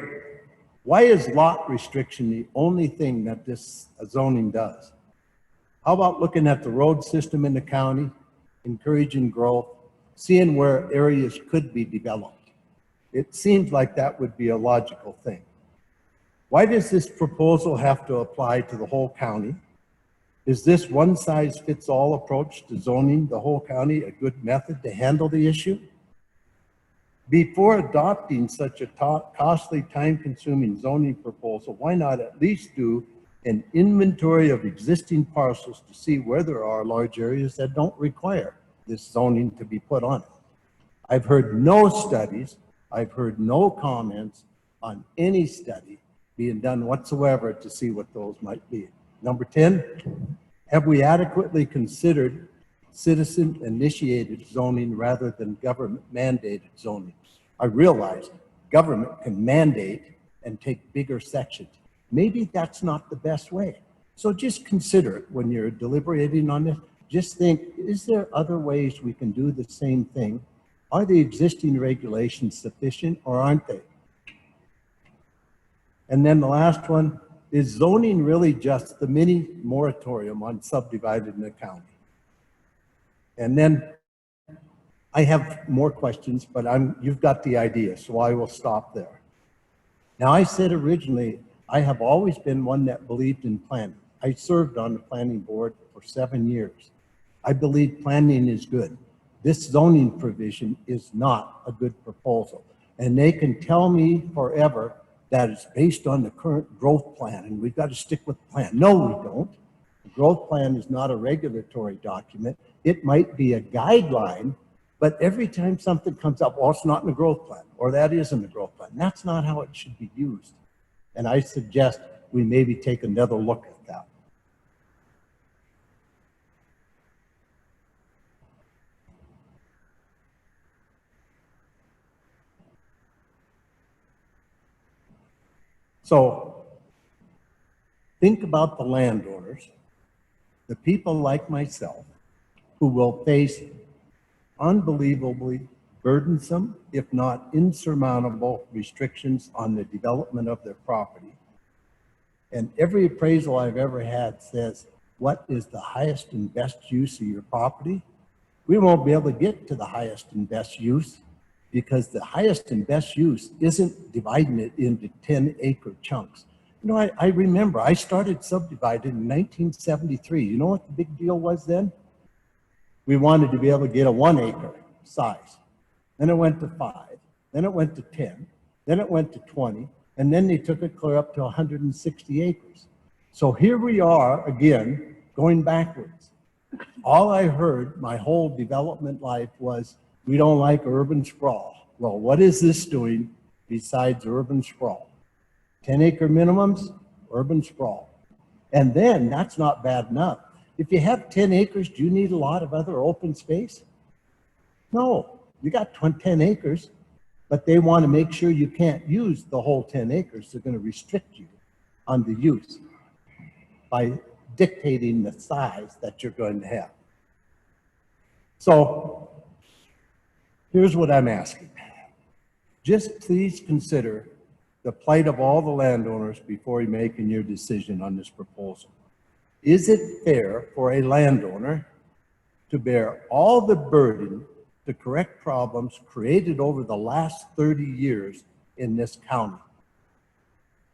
Why is lot restriction the only thing that this zoning does? How about looking at the road system in the county, encouraging growth, seeing where areas could be developed? It seems like that would be a logical thing. Why does this proposal have to apply to the whole county? Is this one-size-fits-all approach to zoning the whole county a good method to handle the issue? Before adopting such a costly, time-consuming zoning proposal, why not at least do an inventory of existing parcels to see where there are large areas that don't require this zoning to be put on it. I've heard no studies, I've heard no comments on any study being done whatsoever to see what those might be. Number 10, have we adequately considered citizen-initiated zoning rather than government-mandated zoning? I realize government can mandate and take bigger sections. Maybe that's not the best way. So just consider it when you're deliberating on this. Just think, is there other ways we can do the same thing? Are the existing regulations sufficient or aren't they? And then the last one, is zoning really just the mini moratorium on subdivided in the county? And then I have more questions, but you've got the idea, so I will stop there. Now, I said originally, I have always been one that believed in planning. I served on the planning board for 7 years. I believe planning is good. This zoning provision is not a good proposal. And they can tell me forever that it's based on the current growth plan and we've got to stick with the plan. No, we don't. The growth plan is not a regulatory document. It might be a guideline, but every time something comes up, well, it's not in the growth plan, or that is in the growth plan. That's not how it should be used. And I suggest we maybe take another look at that. So think about the landowners, the people like myself, who will face unbelievably burdensome, if not insurmountable, restrictions on the development of their property. And every appraisal I've ever had says, what is the highest and best use of your property? We won't be able to get to the highest and best use because the highest and best use isn't dividing it into 10-acre chunks. You know, I remember I started subdividing in 1973. You know what the big deal was then? We wanted to be able to get a 1-acre size. Then it went to 5, then it went to 10, then it went to 20, and then they took it clear up to 160 acres. So here we are again, going backwards. All I heard my whole development life was, we don't like urban sprawl. Well, what is this doing besides urban sprawl? 10-acre minimums, urban sprawl. And then that's not bad enough. If you have 10 acres, do you need a lot of other open space? No, you got 10 acres, but they want to make sure you can't use the whole 10 acres. They're going to restrict you on the use by dictating the size that you're going to have. So here's what I'm asking. Just please consider the plight of all the landowners before you're making your decision on this proposal. Is it fair for a landowner to bear all the burden to correct problems created over the last 30 years in this county?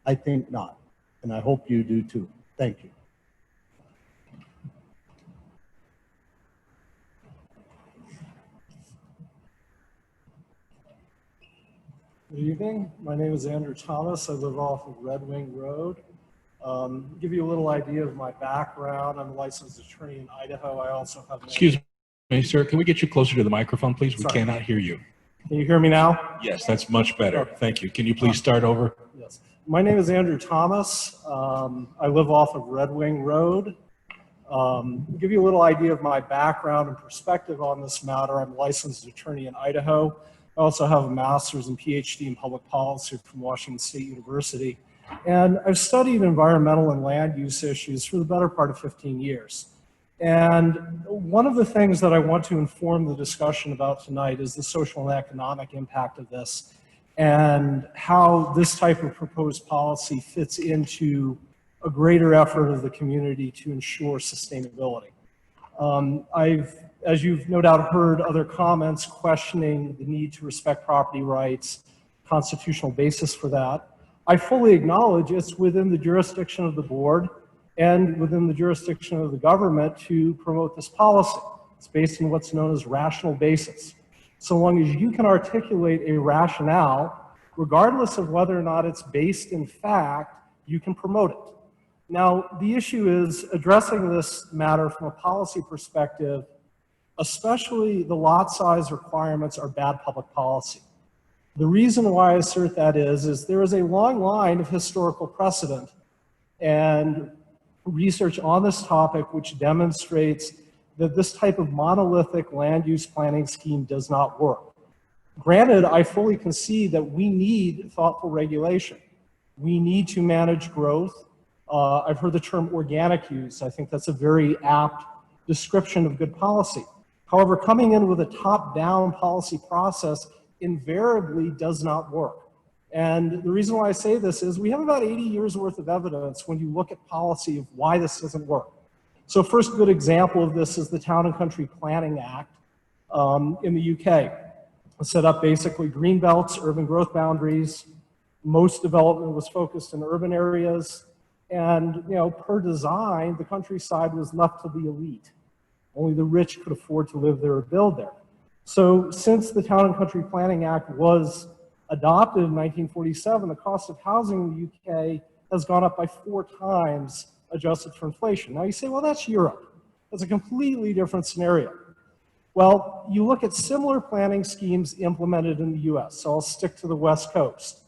I think not, and I hope you do too. Thank you. Good evening. My name is Andrew Thomas. I live off of Red Wing Road. Give you a little idea of my background. I'm a licensed attorney in Idaho. I also have... Excuse me, sir. Can we get you closer to the microphone, please? We Sorry. cannot hear you. Can you hear me now? Yes, that's much better. Okay. Thank you. Can you please start over? Yes. My name is Andrew Thomas. I live off of Red Wing Road. Give you a little idea of my background and perspective on this matter. I'm a licensed attorney in Idaho. I also have a master's and PhD in public policy from Washington State University. And I've studied environmental and land use issues for the better part of 15 years. And one of the things that I want to inform the discussion about tonight is the social and economic impact of this and how this type of proposed policy fits into a greater effort of the community to ensure sustainability. As you've no doubt heard other comments questioning the need to respect property rights, constitutional basis for that. I fully acknowledge it's within the jurisdiction of the board and within the jurisdiction of the government to promote this policy. It's based on what's known as rational basis. So long as you can articulate a rationale, regardless of whether or not it's based in fact, you can promote it. Now, the issue is addressing this matter from a policy perspective, especially the lot size requirements are bad public policy. The reason why I assert that is there is a long line of historical precedent and research on this topic which demonstrates that this type of monolithic land use planning scheme does not work. Granted, I fully concede that we need thoughtful regulation. We need to manage growth. I've heard the term organic use. I think that's a very apt description of good policy. However, coming in with a top-down policy process invariably does not work. And the reason why I say this is we have about 80 years worth of evidence when you look at policy of why this doesn't work. So first good example of this is the Town and Country Planning Act in the UK. It set up basically green belts, urban growth boundaries. Most development was focused in urban areas. And per design, the countryside was left to the elite. Only the rich could afford to live there or build there. So since the Town and Country Planning Act was adopted in 1947, the cost of housing in the UK has gone up by 4 times adjusted for inflation. Now you say, well, that's Europe. That's a completely different scenario. Well, you look at similar planning schemes implemented in the US, so I'll stick to the West Coast.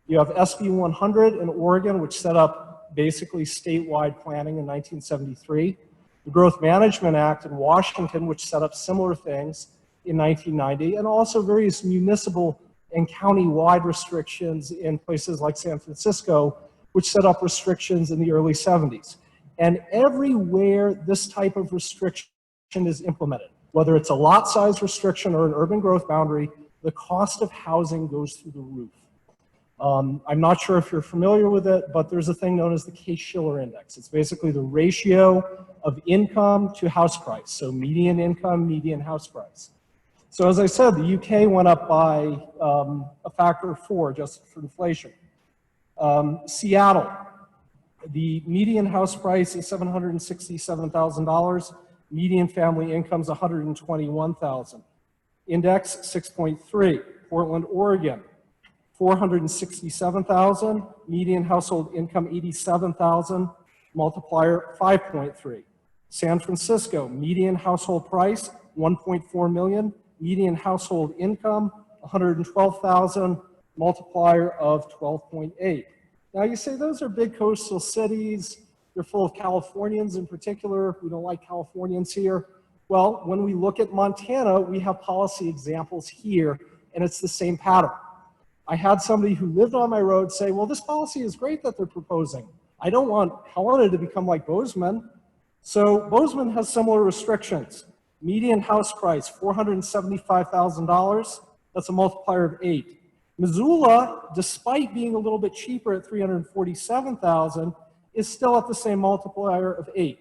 You have SB 100 in Oregon, which set up basically statewide planning in 1973. The Growth Management Act in Washington, which set up similar things in 1990, and also various municipal and county-wide restrictions in places like San Francisco, which set up restrictions in the early 70s. And everywhere this type of restriction is implemented, whether it's a lot size restriction or an urban growth boundary, the cost of housing goes through the roof. I'm not sure if you're familiar with it, but there's a thing known as the Case-Shiller Index. It's basically the ratio of income to house price, so median income, median house price. So as I said, the UK went up by a factor of 4 adjusted for inflation. Seattle, the median house price is $767,000. Median family income is $121,000. Index 6.3. Portland, Oregon, $467,000. Median household income $87,000. Multiplier 5.3. San Francisco, median household price $1.4 million. Median household income $112,000. Multiplier of 12.8. Now you say those are big coastal cities. They're full of Californians in particular. We don't like Californians here. Well, when we look at Montana, we have policy examples here, and it's the same pattern. I had somebody who lived on my road say, well, this policy is great that they're proposing. I don't want Helena to become like Bozeman. So Bozeman has similar restrictions. Median house price, $475,000. That's a multiplier of 8. Missoula, despite being a little bit cheaper at $347,000, is still at the same multiplier of 8.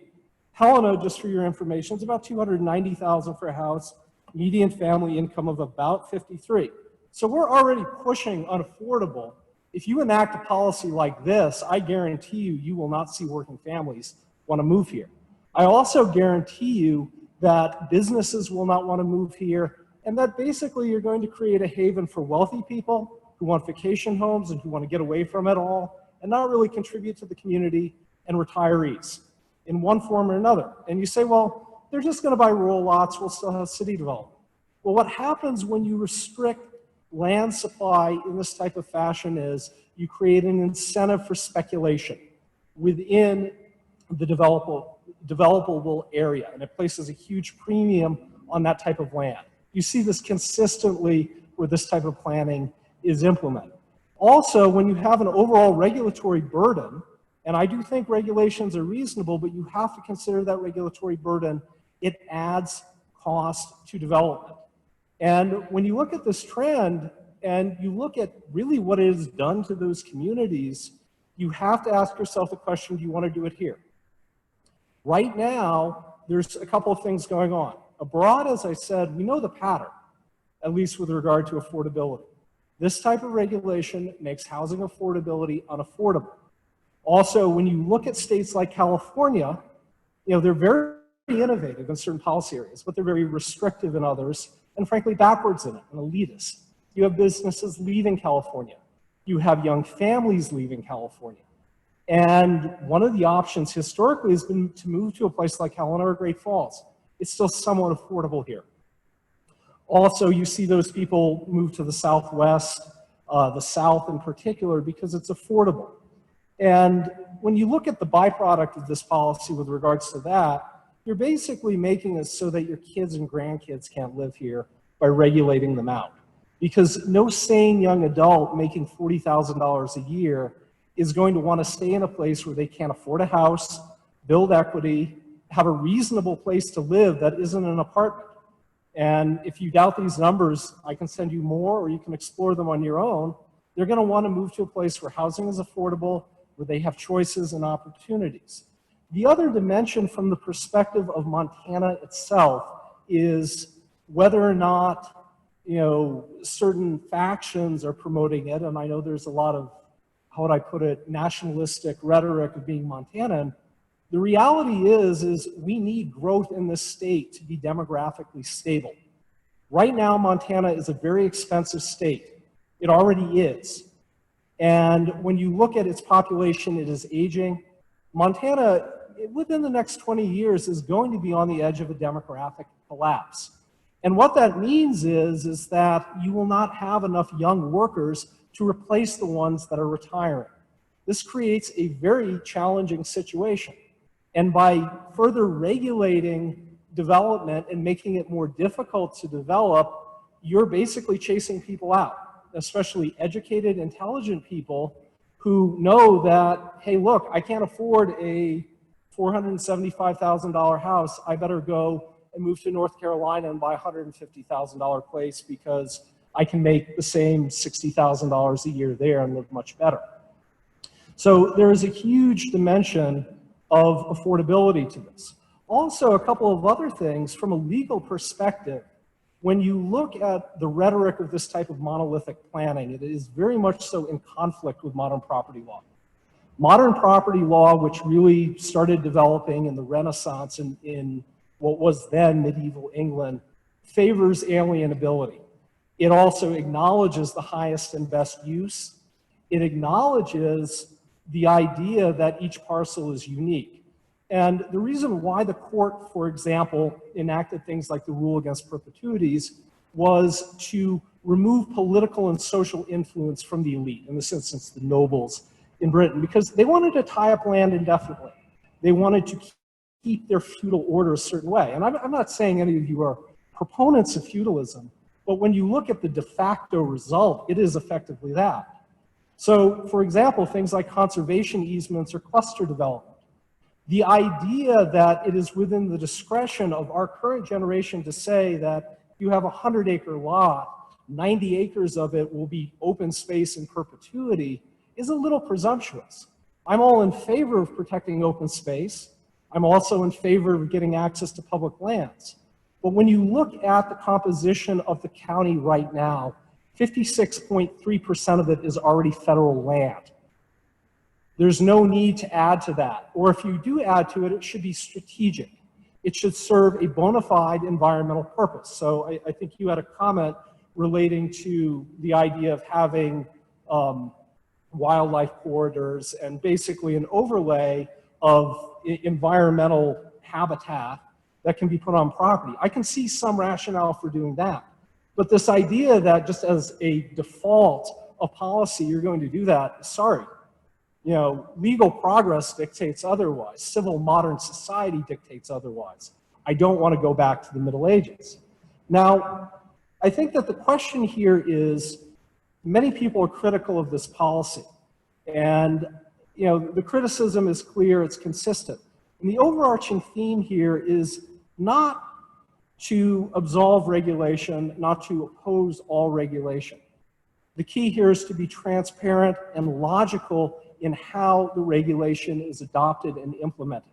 Helena, just for your information, is about $290,000 for a house, median family income of about 53. So we're already pushing unaffordable. If you enact a policy like this, I guarantee you, you will not see working families want to move here. I also guarantee you that businesses will not want to move here, and that basically you're going to create a haven for wealthy people who want vacation homes and who want to get away from it all and not really contribute to the community, and retirees in one form or another. And you say, well, they're just going to buy rural lots, we'll still have city development. Well, what happens when you restrict land supply in this type of fashion is you create an incentive for speculation within the developable area, and it places a huge premium on that type of land. You see this consistently where this type of planning is implemented. Also, when you have an overall regulatory burden, and I do think regulations are reasonable, but you have to consider that regulatory burden, it adds cost to development. And when you look at this trend and you look at really what it has done to those communities, you have to ask yourself the question, do you want to do it here? Right now, there's a couple of things going on. Abroad, as I said, we know the pattern, at least with regard to affordability. This type of regulation makes housing affordability unaffordable. Also, when you look at states like California, they're very innovative in certain policy areas, but they're very restrictive in others, and frankly, backwards in it, and elitist. You have businesses leaving California. You have young families leaving California. And one of the options historically has been to move to a place like Helena or Great Falls. It's still somewhat affordable here. Also, you see those people move to the Southwest, the South in particular, because it's affordable. And when you look at the byproduct of this policy with regards to that, you're basically making it so that your kids and grandkids can't live here by regulating them out. Because no sane young adult making $40,000 a year is going to want to stay in a place where they can't afford a house, build equity, have a reasonable place to live that isn't an apartment. And if you doubt these numbers, I can send you more, or you can explore them on your own. They're going to want to move to a place where housing is affordable, where they have choices and opportunities. The other dimension from the perspective of Montana itself is whether or not, certain factions are promoting it. And I know there's a lot of, how would I put it, nationalistic rhetoric of being Montanan. The reality is we need growth in this state to be demographically stable. Right now, Montana is a very expensive state. It already is. And when you look at its population, it is aging. Montana, within the next 20 years, is going to be on the edge of a demographic collapse. And what that means is that you will not have enough young workers to replace the ones that are retiring. This creates a very challenging situation. And by further regulating development and making it more difficult to develop, you're basically chasing people out, especially educated, intelligent people who know that, hey, look, I can't afford a $475,000 house. I better go and move to North Carolina and buy a $150,000 place because I can make the same $60,000 a year there and live much better. So there is a huge dimension of affordability to this. Also, a couple of other things from a legal perspective. When you look at the rhetoric of this type of monolithic planning, it is very much so in conflict with modern property law. Modern property law, which really started developing in the Renaissance in what was then medieval England, favors alienability. It also acknowledges the highest and best use. It acknowledges the idea that each parcel is unique. And the reason why the court, for example, enacted things like the rule against perpetuities was to remove political and social influence from the elite, in this instance, the nobles in Britain, because they wanted to tie up land indefinitely. They wanted to keep their feudal order a certain way. And I'm not saying any of you are proponents of feudalism, but when you look at the de facto result, it is effectively that. So, for example, things like conservation easements or cluster development. The idea that it is within the discretion of our current generation to say that you have a 100-acre lot, 90 acres of it will be open space in perpetuity is a little presumptuous. I'm all in favor of protecting open space. I'm also in favor of getting access to public lands. But when you look at the composition of the county right now, 56.3% of it is already federal land. There's no need to add to that. Or if you do add to it, it should be strategic. It should serve a bona fide environmental purpose. So I think you had a comment relating to the idea of having wildlife corridors and basically an overlay of environmental habitat that can be put on property. I can see some rationale for doing that. But this idea that just as a default of policy, you're going to do that, sorry. Legal progress dictates otherwise. Civil modern society dictates otherwise. I don't want to go back to the Middle Ages. Now, I think that the question here is, many people are critical of this policy. And, the criticism is clear, it's consistent. And the overarching theme here is not to absolve regulation, not to oppose all regulation. The key here is to be transparent and logical in how the regulation is adopted and implemented.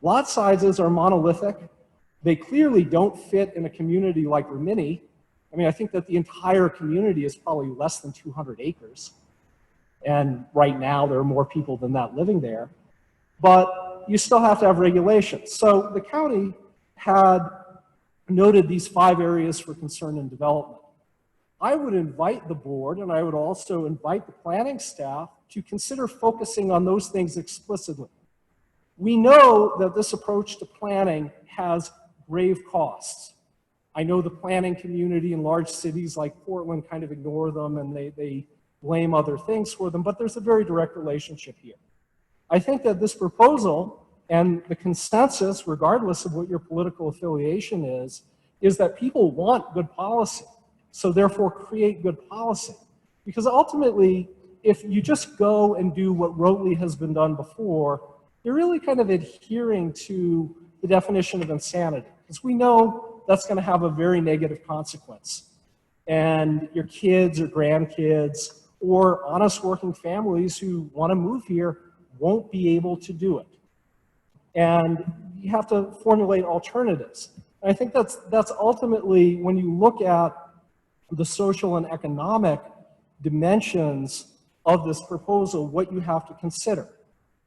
Lot sizes are monolithic. They clearly don't fit in a community like Rimini. I think that the entire community is probably less than 200 acres. And right now, there are more people than that living there. But you still have to have regulations. So the county had noted these 5 areas for concern and development. I would invite the board, and I would also invite the planning staff to consider focusing on those things explicitly. We know that this approach to planning has grave costs. I know the planning community in large cities like Portland kind of ignore them and they blame other things for them, but there's a very direct relationship here. I think that this proposal and the consensus, regardless of what your political affiliation is that people want good policy. So therefore create good policy. Because ultimately, if you just go and do what rotely has been done before, you're really kind of adhering to the definition of insanity. Because we know that's going to have a very negative consequence. And your kids or grandkids or honest working families who want to move here won't be able to do it. And you have to formulate alternatives. And I think that's ultimately, when you look at the social and economic dimensions of this proposal, what you have to consider.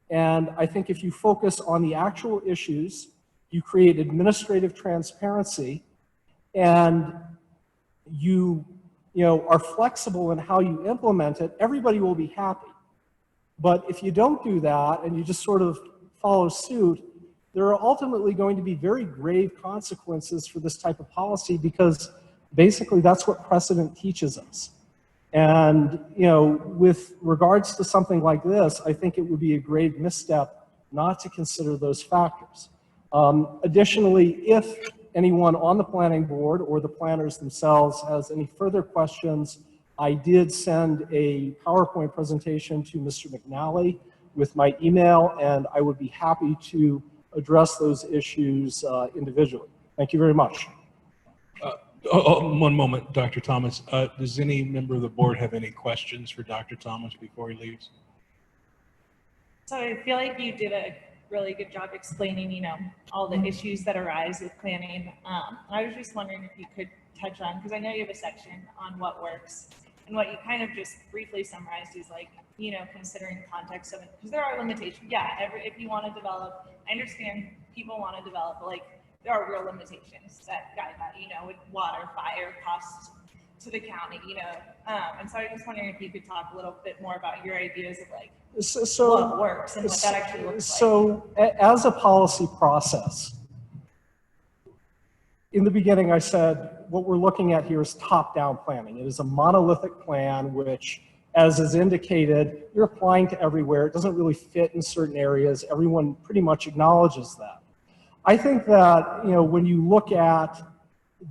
And I think if you focus on the actual issues, you create administrative transparency, and you are flexible in how you implement it, everybody will be happy. But if you don't do that and you just sort of follow suit, there are ultimately going to be very grave consequences for this type of policy, because basically that's what precedent teaches us. And with regards to something like this, I think it would be a grave misstep not to consider those factors. Additionally, if anyone on the planning board or the planners themselves has any further questions, I did send a PowerPoint presentation to Mr. McNally with my email, and I would be happy to address those issues individually. Thank you very much. One moment, Dr. Thomas. Does any member of the board have any questions for Dr. Thomas before he leaves? So I feel like you did a really good job explaining, all the issues that arise with planning. I was just wondering if you could touch on, because I know you have a section on what works, and what you kind of just briefly summarized is like, considering the context of it, because there are limitations. Yeah, if you want to develop, I understand people want to develop, but like, there are real limitations that guide that, with water, fire, costs to the county, and so I was just wondering if you could talk a little bit more about your ideas of like what works and what that actually looks like. So as a policy process, in the beginning I said, what we're looking at here is top-down planning. It is a monolithic plan, which, as is indicated, you're applying to everywhere. It doesn't really fit in certain areas. Everyone pretty much acknowledges that. I think that, when you look at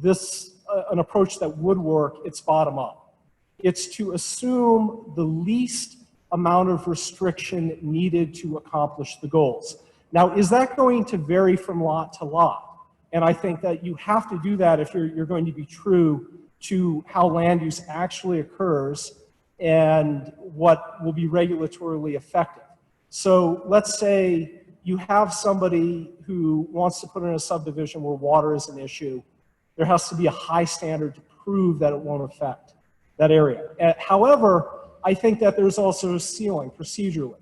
this, an approach that would work, it's bottom up. It's to assume the least amount of restriction needed to accomplish the goals. Now, is that going to vary from lot to lot? And I think that you have to do that if you're going to be true to how land use actually occurs and what will be regulatorily effective. So let's say you have somebody who wants to put in a subdivision where water is an issue. There has to be a high standard to prove that it won't affect that area. However, I think that there's also a ceiling procedurally.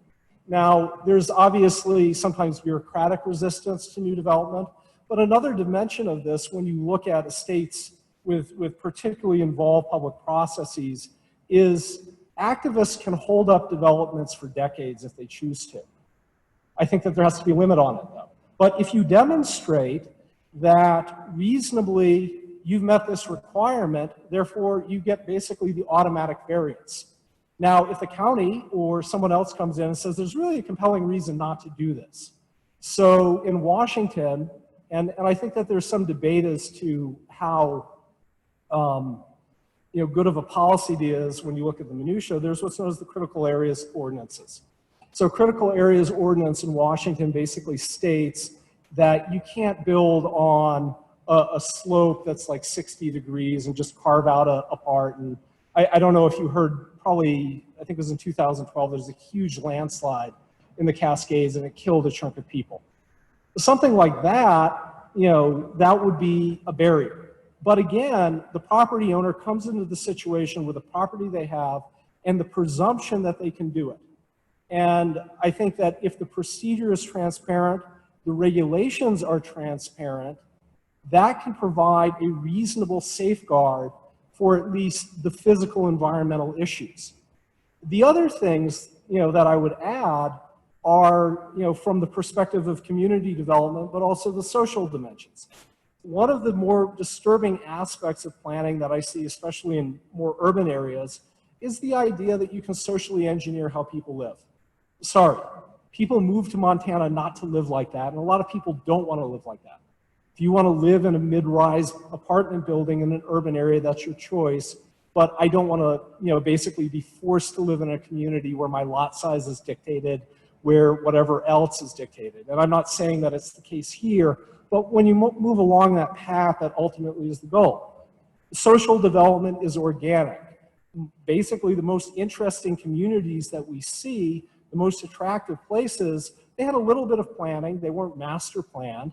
Now, there's obviously sometimes bureaucratic resistance to new development, but another dimension of this, when you look at estates with particularly involved public processes, is activists can hold up developments for decades if they choose to. I think that there has to be a limit on it, though. But if you demonstrate that reasonably you've met this requirement, therefore you get basically the automatic variance. Now, if the county or someone else comes in and says there's really a compelling reason not to do this. So in Washington, and I think that there's some debate as to how good of a policy it is when you look at the minutia, there's what's known as the critical areas ordinances. So critical areas ordinance in Washington basically states that you can't build on a slope that's like 60 degrees and just carve out a part. And I don't know if you heard, probably, I think it was in 2012, there's a huge landslide in the Cascades and it killed a chunk of people. Something like that, that would be a barrier. But again, the property owner comes into the situation with the property they have and the presumption that they can do it. And I think that if the procedure is transparent, the regulations are transparent, that can provide a reasonable safeguard for at least the physical environmental issues. The other things that I would add are, from the perspective of community development, but also the social dimensions. One of the more disturbing aspects of planning that I see, especially in more urban areas, is the idea that you can socially engineer how people live. Sorry, people move to Montana not to live like that, and a lot of people don't want to live like that. If you want to live in a mid-rise apartment building in an urban area, that's your choice. But I don't want to, basically be forced to live in a community where my lot size is dictated, where whatever else is dictated. And I'm not saying that it's the case here, but when you move along that path, that ultimately is the goal. Social development is organic. Basically, the most interesting communities that we see, the most attractive places, they had a little bit of planning. They weren't master planned,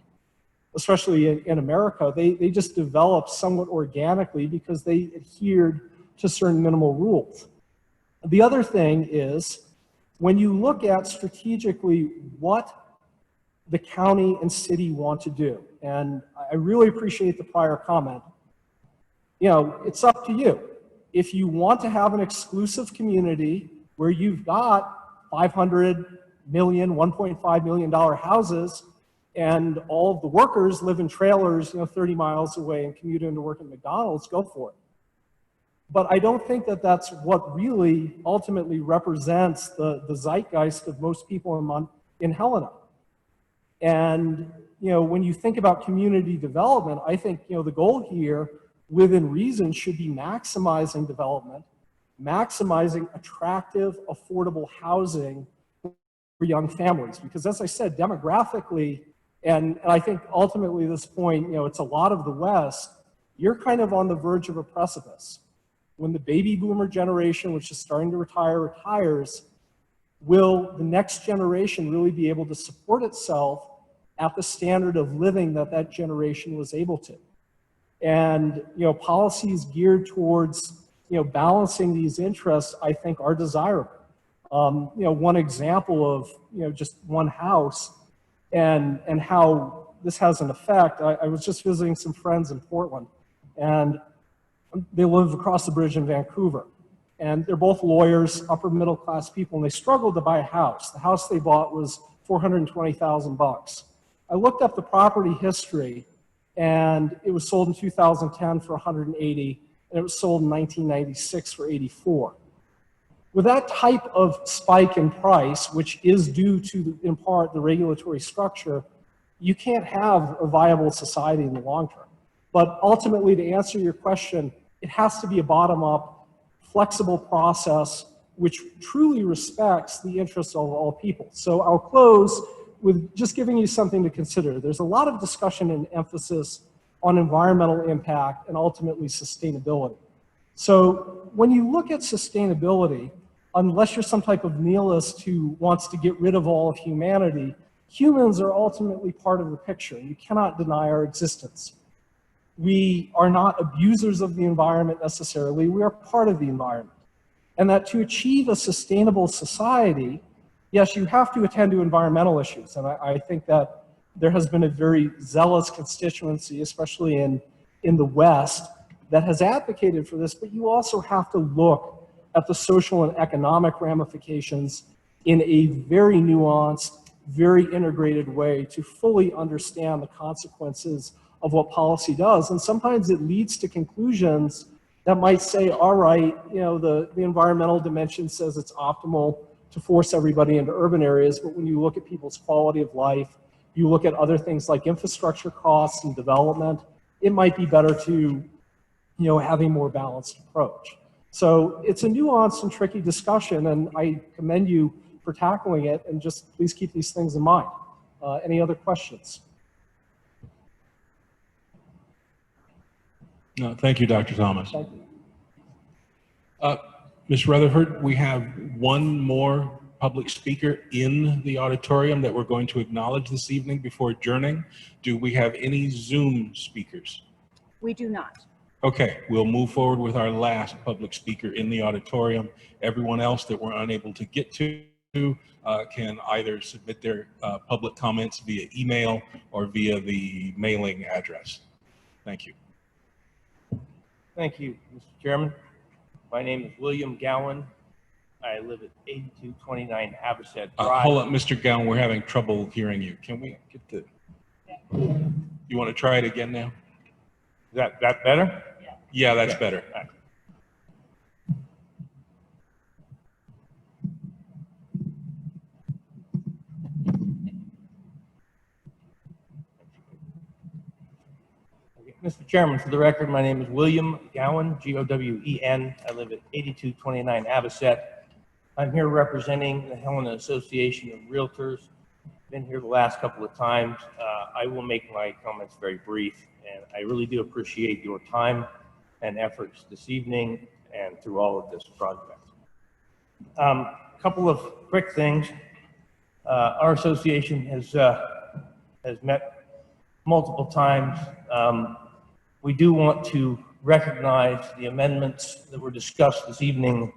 especially in America. They just developed somewhat organically because they adhered to certain minimal rules. The other thing is, when you look at strategically what the county and city want to do, and I really appreciate the prior comment, it's up to you. If you want to have an exclusive community where you've got 500 million, $1.5 million houses, and all of the workers live in trailers, 30 miles away and commute into work at McDonald's, go for it. But I don't think that that's what really ultimately represents the zeitgeist of most people in Helena. And, when you think about community development, I think, the goal here, within reason, should be maximizing development, maximizing attractive, affordable housing for young families. Because as I said, demographically, and I think ultimately this point, it's a lot of the West, you're kind of on the verge of a precipice. When the baby boomer generation, which is starting to retire, retires, will the next generation really be able to support itself at the standard of living that that generation was able to? And, policies geared towards, balancing these interests, I think, are desirable. One example of, just one house and how this has an effect, I was just visiting some friends in Portland, and they live across the bridge in Vancouver. And they're both lawyers, upper middle class people, and they struggled to buy a house. The house they bought was $420,000. I looked up the property history, and it was sold in 2010 for $180,000, and it was sold in 1996 for $84,000. With that type of spike in price, which is due to, in part, the regulatory structure, you can't have a viable society in the long term. But ultimately, to answer your question, it has to be a bottom-up, flexible process which truly respects the interests of all people. So I'll close with just giving you something to consider. There's a lot of discussion and emphasis on environmental impact and ultimately sustainability. So when you look at sustainability, unless you're some type of nihilist who wants to get rid of all of humanity, humans are ultimately part of the picture. You cannot deny our existence. We are not abusers of the environment necessarily, we are part of the environment. And that to achieve a sustainable society, yes, you have to attend to environmental issues. And I think that there has been a very zealous constituency, especially in the West, that has advocated for this, but you also have to look at the social and economic ramifications in a very nuanced, very integrated way to fully understand the consequences of what policy does. And sometimes it leads to conclusions that might say, all right, the environmental dimension says it's optimal to force everybody into urban areas, but when you look at people's quality of life, you look at other things like infrastructure costs and development, it might be better to have a more balanced approach. So it's a nuanced and tricky discussion, and I commend you for tackling it, and just please keep these things in mind. Any other questions? No, thank you, Dr. Thomas. Thank you. Ms. Rutherford, we have one more public speaker in the auditorium that we're going to acknowledge this evening before adjourning. Do we have any Zoom speakers? We do not. Okay, we'll move forward with our last public speaker in the auditorium. Everyone else that we're unable to get to can either submit their public comments via email or via the mailing address. Thank you. Thank you, Mr. Chairman. My name is William Gowan. I live at 8229 Habitat Drive. Hold up, Mr. Gowan, we're having trouble hearing you. Can we get the, you want to try it again now? Is that better? Yeah, that's Okay. better. All right. Mr. Chairman, for the record, my name is William Gowen, Gowen. I live at 8229 Avocet. I'm here representing the Helena Association of Realtors. Been here the last couple of times. I will make my comments very brief, and I really do appreciate your time and efforts this evening and through all of this project. A couple of quick things. Our association has met multiple times. We do want to recognize the amendments that were discussed this evening,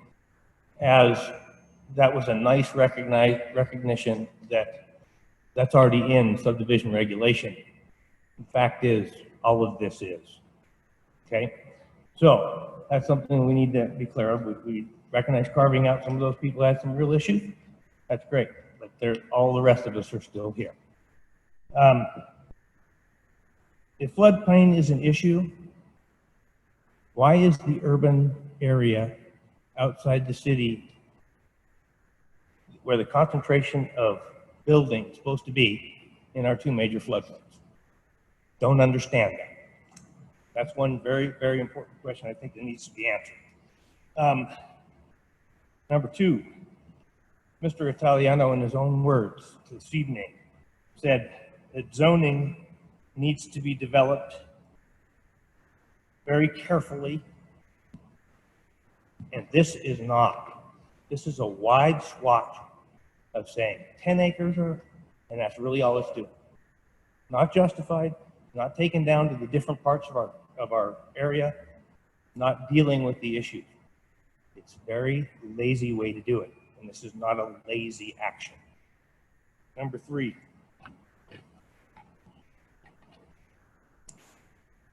as that was a nice recognition that that's already in subdivision regulation. The fact is, all of this is. Okay? So that's something we need to be clear of. We recognize carving out some of those people had some real issues. That's great, but all the rest of us are still here. If floodplain is an issue, why is the urban area outside the city, where the concentration of buildings is supposed to be, in our two major floodplains? Don't understand that. That's one very, very important question I think that needs to be answered. Number two, Mr. Italiano, in his own words this evening, said that zoning needs to be developed very carefully, and this is not. This is a wide swath of saying 10 acres, and that's really all it's doing. Not justified, not taken down to the different parts of our area, not dealing with the issue. It's a very lazy way to do it, and this is not a lazy action. Number three,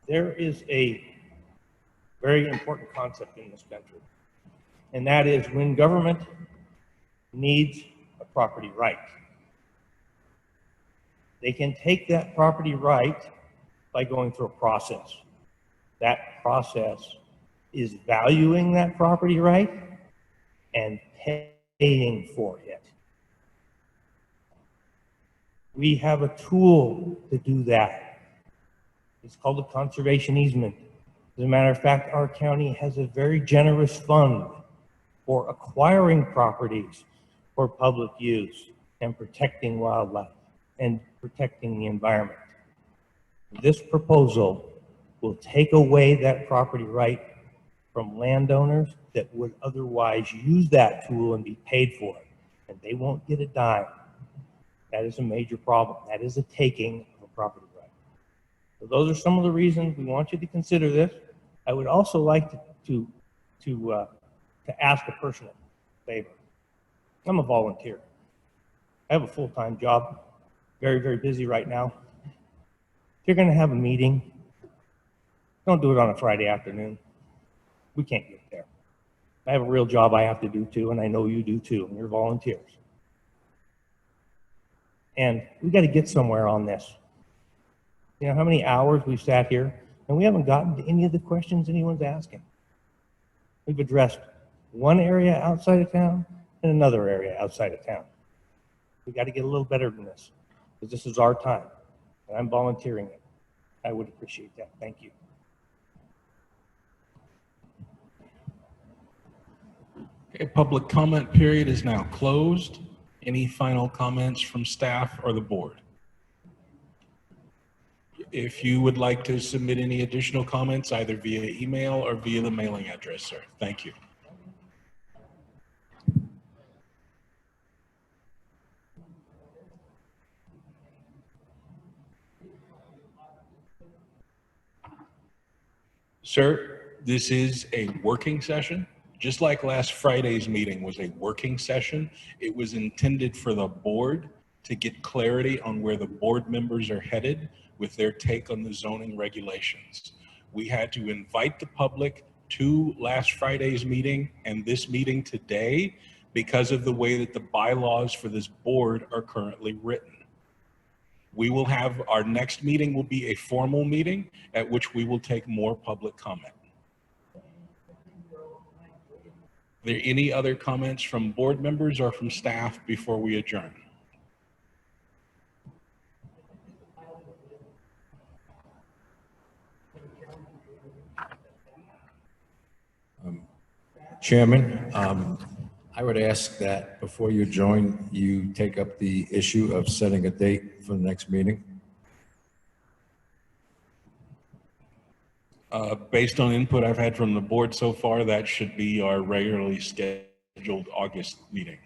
there is a very important concept in this country, and that is when government needs a property right, they can take that property right by going through a process. That process is valuing that property right and paying for it. We have a tool to do that. It's called a conservation easement. As a matter of fact, our county has a very generous fund for acquiring properties for public use and protecting wildlife and protecting the environment. This proposal will take away that property right from landowners that would otherwise use that tool and be paid for it, and they won't get a dime. That is a major problem. That is a taking of a property right. So those are some of the reasons we want you to consider this. I would also like to ask a personal favor. I'm a volunteer. I have a full-time job, very, very busy right now. If you're going to have a meeting, don't do it on a Friday afternoon. We can't get there. I have a real job I have to do too, and I know you do too, and you're volunteers. And we got to get somewhere on this. You know how many hours we've sat here, and we haven't gotten to any of the questions anyone's asking. We've addressed one area outside of town and another area outside of town. We got to get a little better than this, because this is our time, and I'm volunteering it. I would appreciate that. Thank you. Okay, public comment period is now closed. Any final comments from staff or the board? If you would like to submit any additional comments, either via email or via the mailing address, sir. Thank you. Sir, this is a working session. Just like last Friday's meeting was a working session, it was intended for the board to get clarity on where the board members are headed with their take on the zoning regulations. We had to invite the public to last Friday's meeting and this meeting today because of the way that the bylaws for this board are currently written. We will have, our next meeting will be a formal meeting at which we will take more public comment. Are there any other comments from board members or from staff before we adjourn? Chairman, I would ask that before you join, you take up the issue of setting a date for the next meeting. Based on input I've had from the board so far, that should be our regularly scheduled August meeting.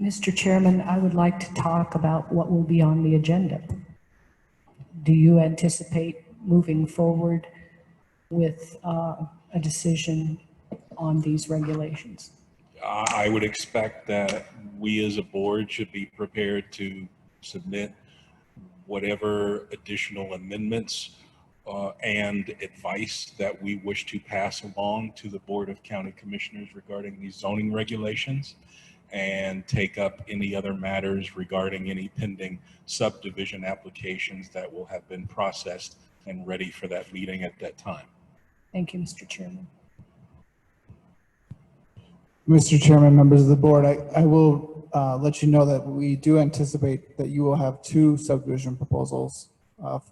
Mr. Chairman, I would like to talk about what will be on the agenda. Do you anticipate moving forward with a decision on these regulations? I would expect that we as a board should be prepared to submit whatever additional amendments and advice that we wish to pass along to the Board of County Commissioners regarding these zoning regulations, and take up any other matters regarding any pending subdivision applications that will have been processed and ready for that meeting at that time. Thank you, Mr. Chairman. Mr. Chairman, members of the board, I will let you know that we do anticipate that you will have 2 subdivision proposals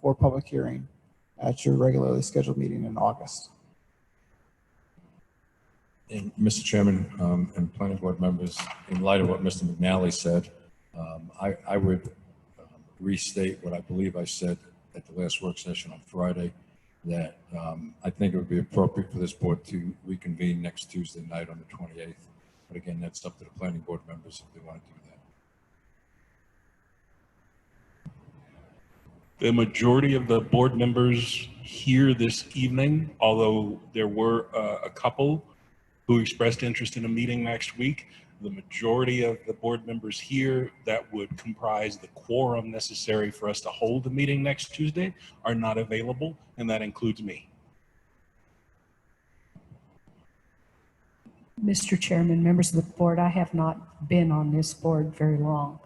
for public hearing at your regularly scheduled meeting in August. And Mr. Chairman, and planning board members, in light of what Mr. McNally said, I would restate what I believe I said at the last work session on Friday, that I think it would be appropriate for this board to reconvene next Tuesday night on the 28th. But again, that's up to the planning board members if they want to do that. The majority of the board members here this evening, although there were a couple who expressed interest in a meeting next week, the majority of the board members here that would comprise the quorum necessary for us to hold the meeting next Tuesday are not available, and that includes me. Mr. Chairman, members of the board, I have not been on this board very long.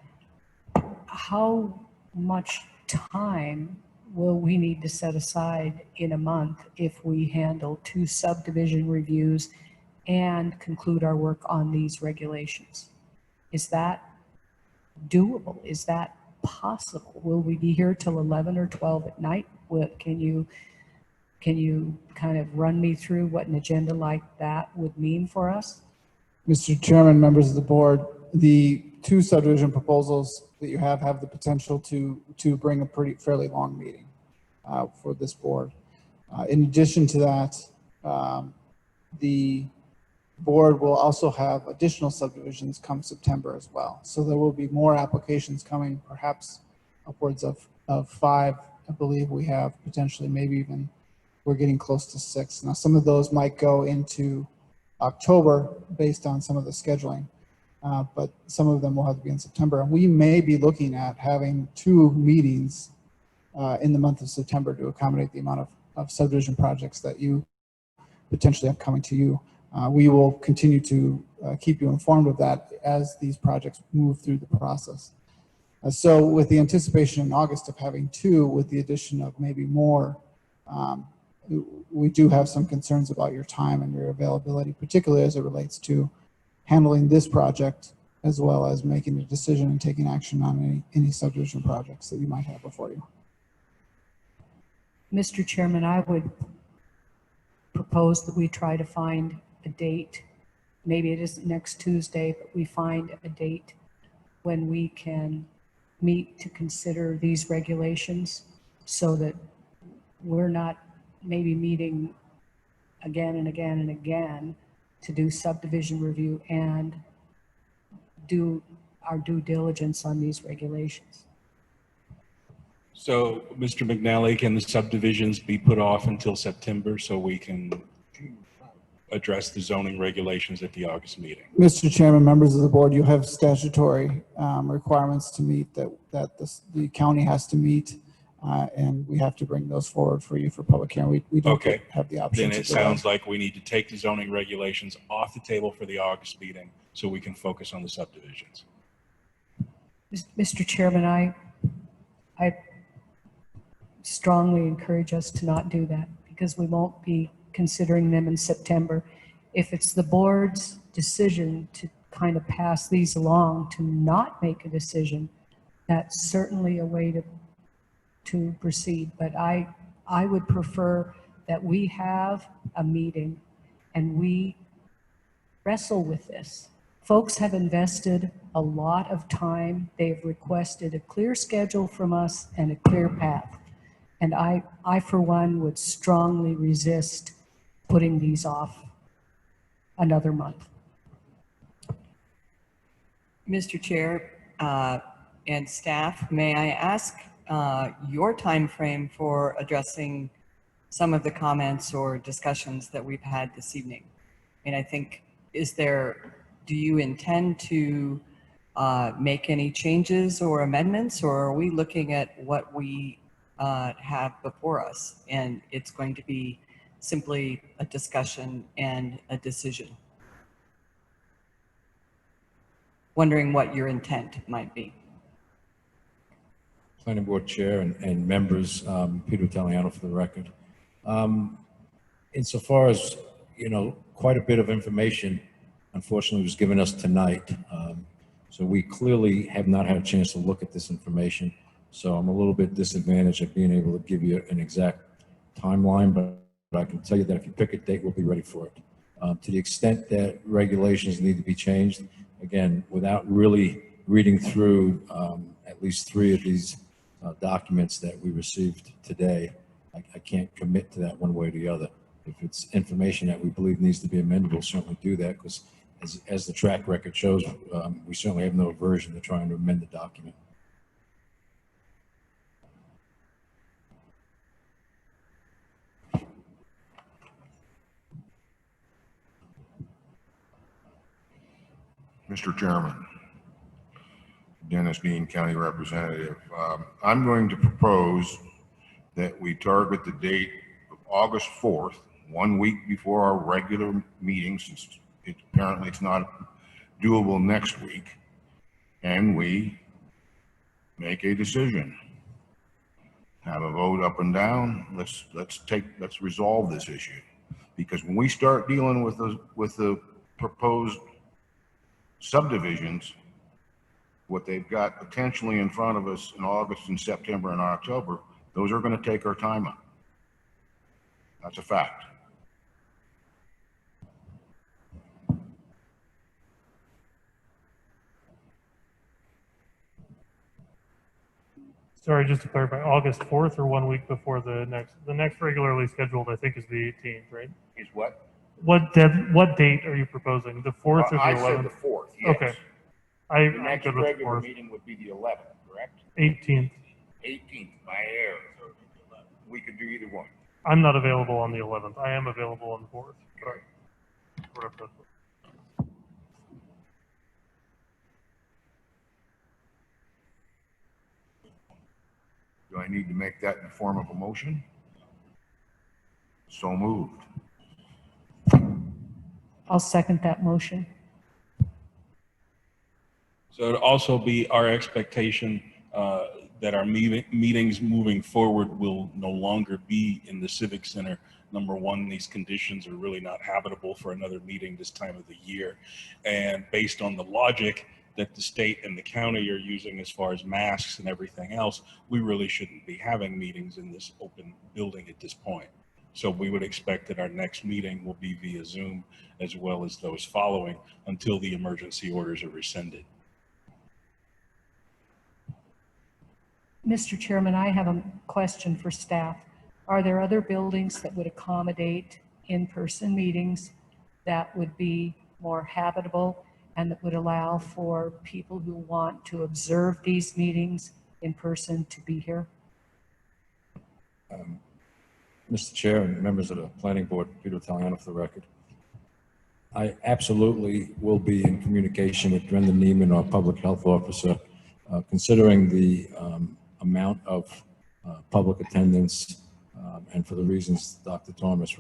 How much time will we need to set aside in a month if we handle 2 subdivision reviews and conclude our work on these regulations? Is that doable? Is that possible? Will we be here till 11 or 12 at night? Can you kind of run me through what an agenda like that would mean for us? Mr. Chairman, members of the board, the 2 subdivision proposals that you have the potential to bring a fairly long meeting for this board. In addition to that, the board will also have additional subdivisions come September as well. So there will be more applications coming, perhaps upwards of 5, I believe we have potentially, maybe even we're getting close to 6. Now, some of those might go into October based on some of the scheduling, but some of them will have to be in September. And we may be looking at having 2 meetings in the month of September to accommodate the amount of subdivision projects that you potentially have coming to you. We will continue to keep you informed of that as these projects move through the process. So with the anticipation in August of having 2, with the addition of maybe more, we do have some concerns about your time and your availability, particularly as it relates to handling this project, as well as making a decision and taking action on any subdivision projects that you might have before you. Mr. Chairman, I would propose that we try to find a date. Maybe it isn't next Tuesday, but we find a date when we can meet to consider these regulations, so that we're not maybe meeting again and again and again to do subdivision review and do our due diligence on these regulations. So, Mr. McNally, can the subdivisions be put off until September so we can address the zoning regulations at the August meeting? Mr. Chairman, members of the board, you have statutory requirements to meet that the county has to meet and we have to bring those forward for you for public hearing. We don't Okay. have the option Then to it delay. sounds like we need to take the zoning regulations off the table for the August meeting so we can focus on the subdivisions. Mr. Chairman, I strongly encourage us to not do that because we won't be considering them in September. If it's the board's decision to kind of pass these along, to not make a decision, that's certainly a way to proceed. But I would prefer that we have a meeting and we wrestle with this. Folks have invested a lot of time. They've requested a clear schedule from us and a clear path. And I for one, would strongly resist putting these off another month. Mr. Chair and staff, may I ask your time frame for addressing some of the comments or discussions that we've had this evening? And I think, do you intend to make any changes or amendments, or are we looking at what we have before us and it's going to be simply a discussion and a decision? Wondering what your intent might be. Planning Board Chair and members, Peter Italiano for the record. Insofar as, quite a bit of information, unfortunately, was given us tonight. So we clearly have not had a chance to look at this information. So I'm a little bit disadvantaged of being able to give you an exact timeline, but I can tell you that if you pick a date, we'll be ready for it. To the extent that regulations need to be changed, again, without really reading through at least 3 of these documents that we received today, I can't commit to that one way or the other. If it's information that we believe needs to be amended, we'll certainly do that because as the track record shows, we certainly have no aversion to trying to amend the document. Mr. Chairman, Dennis Dean, County Representative. I'm going to propose that we target the date of August 4th, 1 week before our regular meeting, since apparently it's not doable next week, and we make a decision. Have a vote up and down. Let's resolve this issue, because when we start dealing with the proposed subdivisions, what they've got potentially in front of us in August and September and October, those are going to take our time up. That's a fact. Sorry, just to clarify, August 4th or 1 week before the next regularly scheduled, I think, is the 18th, right? Is what? What date are you proposing? The 4th or the 11th? I said the 4th, yes. Okay. The next regular meeting would be the 11th, correct? 18th. 18th, my error. We could do either one. I'm not available on the 11th. I am available on the 4th. But Do I need to make that in the form of a motion? So moved. I'll second that motion. So it'll also be our expectation that our meetings moving forward will no longer be in the Civic Center. Number one, these conditions are really not habitable for another meeting this time of the year. And based on the logic that the state and the county are using as far as masks and everything else, we really shouldn't be having meetings in this open building at this point. So we would expect that our next meeting will be via Zoom as well as those following until the emergency orders are rescinded. Mr. Chairman, I have a question for staff. Are there other buildings that would accommodate in-person meetings that would be more habitable and that would allow for people who want to observe these meetings in person to be here? Mr. Chair and members of the Planning Board, Peter Italiano for the record. I absolutely will be in communication with Brendan Neiman, our Public Health Officer, considering the amount of public attendance, and for the reasons Dr. Thomas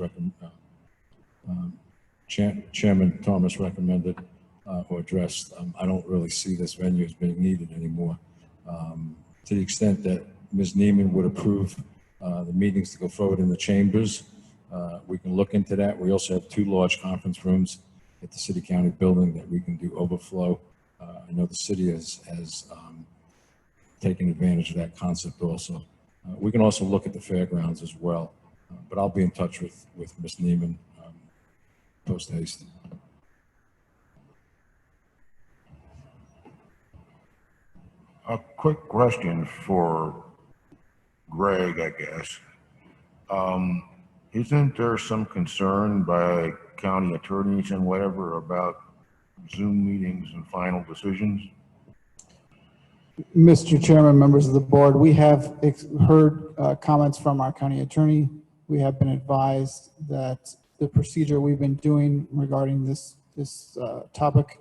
Chairman Thomas recommended or addressed, I don't really see this venue as being needed anymore. To the extent that Ms. Neiman would approve the meetings to go forward in the chambers, we can look into that. We also have 2 large conference rooms at the City County building that we can do overflow. I know the city has taken advantage of that concept also. We can also look at the fairgrounds as well, but I'll be in touch with Ms. Neiman post haste. A quick question for Greg, I guess. Isn't there some concern by county attorneys and whatever about Zoom meetings and final decisions? Mr. Chairman, members of the board, we have heard comments from our county attorney. We have been advised that the procedure we've been doing regarding this topic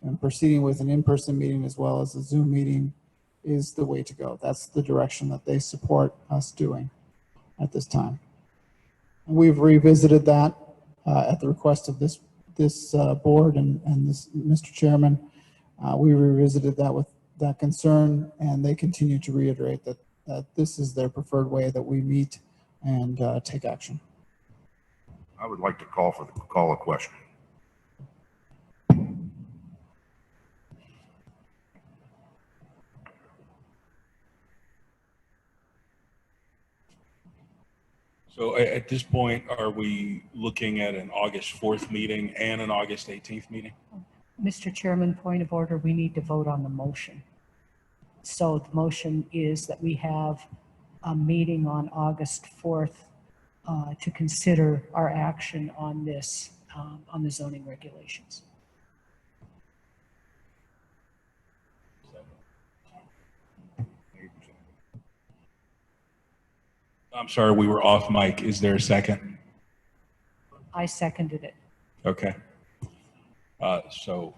and proceeding with an in-person meeting as well as a Zoom meeting is the way to go. That's the direction that they support us doing at this time. And we've revisited that at the request of this board and this Mr. Chairman. We revisited that with that concern, and they continue to reiterate that this is their preferred way that we meet and take action. I would like to call a question. So at this point, are we looking at an August 4th meeting and an August 18th meeting? Mr. Chairman, point of order, we need to vote on the motion. So the motion is that we have a meeting on August 4th to consider our action on this, on the zoning regulations. I'm sorry, we were off mic. Is there a second? I seconded it. Okay. So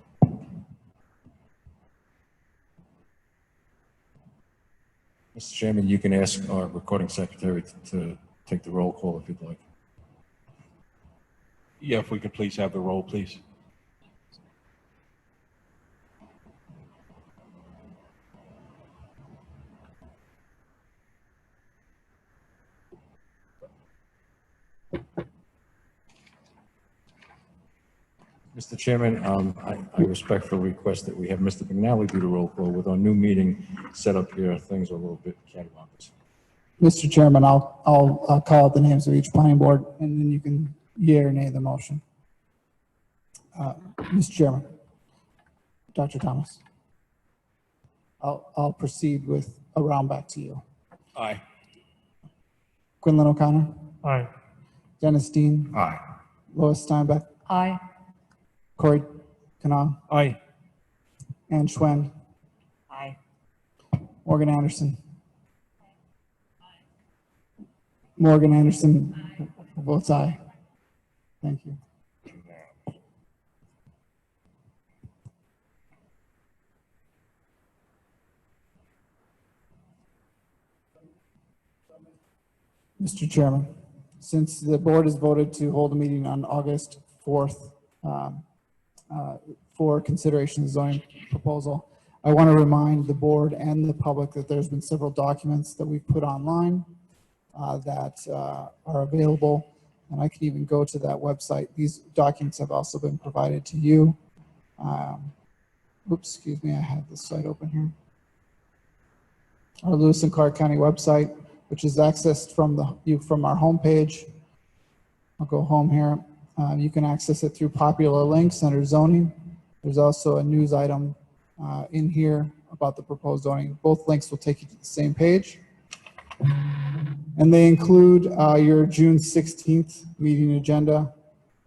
Mr. Chairman, you can ask our recording secretary to take the roll call if you'd like. yeah, if we could please have the roll, please. Mr. Chairman, I respectfully request that we have Mr. McNally do the roll call. With our new meeting set up here, things are a little bit cattywampus. Mr. Chairman, I'll call out the names of each planning board, and then you can yea or nay the motion. Mr. Chairman, Dr. Thomas, I'll proceed with a round back to you. Aye. Quinlan O'Connor. Aye. Dennis Dean. Aye. Lois Steinbeck. Aye. Corey Kanong. Aye. Ann Schwen. Aye. Morgan Anderson. Morgan Anderson votes aye. Thank you. Mr. Chairman, since the board has voted to hold a meeting on August 4th for consideration of the zoning proposal, I want to remind the board and the public that there's been several documents that we've put online that are available, and I can even go to that website. These documents have also been provided to you. Oops, excuse me, I have this site open here. Our Lewis and Clark County website, which is accessed from our homepage. I'll go home here. You can access it through popular links under zoning. There's also a news item in here about the proposed zoning. Both links will take you to the same page. And they include your June 16th meeting agenda,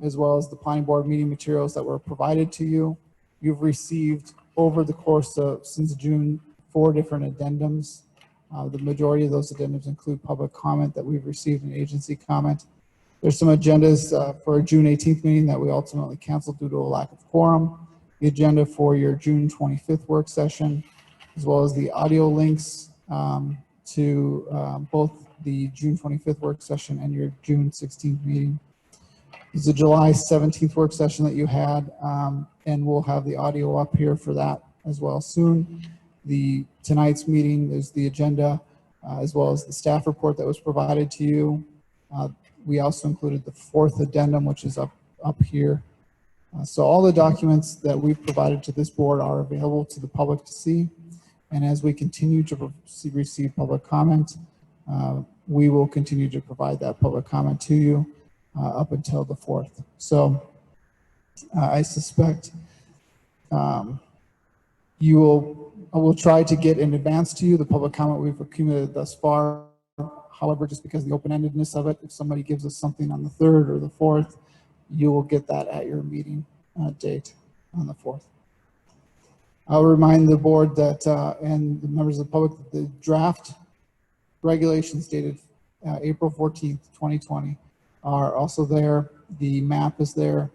as well as the planning board meeting materials that were provided to you. You've received over the course of since June 4 different addendums. The majority of those addendums include public comment that we've received and agency comment. There's some agendas for a June 18th meeting that we ultimately canceled due to a lack of quorum. The agenda for your June 25th work session, as well as the audio links to both the June 25th work session and your June 16th meeting. It's a July 17th work session that you had, and we'll have the audio up here for that as well soon. Tonight's meeting is the agenda, as well as the staff report that was provided to you. We also included the 4th addendum, which is up here. So all the documents that we've provided to this board are available to the public to see. And as we continue to receive public comment, we will continue to provide that public comment to you up until the 4th. So I suspect I will try to get in advance to you the public comment we've accumulated thus far. However, just because of the open-endedness of it, if somebody gives us something on the 3rd or the 4th, you will get that at your meeting date on the 4th. I'll remind the board that, and the members of the public, that the draft regulations dated April 14th, 2020 are also there. The map is there.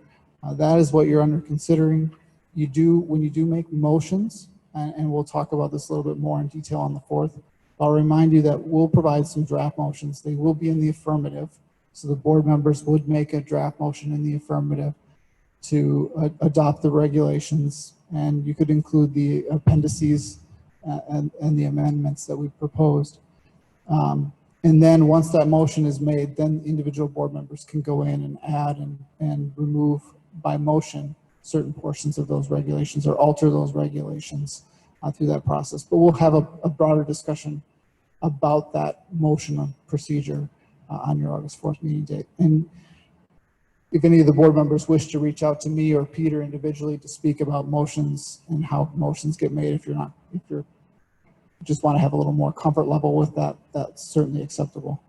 That is what you're under considering. When you do make motions, and we'll talk about this a little bit more in detail on the 4th, I'll remind you that we'll provide some draft motions. They will be in the affirmative. So the board members would make a draft motion in the affirmative to adopt the regulations, and you could include the appendices and the amendments that we proposed. And then once that motion is made, then individual board members can go in and add and remove by motion certain portions of those regulations or alter those regulations through that process. But we'll have a broader discussion about that motion procedure on your August 4th meeting date. And if any of the board members wish to reach out to me or Peter individually to speak about motions and how motions get made, if you're just want to have a little more comfort level with that, that's certainly acceptable.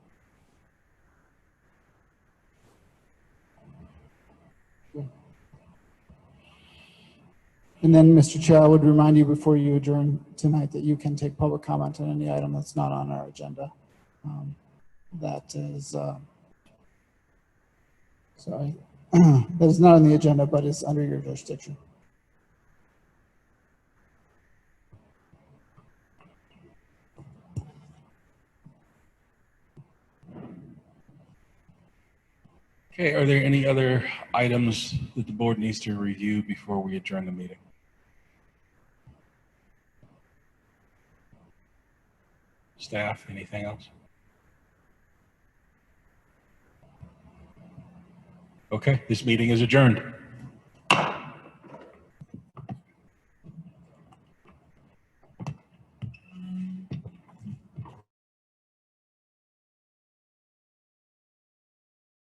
And then, Mr. Chair, I would remind you before you adjourn tonight that you can take public comment on any item that's not on our agenda. That is, sorry, that is not on the agenda, but is under your jurisdiction. Okay, are there any other items that the board needs to review before we adjourn the meeting? Staff, anything else? Okay, this meeting is adjourned.